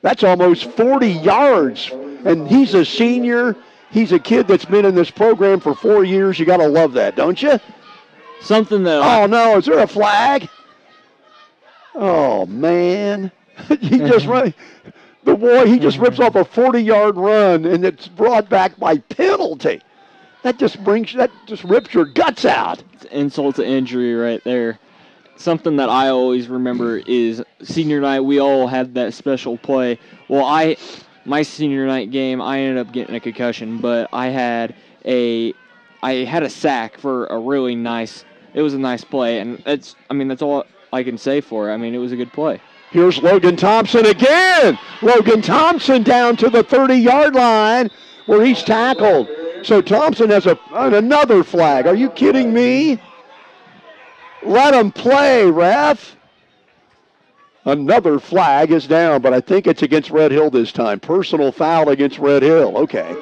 That's almost 40 yards. And he's a senior. He's a kid that's been in this program for 4 years. You got to love that, don't you? Something that... Oh, no. Is there a flag? Oh, man. He just run. The boy, he just rips off a 40-yard run, and it's brought back by penalty. That just rips your guts out. It's insult to injury right there. Something that I always remember is senior night, we all had that special play. Well, my senior night game, I ended up getting a concussion, but I had a sack for a really nice, it was a nice play, and that's all I can say for it. I mean, it was a good play. Here's Logan Thompson again. Logan Thompson down to the 30-yard line where he's tackled. So Thompson has another flag. Are you kidding me? Let him play, ref. Another flag is down, but I think it's against Red Hill this time. Personal foul against Red Hill. Okay.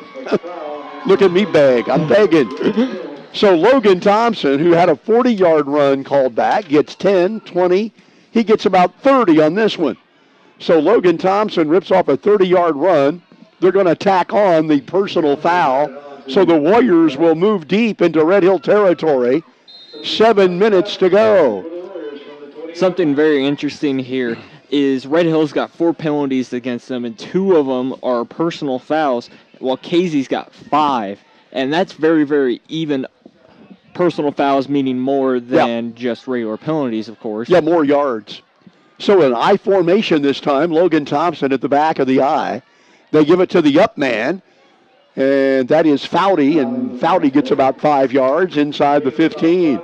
Look at me beg. I'm begging. So Logan Thompson, who had a 40-yard run called back, gets 10, 20. He gets about 30 on this one. So Logan Thompson rips off a 30-yard run. They're going to tack on the personal foul. So the Warriors will move deep into Red Hill territory. 7 minutes to go. Something very interesting here is Red Hill's got 4 penalties against them, and 2 of them are personal fouls, while Casey's got 5. And that's very, very even. Personal fouls meaning more than just regular penalties, of course. Yeah, more yards. So an I formation this time. Logan Thompson at the back of the I. They give it to the up man, and that is Foudy, and Foudy gets about 5 yards inside the 15.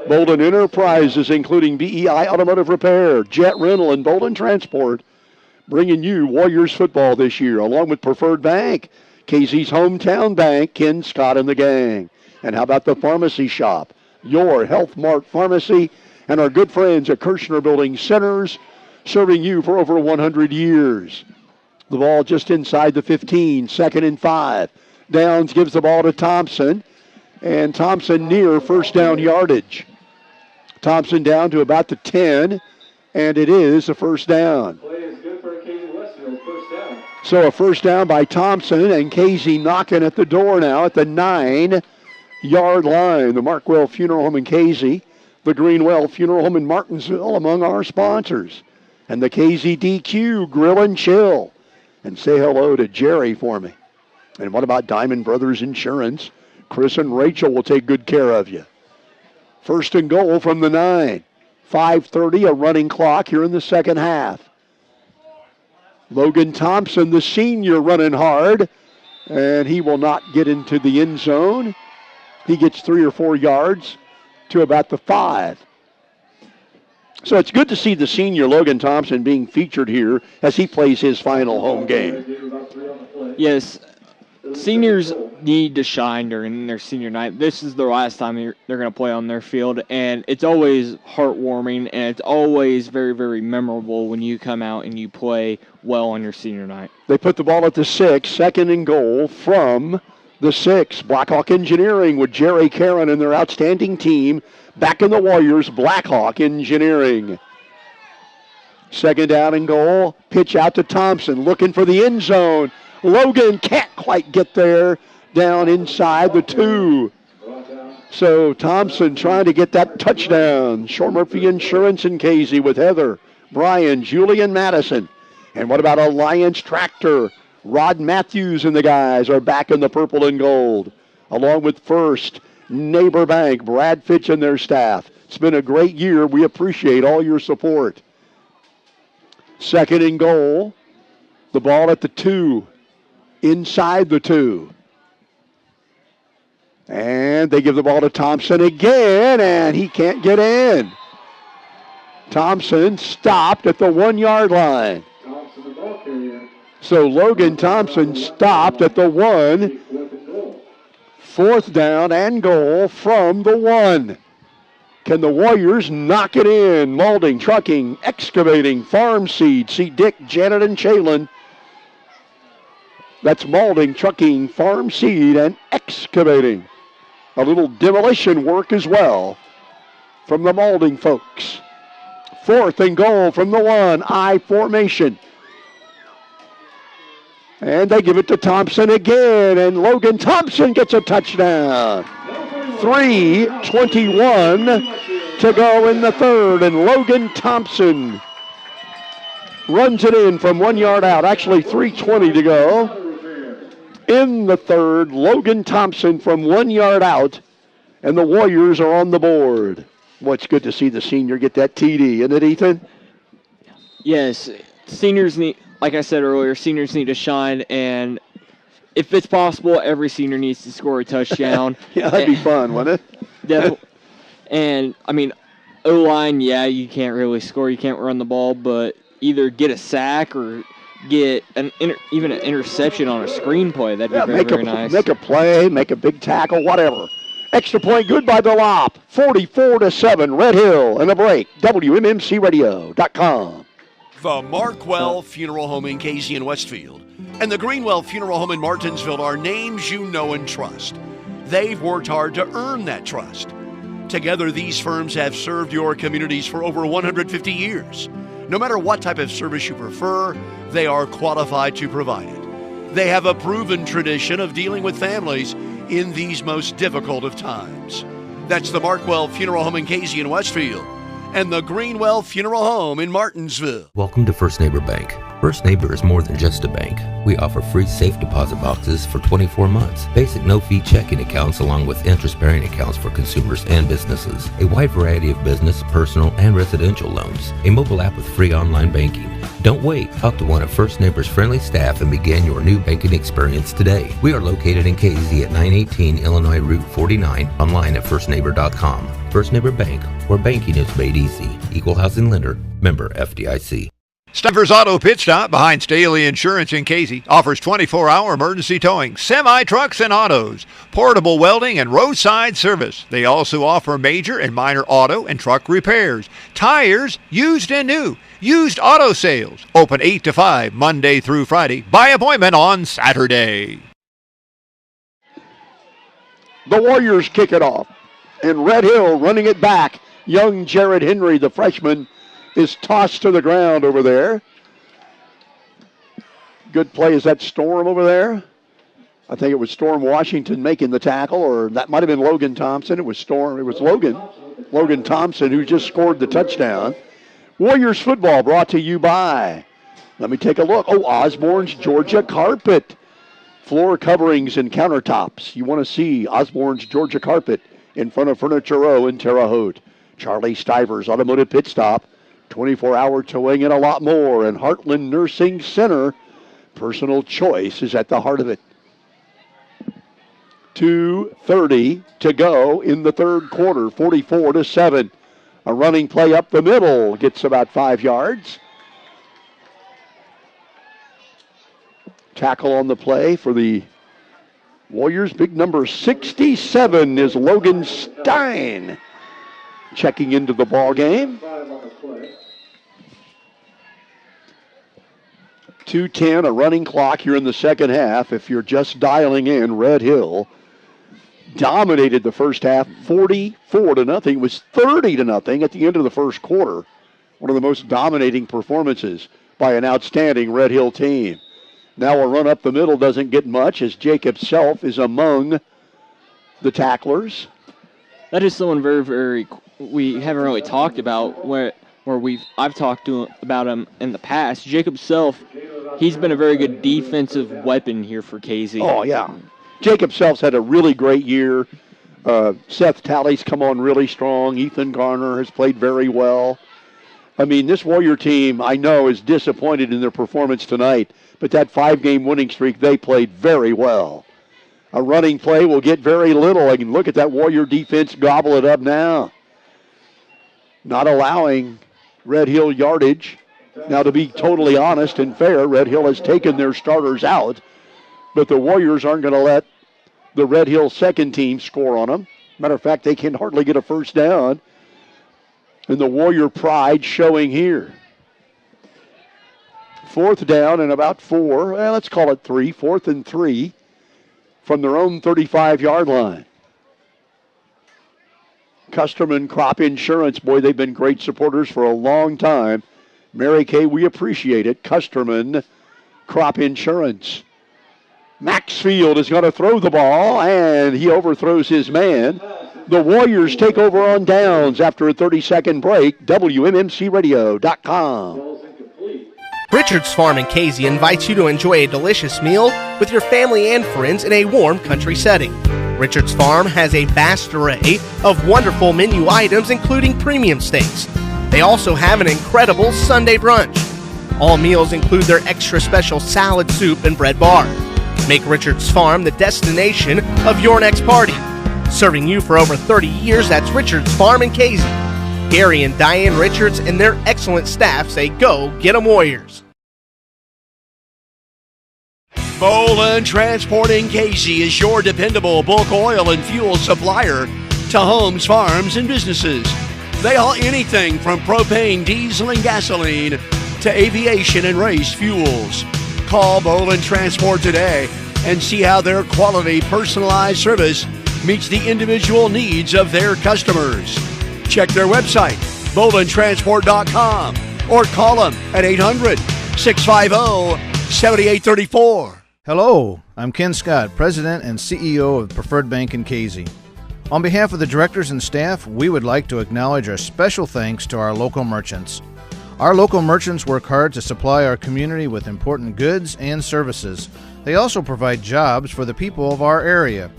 Bolden Enterprises, including BEI Automotive Repair, Jet Rental, and Bolden Transport, bringing you Warriors football this year, along with Preferred Bank, KZ's hometown bank, Ken Scott and the gang. And how about the pharmacy shop? Your Health Mart Pharmacy and our good friends at Kirshner Building Centers, serving you for over 100 years. The ball just inside the 15, 2nd and 5. Downs gives the ball to Thompson, and Thompson near first down yardage. Thompson down to about the 10, and it is a first down. So a first down by Thompson, and Casey knocking at the door now at the 9-yard line. The Markwell Funeral Home in Casey, the Greenwell Funeral Home in Martinsville among our sponsors. And the KZDQ Grill and Chill. And say hello to Jerry for me. And what about Diamond Brothers Insurance? Chris and Rachel will take good care of you. First and goal from the 9. 5:30, a running clock here in the second half. Logan Thompson, the senior, running hard. And he will not get into the end zone. He gets 3 or 4 yards to about the 5. So it's good to see the senior Logan Thompson being featured here as he plays his final home game. Yes, seniors need to shine during their senior night. This is the last time they're going to play on their field, and it's always heartwarming, and it's always very, very memorable when you come out and you play well on your senior night. They put the ball at the 6, 2nd and goal from the 6. Blackhawk Engineering with Jerry Caron and their outstanding team back in the Warriors. Blackhawk Engineering. Second down and goal. Pitch out to Thompson, looking for the end zone. Logan can't quite get there, down inside the 2. So Thompson trying to get that touchdown. Shore Murphy Insurance and Casey with Heather, Brian, Julian Madison. And what about Alliance Tractor? Rod Matthews and the guys are back in the purple and gold, along with First, Neighbor Bank, Brad Fitch and their staff. It's been a great year. We appreciate all your support. Second and goal. The ball at the 2, inside the 2. And they give the ball to Thompson again, and he can't get in. Thompson stopped at the 1-yard line. So Logan Thompson stopped at the 1. Fourth down and goal from the 1. Can the Warriors knock it in? Molding, trucking, excavating, farm seed. See Dick, Janet, and Chalin. That's molding, trucking, farm seed, and excavating. A little demolition work as well from the molding folks. Fourth and goal from the 1. I formation. And they give it to Thompson again, and Logan Thompson gets a touchdown. 3:21 to go in the third, and Logan Thompson runs it in from 1 yard out. Actually, 3:20 to go. In the third, Logan Thompson from 1 yard out, and the Warriors are on the board. Well, it's good to see the senior get that TD, isn't it, Ethan? Yes, seniors need, like I said earlier, seniors need to shine, and if it's possible, every senior needs to score a touchdown. Yeah, that'd be fun, wouldn't it? Definitely. And, I mean, O-line, yeah, you can't really score. You can't run the ball, but either get a sack or get even an interception on a screenplay. That'd be very nice. Make a play, make a big tackle, whatever. Extra point good by Delop. 44-7, Red Hill, and a break. WMMCRadio.com. The Markwell Funeral Home in Casey and Westfield and the Greenwell Funeral Home in Martinsville are names you know and trust. They've worked hard to earn that trust. Together, these firms have served your communities for over 150 years. No matter what type of service you prefer, they are qualified to provide it. They have a proven tradition of dealing with families in these most difficult of times. That's the Markwell Funeral Home in Casey and Westfield and the Greenwell Funeral Home in Martinsville. Welcome to First Neighbor Bank. First Neighbor is more than just a bank. We offer free safe deposit boxes for 24 months, basic no-fee checking accounts along with interest-bearing accounts for consumers and businesses, a wide variety of business, personal, and residential loans, a mobile app with free online banking. Don't wait. Talk to one of First Neighbor's friendly staff and begin your new banking experience today. We are located in Casey at 918 Illinois Route 49, online at firstneighbor.com. First Neighbor Bank, where banking is made easy. Equal housing lender, member FDIC. Steffers Auto Pit Stop behind Staley Insurance in Casey offers 24-hour emergency towing, semi-trucks and autos, portable welding, and roadside service. They also offer major and minor auto and truck repairs, tires, used and new, used auto sales. Open 8 to 5 Monday through Friday. By appointment on Saturday. The Warriors kick it off. And Red Hill running it back. Young Jared Henry, the freshman, is tossed to the ground over there. Good play. Is that Storm over there? I think it was Storm Washington making the tackle, or that might have been Logan Thompson. It was Storm. It was Logan Thompson, who just scored the touchdown. Warriors football brought to you by, let me take a look. Oh, Osborne's Georgia Carpet. Floor coverings and countertops. You want to see Osborne's Georgia Carpet in front of Furniture Row in Terre Haute. Charlie Stivers Automotive Pit Stop. 24-hour towing and a lot more. And Heartland Nursing Center. Personal choice is at the heart of it. 2:30 to go in the third quarter. 44-7. A running play up the middle. Gets about 5 yards. Tackle on the play for the Warriors. Big number 67 is Logan Stein checking into the ball game. 2:10, a running clock here in the second half. If you're just dialing in, Red Hill dominated the first half 44-0. It was 30-0 at the end of the first quarter. One of the most dominating performances by an outstanding Red Hill team. Now a run up the middle doesn't get much as Jacob Self is among the tacklers. That is someone very we haven't really talked about where I've talked about him in the past. Jacob Self, he's been a very good defensive weapon here for KZ. Oh, yeah. Jacob Self's had a really great year. Seth Talley's come on really strong. Ethan Garner has played very well. I mean, this Warrior team, I know, is disappointed in their performance tonight, but that 5-game winning streak, they played very well. A running play will get very little. I can look at that Warrior defense gobble it up now. Not allowing Red Hill yardage. Now, to be totally honest and fair, Red Hill has taken their starters out, but the Warriors aren't going to let the Red Hill second team score on them. Matter of fact, they can hardly get a first down. And the Warrior pride showing here. 4th down and about 4. Well, let's call it 3. 4th and 3 from their own 35-yard line. Custerman Crop Insurance, boy, they've been great supporters for a long time. Mary Kay, we appreciate it. Custerman Crop Insurance. Maxfield is going to throw the ball, and he overthrows his man. The Warriors take over on downs after a 30-second break. WMMCRadio.com. Richard's Farm in Casey invites you to enjoy a delicious meal with your family and friends in a warm country setting. Richard's Farm has a vast array of wonderful menu items, including premium steaks. They also have an incredible Sunday brunch. All meals include their extra special salad soup and bread bar. Make Richard's Farm the destination of your next party. Serving you for over 30 years, that's Richard's Farm in Casey. Gary and Diane Richards and their excellent staff say go get 'em Warriors. Bolin Transport in Casey is your dependable bulk oil and fuel supplier to homes, farms, and businesses. They haul anything from propane, diesel, and gasoline to aviation and race fuels. Call Bolin Transport today and see how their quality, personalized service meets the individual needs of their customers. Check their website, bolintransport.com, or call them at 800-650-7834. Hello, I'm Ken Scott, President and CEO of Preferred Bank in Casey. On behalf of the directors and staff, we would like to acknowledge our special thanks to our local merchants. Our local merchants work hard to supply our community with important goods and services. They also provide jobs for the people of our area.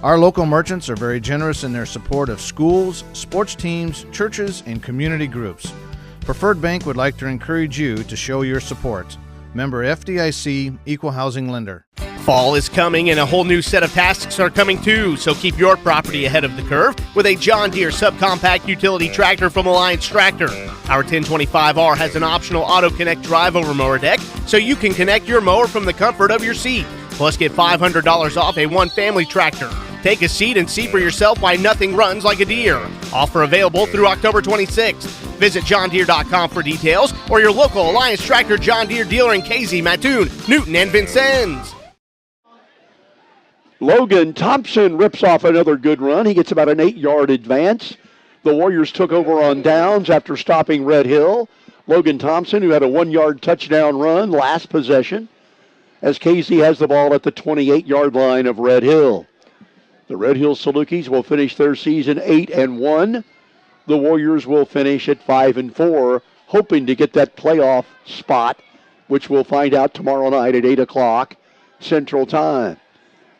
Our local merchants are very generous in their support of schools, sports teams, churches, and community groups. Preferred Bank would like to encourage you to show your support. Member FDIC, Equal Housing Lender. Fall is coming and a whole new set of tasks are coming too, so keep your property ahead of the curve with a John Deere subcompact utility tractor from Alliance Tractor. Our 1025R has an optional Auto Connect drive-over mower deck, so you can connect your mower from the comfort of your seat. Plus, get $500 off a one-family tractor. Take a seat and see for yourself why nothing runs like a Deere. Offer available through October 26th. Visit johndeere.com for details or your local Alliance Tractor John Deere dealer in Casey, Mattoon, Newton, and Vincennes. Logan Thompson rips off another good run. He gets about an 8-yard advance. The Warriors took over on downs after stopping Red Hill. Logan Thompson, who had a 1-yard touchdown run last possession, as Casey has the ball at the 28-yard line of Red Hill. The Red Hill Salukis will finish their season 8-1. The Warriors will finish at 5-4, hoping to get that playoff spot, which we'll find out tomorrow night at 8 o'clock Central Time.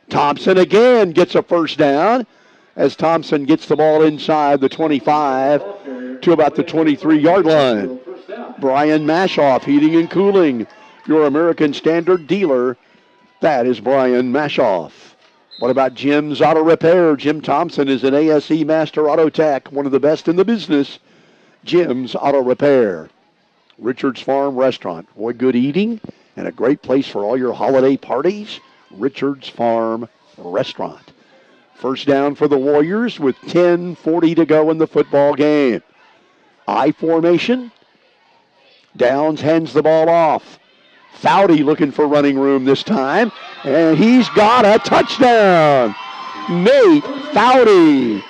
Thompson again gets a first down as Thompson gets the ball inside the 25 to about the 23-yard line. Brian Mashoff, heating and cooling, your American Standard dealer. That is Brian Mashoff. What about Jim's Auto Repair? Jim Thompson is an ASE Master Auto Tech, one of the best in the business. Jim's Auto Repair. Richard's Farm Restaurant. Boy, good eating and a great place for all your holiday parties. Richard's Farm Restaurant. First down for the Warriors with 10:40 to go in the football game. I formation. Downs hands the ball off. Foudy looking for running room this time, and he's got a touchdown. Nate Foudy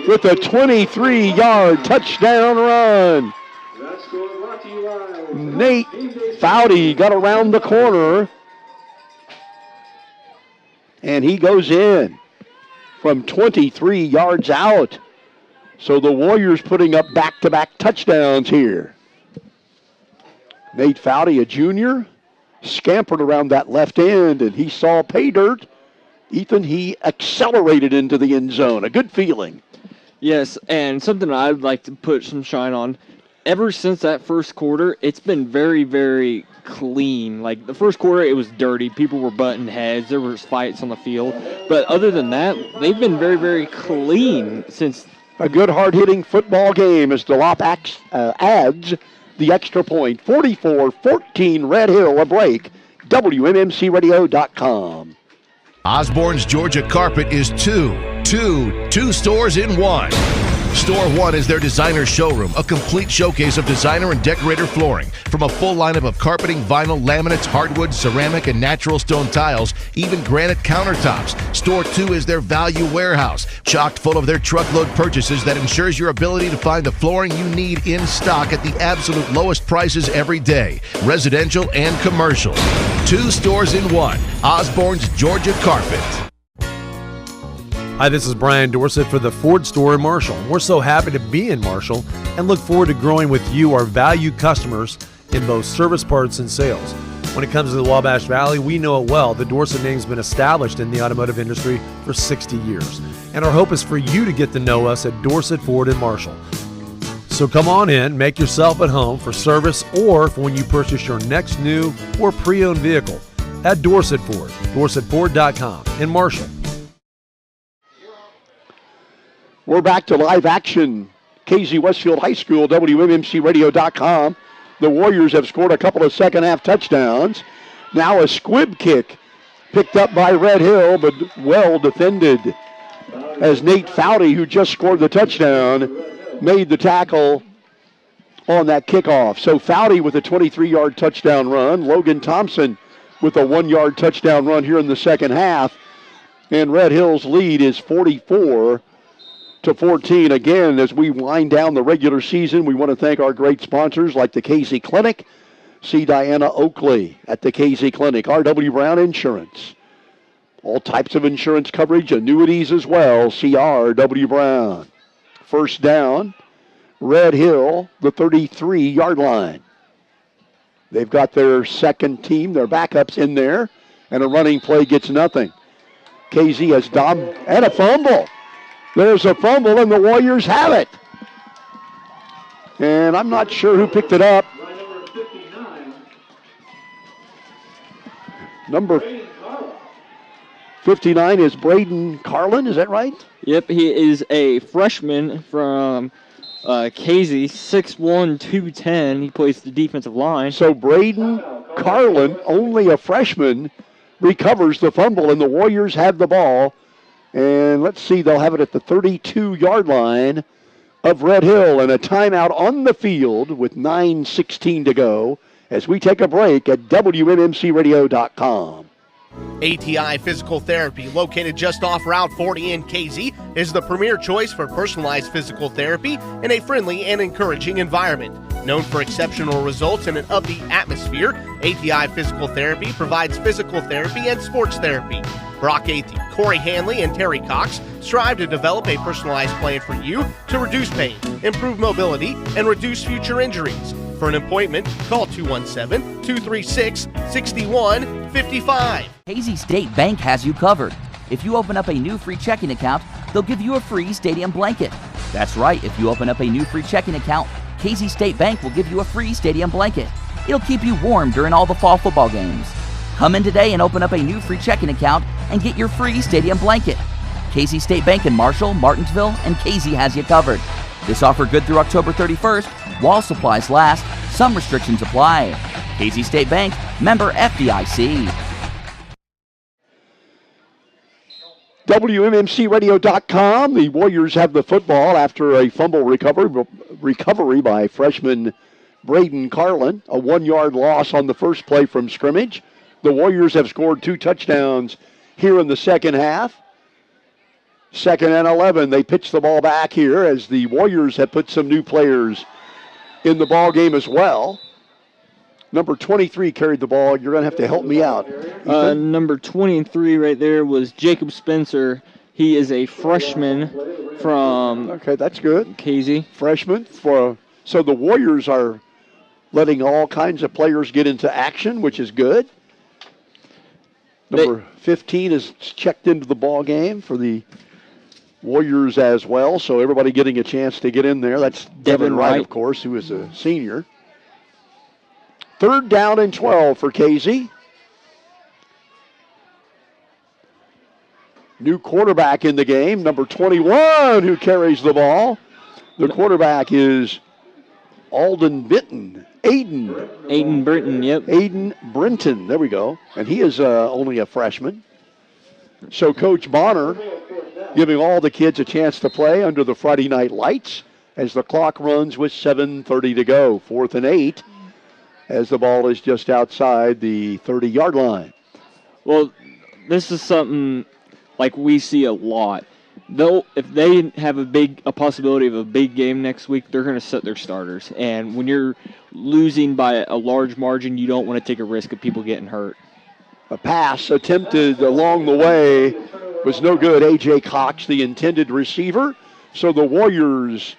with a 23-yard touchdown run. Nate Foudy got around the corner, and he goes in from 23 yards out. So the Warriors putting up back-to-back touchdowns here. Nate Foudy, a junior, scampered around that left end, and he saw pay dirt. Ethan, he accelerated into the end zone. A good feeling. Yes, and something I'd like to put some shine on. Ever since that first quarter, it's been very, very clean. Like, the first quarter, it was dirty. People were butting heads. There was fights on the field. But other than that, they've been very, very clean since. A good hard-hitting football game as DeLop adds the extra point. 44-14 Red Hill, a break. WMMCRadio.com. Osborne's Georgia Carpet is two stores in one. Store one is their designer showroom, a complete showcase of designer and decorator flooring. From a full lineup of carpeting, vinyl, laminates, hardwood, ceramic, and natural stone tiles, even granite countertops. Store two is their value warehouse, chocked full of their truckload purchases that ensures your ability to find the flooring you need in stock at the absolute lowest prices every day, residential and commercial. Two stores in one. Osborne's Georgia Carpet. Hi, this is Brian Dorsett for the Ford store in Marshall. We're so happy to be in Marshall and look forward to growing with you, our valued customers, in both service parts and sales. When it comes to the Wabash Valley, we know it well. The Dorsett name's been established in the automotive industry for 60 years. And our hope is for you to get to know us at Dorsett Ford in Marshall. So come on in, make yourself at home for service or for when you purchase your next new or pre-owned vehicle at Dorsett Ford, DorsettFord.com in Marshall. We're back to live action. KZ Westfield High School, WMMCRadio.com. The Warriors have scored a couple of second-half touchdowns. Now a squib kick picked up by Red Hill, but well defended as Nate Foudy, who just scored the touchdown, made the tackle on that kickoff. So Foudy with a 23-yard touchdown run. Logan Thompson with a 1-yard touchdown run here in the second half. And Red Hill's lead is 44-14. Again, as we wind down the regular season, we want to thank our great sponsors like the KZ Clinic. See Diana Oakley at the KZ Clinic. R.W. Brown Insurance. All types of insurance coverage, annuities as well. See R.W. Brown. First down, Red Hill, the 33-yard line. They've got their second team, their backups in there, and a running play gets nothing. KZ has and a fumble. There's a fumble, and the Warriors have it. And I'm not sure who picked it up. Number 59 is Braden Carlin, is that right? Yep, he is a freshman from KZ, 6'1", 210. He plays the defensive line. So Braden Carlin, only a freshman, recovers the fumble, and the Warriors have the ball. And let's see, they'll have it at the 32-yard line of Red Hill, and a timeout on the field with 9:16 to go as we take a break at WMMCRadio.com. ATI Physical Therapy, located just off Route 40 in KZ, is the premier choice for personalized physical therapy in a friendly and encouraging environment. Known for exceptional results in an upbeat atmosphere, ATI Physical Therapy provides physical therapy and sports therapy. Brock Athey, Corey Hanley, and Terry Cox strive to develop a personalized plan for you to reduce pain, improve mobility, and reduce future injuries. For an appointment, call 217-236-6155. KZ State Bank has you covered. If you open up a new free checking account, they'll give you a free stadium blanket. That's right, if you open up a new free checking account, KZ State Bank will give you a free stadium blanket. It'll keep you warm during all the fall football games. Come in today and open up a new free checking account and get your free stadium blanket. KZ State Bank in Marshall, Martinsville, and KZ has you covered. This offer good through October 31st while supplies last. Some restrictions apply. KZ State Bank, member FDIC. WMMCRadio.com. The Warriors have the football after a fumble recovery by freshman Braden Carlin. A 1-yard loss on the first play from scrimmage. The Warriors have scored 2 touchdowns here in the second half. 2nd and 11. They pitch the ball back here as the Warriors have put some new players in the ball game as well. Number 23 carried the ball. You're going to have to help me out. Number 23 right there was Jacob Spencer. He is a freshman from Okay, that's good. Casey. Freshman. So the Warriors are letting all kinds of players get into action, which is good. Number 15 is checked into the ball game for the Warriors as well, so everybody getting a chance to get in there. That's Devin Wright, of course, who is a senior. 3rd down and 12 for Casey. New quarterback in the game, number 21, who carries the ball. The quarterback is Aiden Brenton, yep. Aiden Brenton, there we go. And he is only a freshman. So Coach Bonner giving all the kids a chance to play under the Friday night lights as the clock runs with 7:30 to go. 4th and 8 as the ball is just outside the 30-yard line. Well, this is something like we see a lot. If they have a possibility of a big game next week, they're going to set their starters. And when you're losing by a large margin, you don't want to take a risk of people getting hurt. A pass attempted along the way was no good. A.J. Cox, the intended receiver. So the Warriors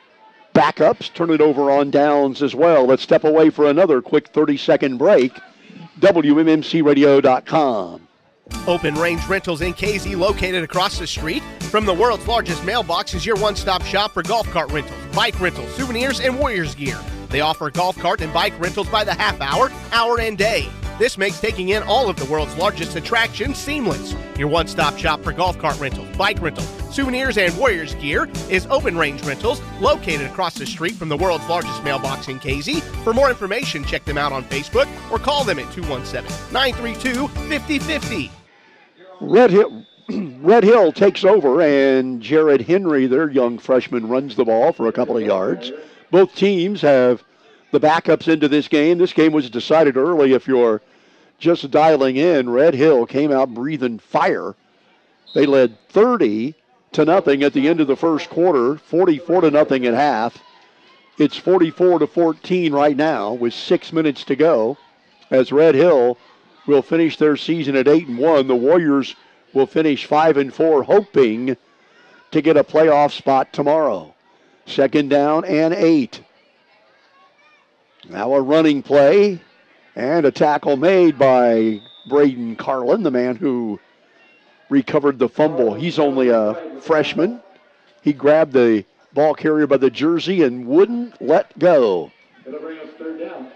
backups turn it over on downs as well. Let's step away for another quick 30-second break. WMMCRadio.com. Open Range Rentals in KZ, located across the street from the world's largest mailbox, is your one-stop shop for golf cart rentals, bike rentals, souvenirs, and Warriors gear. They offer golf cart and bike rentals by the half hour, hour, and day. This makes taking in all of the world's largest attractions seamless. Your one-stop shop for golf cart rentals, bike rentals, souvenirs, and Warriors gear is Open Range Rentals, located across the street from the world's largest mailbox in KZ. For more information, check them out on Facebook or call them at 217-932-5050. Red Hill takes over, and Jared Henry, their young freshman, runs the ball for a couple of yards. Both teams have the backups into this game. This game was decided early. If you're just dialing in, Red Hill came out breathing fire. They led 30-0 at the end of the first quarter, 44-0 at half. It's 44-14 right now with 6 minutes to go, as Red Hill will finish their season at 8-1. The Warriors will finish 5-4, hoping to get a playoff spot tomorrow. 2nd down and 8. Now a running play and a tackle made by Braden Carlin, the man who recovered the fumble. He's only a freshman. He grabbed the ball carrier by the jersey and wouldn't let go. It'll bring us 3rd down.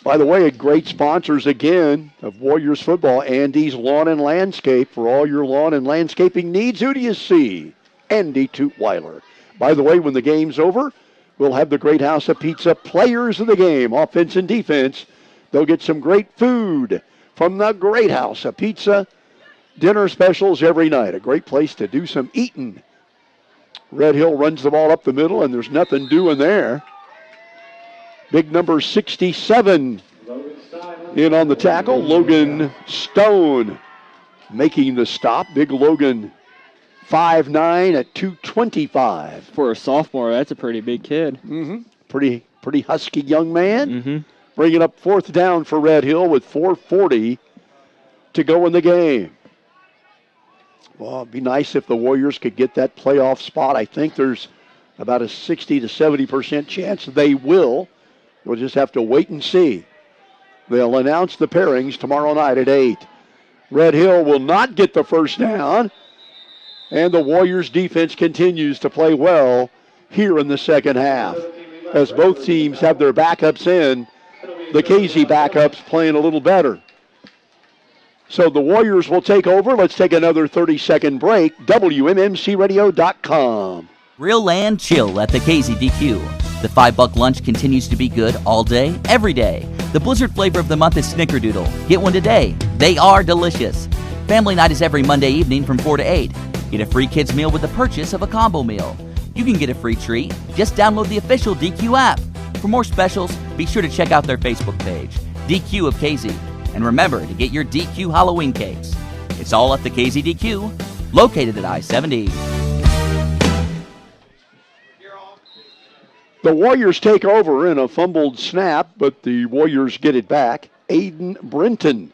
By the way, great sponsors again of Warriors football, Andy's Lawn and Landscape. For all your lawn and landscaping needs, who do you see? Andy Tootweiler. By the way, when the game's over, we'll have the Great House of Pizza players of the game, offense and defense. They'll get some great food from the Great House of Pizza. Dinner specials every night. A great place to do some eating. Red Hill runs the ball up the middle, and there's nothing doing there. Big number 67 in on the tackle. Logan Stone making the stop. Big Logan, 5'9" at 225. For a sophomore, that's a pretty big kid. Pretty husky young man. Bringing up 4th down for Red Hill with 4:40 to go in the game. Well, it'd be nice if the Warriors could get that playoff spot. I think there's about a 60 to 70% chance they will. We'll just have to wait and see. They'll announce the pairings tomorrow night at 8. Red Hill will not get the first down. And the Warriors defense continues to play well here in the second half. As both teams have their backups in, the KZ backups playing a little better. So the Warriors will take over. Let's take another 30-second break. WMMCRadio.com. Real land chill at the KZDQ. The $5 lunch continues to be good all day, every day. The Blizzard flavor of the month is Snickerdoodle. Get one today. They are delicious. Family night is every Monday evening from 4 to 8. Get a free kids meal with the purchase of a combo meal. You can get a free treat. Just download the official DQ app. For more specials, be sure to check out their Facebook page, DQ of KZ. And remember to get your DQ Halloween cakes. It's all at the KZDQ, located at I-70. The Warriors take over in a fumbled snap, but the Warriors get it back. Aiden Brenton,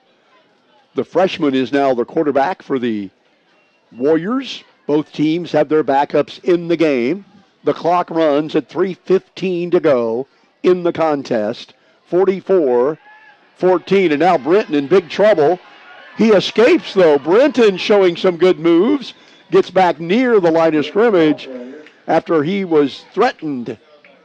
the freshman, is now the quarterback for the Warriors. Both teams have their backups in the game. The clock runs at 3:15 to go in the contest. 44-14, and now Brenton in big trouble. He escapes, though. Brenton showing some good moves. Gets back near the line of scrimmage after he was threatened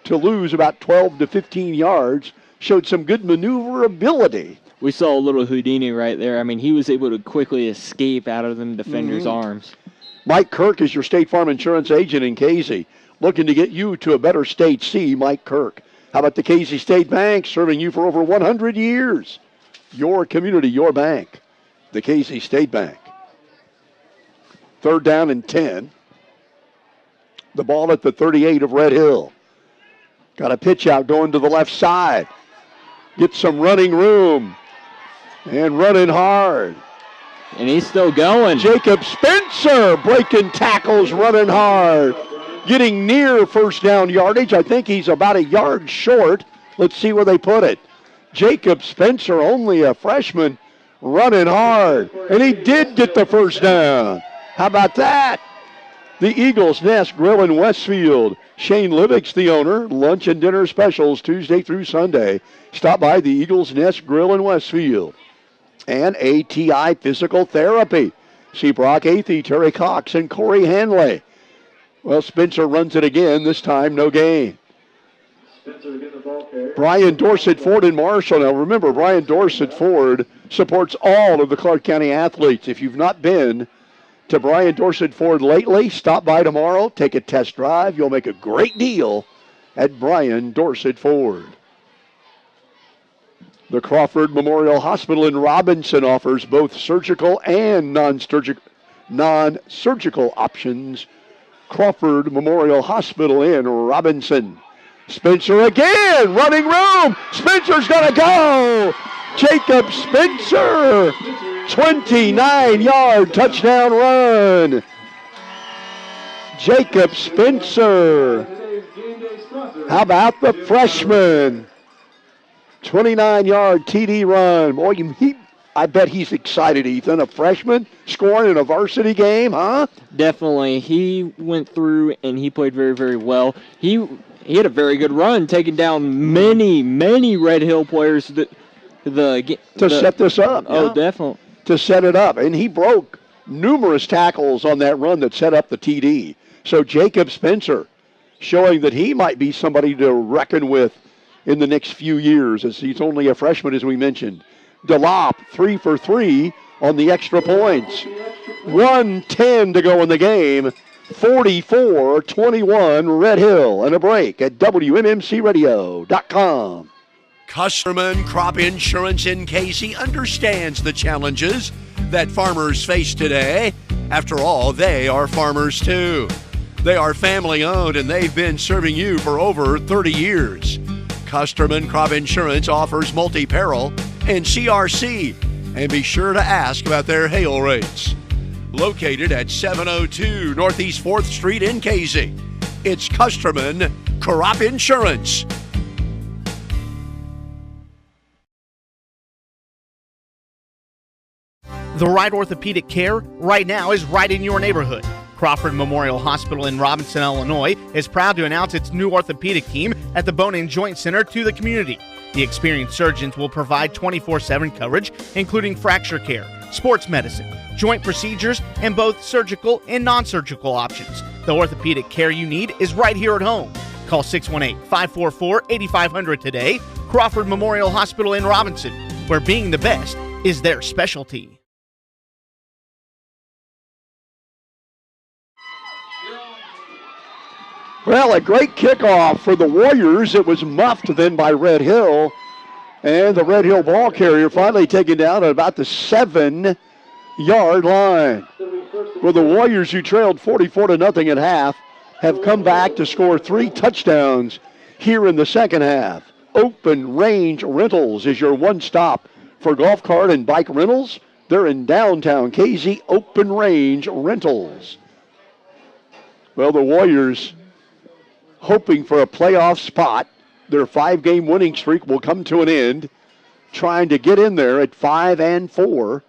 to lose about 12 to 15 yards. Showed some good maneuverability. We saw a little Houdini right there. I mean, he was able to quickly escape out of them defenders' arms. Mike Kirk is your State Farm Insurance agent in Casey. Looking to get you to a better state. See Mike Kirk. How about the Casey State Bank, serving you for over 100 years? Your community, your bank. The Casey State Bank. 3rd down and 10. The ball at the 38 of Red Hill. Got a pitch out going to the left side. Gets some running room. And running hard. And he's still going. Jacob Spencer breaking tackles, running hard. Getting near first down yardage. I think he's about a yard short. Let's see where they put it. Jacob Spencer, only a freshman, running hard. And he did get the first down. How about that? The Eagles Nest Grill in Westfield. Shane Livick's the owner. Lunch and dinner specials Tuesday through Sunday. Stop by the Eagles Nest Grill in Westfield. And ATI Physical Therapy. See Brock Athey, Terry Cox, and Corey Hanley. Well, Spencer runs it again. This time, no gain. Brian Dorsett Ford in Marshall. Now, remember, Brian Dorsett Ford supports all of the Clark County athletes. If you've not been to Brian Dorsett Ford lately, stop by tomorrow. Take a test drive. You'll make a great deal at Brian Dorsett Ford. The Crawford Memorial Hospital in Robinson offers both surgical and non-surgical options. Crawford Memorial Hospital in Robinson. Spencer again, running room. Spencer's going to go. Jacob Spencer, 29-yard touchdown run. Jacob Spencer. How about the freshman? 29-yard TD run. Boy, I bet he's excited, Ethan. A freshman scoring in a varsity game, huh? Definitely. He went through and he played very, very well. He had a very good run, taking down many Red Hill players to set this up. Oh, yeah. definitely. To set it up. And he broke numerous tackles on that run that set up the TD. So Jacob Spencer showing that he might be somebody to reckon with in the next few years, as he's only a freshman, as we mentioned. DeLopp, 3 for 3 on the extra points. 1:10 to go in the game. 44-21 Red Hill, and a break at WMMCRadio.com. Custerman Crop Insurance in Casey understands the challenges that farmers face today. After all, they are farmers too. They are family owned and they've been serving you for over 30 years. Custerman Crop Insurance offers multi-peril and CRC, and be sure to ask about their hail rates. Located at 702 Northeast 4th Street in Casey, it's Custerman Crop Insurance. The right orthopedic care right now is right in your neighborhood. Crawford Memorial Hospital in Robinson, Illinois is proud to announce its new orthopedic team at the Bone and Joint Center to the community. The experienced surgeons will provide 24/7 coverage, including fracture care, sports medicine, joint procedures, and both surgical and non-surgical options. The orthopedic care you need is right here at home. Call 618-544-8500 today. Crawford Memorial Hospital in Robinson, where being the best is their specialty. Well, a great kickoff for the Warriors. It was muffed then by Red Hill. And the Red Hill ball carrier finally taken down at about the 7-yard line. Well, the Warriors, who trailed 44-0 at half, have come back to score 3 touchdowns here in the second half. Open Range Rentals is your one stop for golf cart and bike rentals. They're in downtown Casey. Open Range Rentals. Well, the Warriors hoping for a playoff spot. Their 5-game winning streak will come to an end, trying to get in there at 5-4.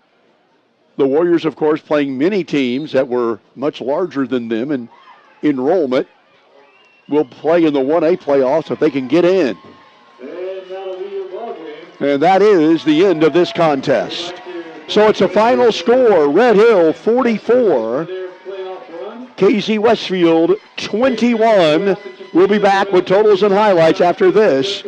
The Warriors, of course, playing many teams that were much larger than them in enrollment, will play in the 1A playoffs if they can get in. And that is the end of this contest. So it's a final score, Red Hill 44, KZ Westfield 21. We'll be back with totals and highlights after this.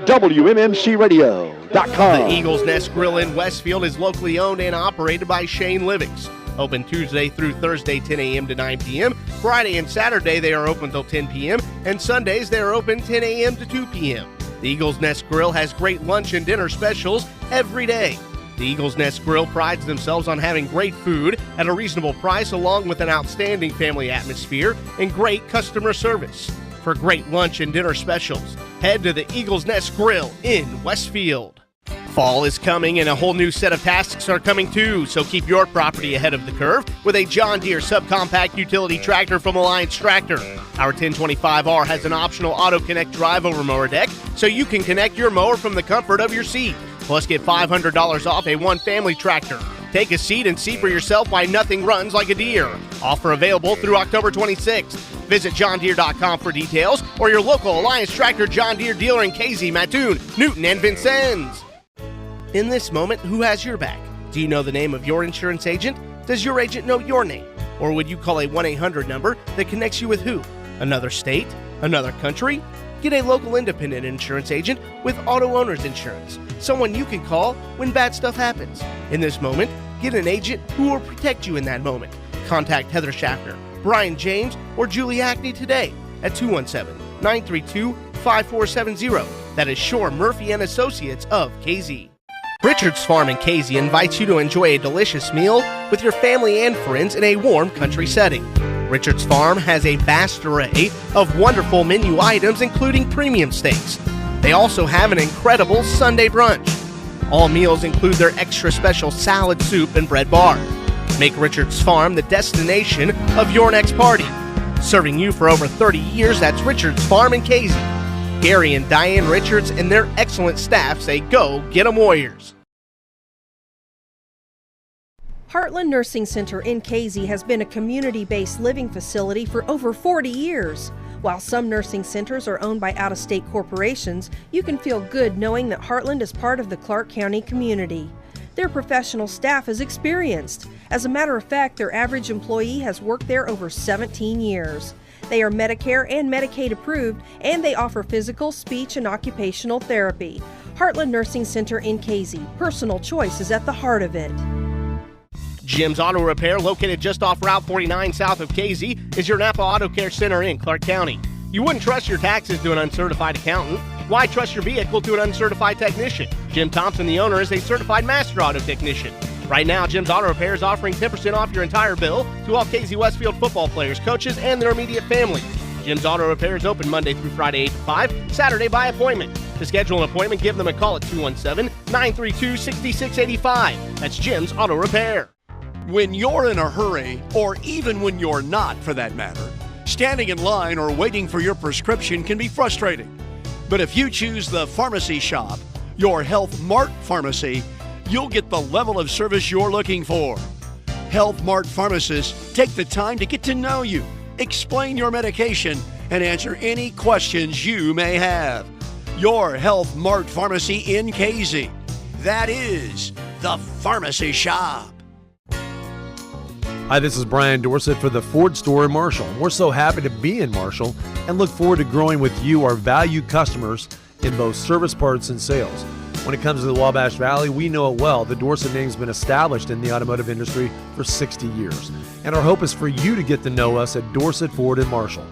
WMMCRadio.com. The Eagles Nest Grill in Westfield is locally owned and operated by Shane Livings. Open Tuesday through Thursday, 10 a.m. to 9 p.m. Friday and Saturday, they are open until 10 p.m. And Sundays, they are open 10 a.m. to 2 p.m. The Eagles Nest Grill has great lunch and dinner specials every day. The Eagles Nest Grill prides themselves on having great food at a reasonable price, along with an outstanding family atmosphere and great customer service. For great lunch and dinner specials, head to the Eagles Nest Grill in Westfield. Fall is coming and a whole new set of tasks are coming too, so keep your property ahead of the curve with a John Deere subcompact utility tractor from Alliance Tractor. Our 1025R has an optional Auto Connect drive-over mower deck, so you can connect your mower from the comfort of your seat. Plus, get $500 off a one-family tractor. Take a seat and see for yourself why nothing runs like a Deere. Offer available through October 26th. Visit johndeere.com for details or your local Alliance Tractor John Deere dealer in Casey, Mattoon, Newton, and Vincennes. In this moment, who has your back? Do you know the name of your insurance agent? Does your agent know your name? Or would you call a 1-800 number that connects you with who? Another state? Another country? Get a local independent insurance agent with auto owner's insurance. Someone you can call when bad stuff happens. In this moment, get an agent who will protect you in that moment. Contact Heather Schaffner, Brian James, or Julie Ackney today at 217-932-5470. That is Shore Murphy and Associates of KZ. Richard's Farm in KZ invites you to enjoy a delicious meal with your family and friends in a warm country setting. Richard's Farm has a vast array of wonderful menu items, including premium steaks. They also have an incredible Sunday brunch. All meals include their extra special salad, soup, and bread bar. Make Richard's Farm the destination of your next party. Serving you for over 30 years, that's Richard's Farm in KZ. Gary and Diane Richards and their excellent staff say, go get 'em Warriors. Heartland Nursing Center in KZ has been a community-based living facility for over 40 years. While some nursing centers are owned by out-of-state corporations, you can feel good knowing that Heartland is part of the Clark County community. Their professional staff is experienced. As a matter of fact, their average employee has worked there over 17 years. They are Medicare and Medicaid approved, and they offer physical, speech, and occupational therapy. Heartland Nursing Center in KZ. Personal choice is at the heart of it. Jim's Auto Repair, located just off Route 49 south of KZ, is your Napa Auto Care Center in Clark County. You wouldn't trust your taxes to an uncertified accountant. Why trust your vehicle to an uncertified technician? Jim Thompson, the owner, is a certified master auto technician. Right now, Jim's Auto Repair is offering 10% off your entire bill to all KZ Westfield football players, coaches, and their immediate families. Jim's Auto Repair is open Monday through Friday 8 to 5, Saturday by appointment. To schedule an appointment, give them a call at 217-932-6685. That's Jim's Auto Repair. When you're in a hurry, or even when you're not for that matter, standing in line or waiting for your prescription can be frustrating. But if you choose the Pharmacy Shop, your Health Mart pharmacy, you'll get the level of service you're looking for. Health Mart pharmacists take the time to get to know you, explain your medication, and answer any questions you may have. Your Health Mart pharmacy in KZ. That is the Pharmacy Shop. Hi, this is Brian Dorsett for the Ford store in Marshall. We're so happy to be in Marshall and look forward to growing with you, our valued customers, in both service parts and sales. When it comes to the Wabash Valley, we know it well. The Dorsett name's been established in the automotive industry for 60 years. And our hope is for you to get to know us at Dorsett Ford in Marshall.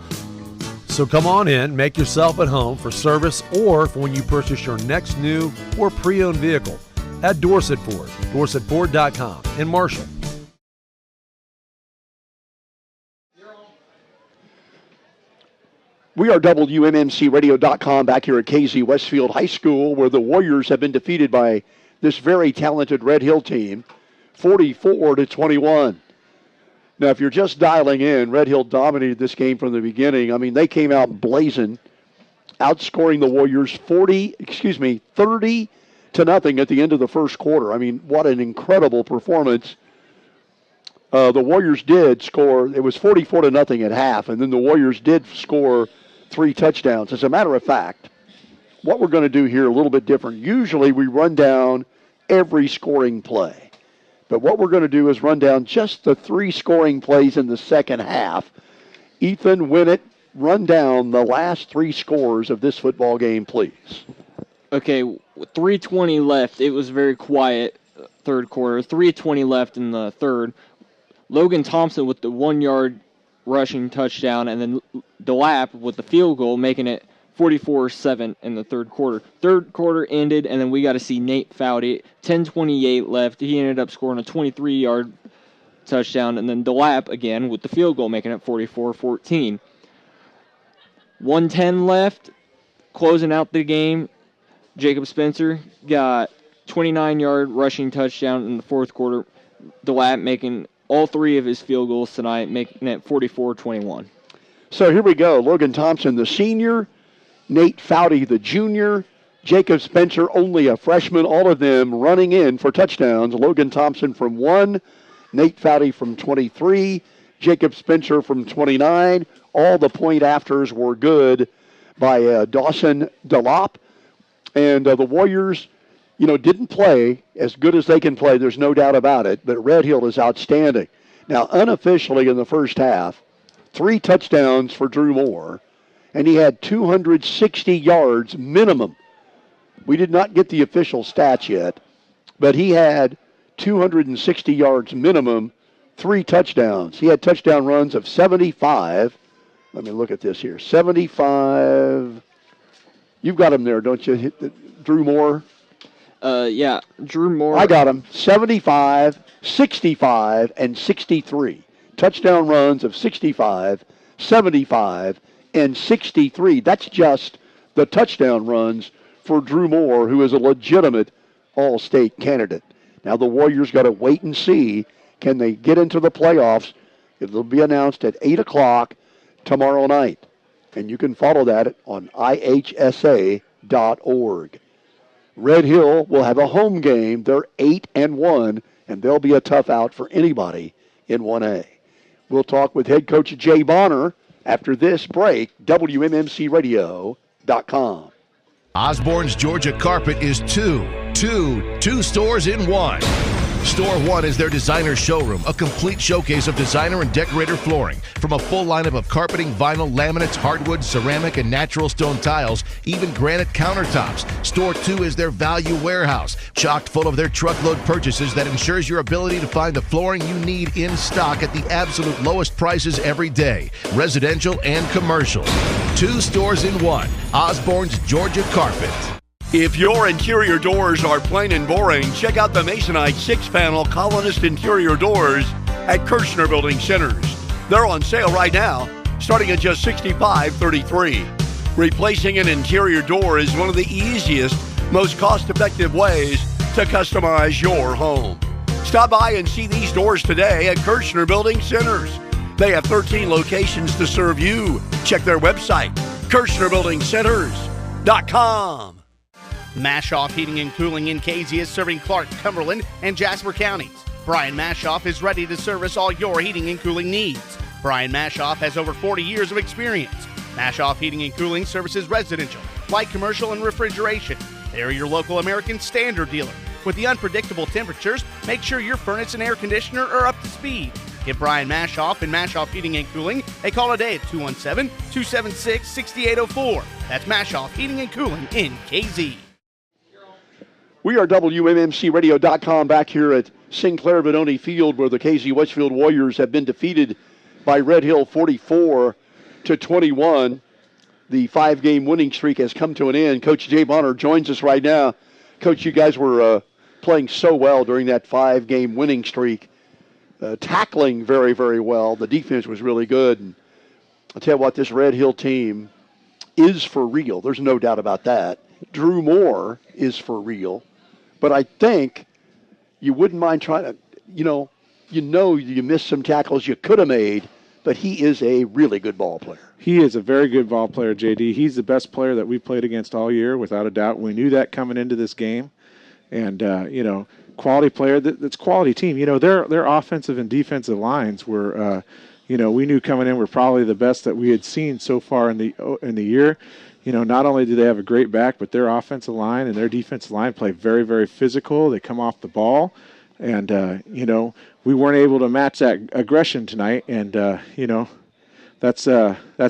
So come on in, make yourself at home for service or for when you purchase your next new or pre-owned vehicle at Dorsett Ford, DorsettFord.com in Marshall. We are WMMCRadio.com back here at KZ Westfield High School, where the Warriors have been defeated by this very talented Red Hill team, 44-21. Now, if you're just dialing in, Red Hill dominated this game from the beginning. I mean, they came out blazing, outscoring the Warriors 30 to nothing at the end of the first quarter. I mean, what an incredible performance. The Warriors did score. It was 44 to nothing at half, and then the Warriors did score 3 touchdowns. As a matter of fact, what we're going to do here a little bit different. Usually we run down every scoring play. But what we're going to do is run down just the 3 scoring plays in the second half. Ethan Winnett, run down the last 3 scores of this football game, please. Okay, with 3:20 left. It was very quiet third quarter. 3:20 left in the third. Logan Thompson with the 1-yard rushing touchdown, and then DeLapp with the field goal, making it 44-7 in the third quarter. Third quarter ended, and then we got to see Nate Foudy. 10:28 left. He ended up scoring a 23-yard touchdown, and then DeLapp again with the field goal, making it 44-14. 1:10 left, closing out the game. Jacob Spencer got 29-yard rushing touchdown in the fourth quarter. DeLapp making all 3 of his field goals tonight, making it 44-21. So here we go. Logan Thompson, the senior. Nate Foudy, the junior. Jacob Spencer, only a freshman. All of them running in for touchdowns. Logan Thompson from 1. Nate Foudy from 23. Jacob Spencer from 29. All the point afters were good by Dawson DeLapp. And the Warriors, didn't play as good as they can play. There's no doubt about it. But Red Hill is outstanding. Now, unofficially in the first half, 3 touchdowns for Drew Moore. And he had 260 yards minimum. We did not get the official stats yet. But he had 260 yards minimum, 3 touchdowns. He had touchdown runs of 75. Let me look at this here. 75. You've got him there, don't you? Drew Moore? Yeah, Drew Moore. I got him. 75, 65, and 63. Touchdown runs of 65, 75, and 63. That's just the touchdown runs for Drew Moore, who is a legitimate All-State candidate. Now the Warriors got to wait and see. Can they get into the playoffs? It'll be announced at 8 o'clock tomorrow night. And you can follow that on ihsa.org. Red Hill will have a home game. They're 8-1, and they'll be a tough out for anybody in 1A. We'll talk with head coach Jay Bonner after this break, WMMCRadio.com. Osborne's Georgia Carpet is two stores in one. Store 1 is their designer showroom, a complete showcase of designer and decorator flooring. From a full lineup of carpeting, vinyl, laminates, hardwood, ceramic, and natural stone tiles, even granite countertops. Store 2 is their value warehouse, chocked full of their truckload purchases that ensures your ability to find the flooring you need in stock at the absolute lowest prices every day, residential and commercial. 2 stores in one. Osborne's Georgia Carpet. If your interior doors are plain and boring, check out the Masonite 6-panel Colonist interior doors at Kirshner Building Centers. They're on sale right now, starting at just $65.33. Replacing an interior door is one of the easiest, most cost-effective ways to customize your home. Stop by and see these doors today at Kirshner Building Centers. They have 13 locations to serve you. Check their website, KirshnerBuildingCenters.com. Mashoff Heating and Cooling in Casey is serving Clark, Cumberland, and Jasper counties. Brian Mashoff is ready to service all your heating and cooling needs. Brian Mashoff has over 40 years of experience. Mashoff Heating and Cooling services residential, light commercial, and refrigeration. They are your local American Standard dealer. With the unpredictable temperatures, make sure your furnace and air conditioner are up to speed. Give Brian Mashoff and Mashoff Heating and Cooling a call today at 217-276-6804. That's Mashoff Heating and Cooling in KZ. We are WMMCRadio.com back here at Sinclair Benoni Field, where the KZ Westfield Warriors have been defeated by Red Hill 44-21. The 5-game winning streak has come to an end. Coach Jay Bonner joins us right now. Coach, you guys were playing so well during that 5-game winning streak, tackling very, very well. The defense was really good. And I'll tell you what, this Red Hill team is for real. There's no doubt about that. Drew Moore is for real. But I think you wouldn't mind trying to, you know you missed some tackles you could have made, but he is a really good ball player. He is a very good ball player, JD. He's the best player that we played against all year, without a doubt. We knew that coming into this game. And, quality player, that's quality team. Their offensive and defensive lines were, we knew coming in were probably the best that we had seen so far in the year. Not only do they have a great back, but their offensive line and their defensive line play very, very physical. They come off the ball. And, we weren't able to match that aggression tonight. And, that's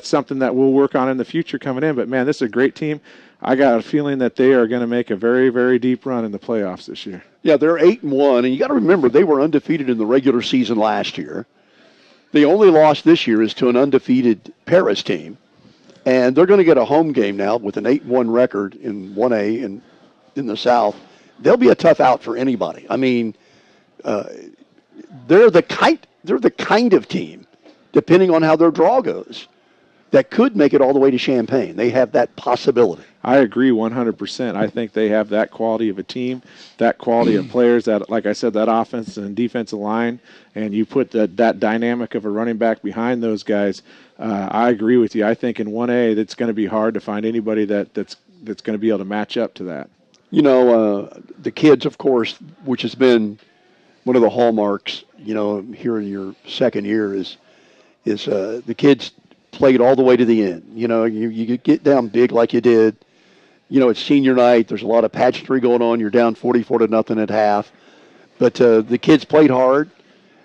something that we'll work on in the future coming in. But, man, this is a great team. I got a feeling that they are going to make a very, very deep run in the playoffs this year. Yeah, they're 8-1, and you got to remember they were undefeated in the regular season last year. The only loss this year is to an undefeated Paris team, and they're going to get a home game now with an 8-1 record in 1A in the South. They'll be a tough out for anybody. I mean, they're the kind of team, depending on how their draw goes, that could make it all the way to Champaign. They have that possibility. I agree 100%. I think they have that quality of a team, that quality of players, that, like I said, that offensive and defensive line, and you put that dynamic of a running back behind those guys. I agree with you. I think in 1A, it's going to be hard to find anybody that's going to be able to match up to that. The kids, of course, which has been one of the hallmarks, here in your second year is the kids played all the way to the end. You get down big like you did. It's senior night. There's a lot of pageantry going on. You're down 44-0 at half. But the kids played hard.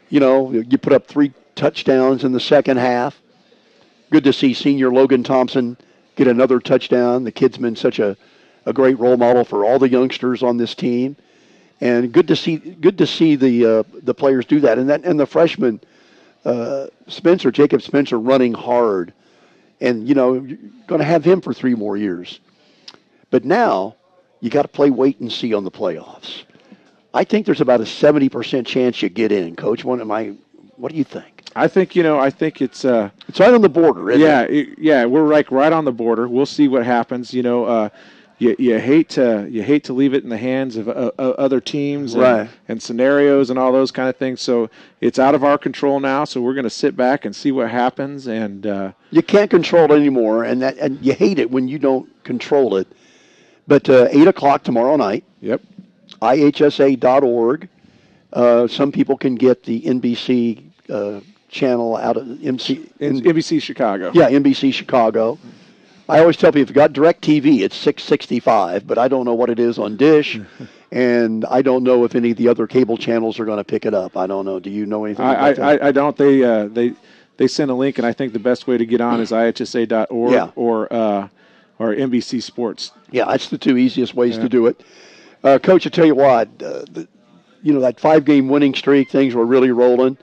You put up 3 touchdowns in the second half. Good to see senior Logan Thompson get another touchdown. The kid's been such a great role model for all the youngsters on this team. And good to see the players do that. And the freshman, Jacob Spencer, running hard. And, you're going to have him for 3 more years. But now you got to play wait and see on the playoffs. I think there's about a 70% chance you get in, Coach. What do you think? I think it's right on the border, isn't it? Yeah, we're right on the border. We'll see what happens. You hate to leave it in the hands of other teams and scenarios and all those kind of things. So it's out of our control now. So we're going to sit back and see what happens. And you can't control it anymore, and you hate it when you don't control it. But 8:00 tomorrow night. Yep. IHSA.org. Some people can get the NBC channel out of NBC Chicago. Yeah, NBC Chicago. I always tell people, if you got DirecTV, it's $6.65, but I don't know what it is on Dish, and I don't know if any of the other cable channels are going to pick it up. I don't know. Do you know anything about that? I don't. They send a link, and I think the best way to get on is IHSA.org or NBC Sports. Yeah, that's the 2 easiest ways to do it. Coach, I tell you what, that 5-game winning streak, things were really rolling.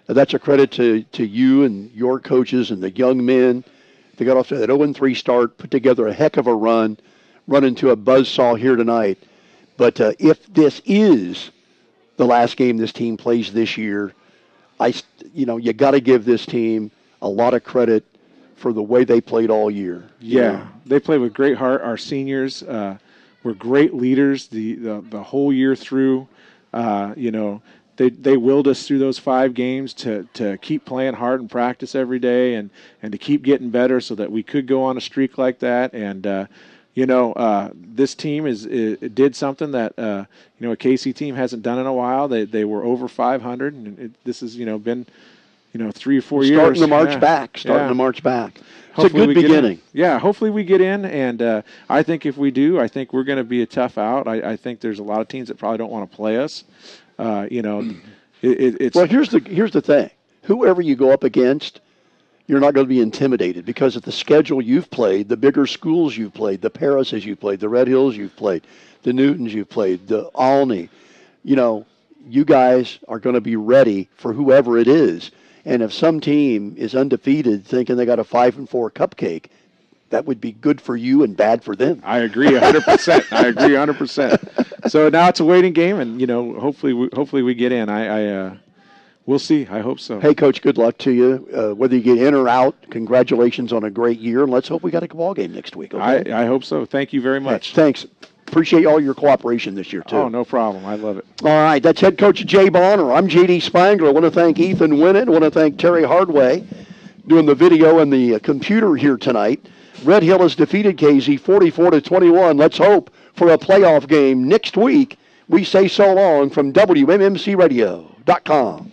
That's a credit to you and your coaches and the young men. They got off to that 0-3 start, put together a heck of a run into a buzzsaw here tonight. But if this is the last game this team plays this year, you got to give this team a lot of credit for the way they played all year. Yeah, they played with great heart. Our seniors were great leaders the whole year through. They willed us through those 5 games to keep playing hard and practice every day and to keep getting better so that we could go on a streak like that. And, this team did something that, a KC team hasn't done in a while. They were over 500, and this has, been, 3 or 4 years. Starting to march back. It's a good beginning. Yeah, hopefully we get in, and I think if we do, I think we're going to be a tough out. I think there's a lot of teams that probably don't want to play us. It's well, here's the thing. Whoever you go up against, you're not going to be intimidated because of the schedule you've played, the bigger schools you've played, the Parises you've played, the Red Hills you've played, the Newtons you've played, the Alney. You guys are going to be ready for whoever it is. And if some team is undefeated thinking they got a 5-4 cupcake, that would be good for you and bad for them. I agree 100%. I agree 100%. So now it's a waiting game, and hopefully we get in. We'll see. I hope so. Hey, Coach, good luck to you. Whether you get in or out, congratulations on a great year, and let's hope we got a ball game next week. Okay? I hope so. Thank you very much. Thanks. appreciate all your cooperation this year, too. Oh, no problem. I love it. All right, that's head coach Jay Bonner. I'm J.D. Spangler. I want to thank Ethan Winnett. I want to thank Terry Hardway doing the video and the computer here tonight. Red Hill has defeated KZ 44-21. Let's hope for a playoff game next week. We say so long from WMMCRadio.com.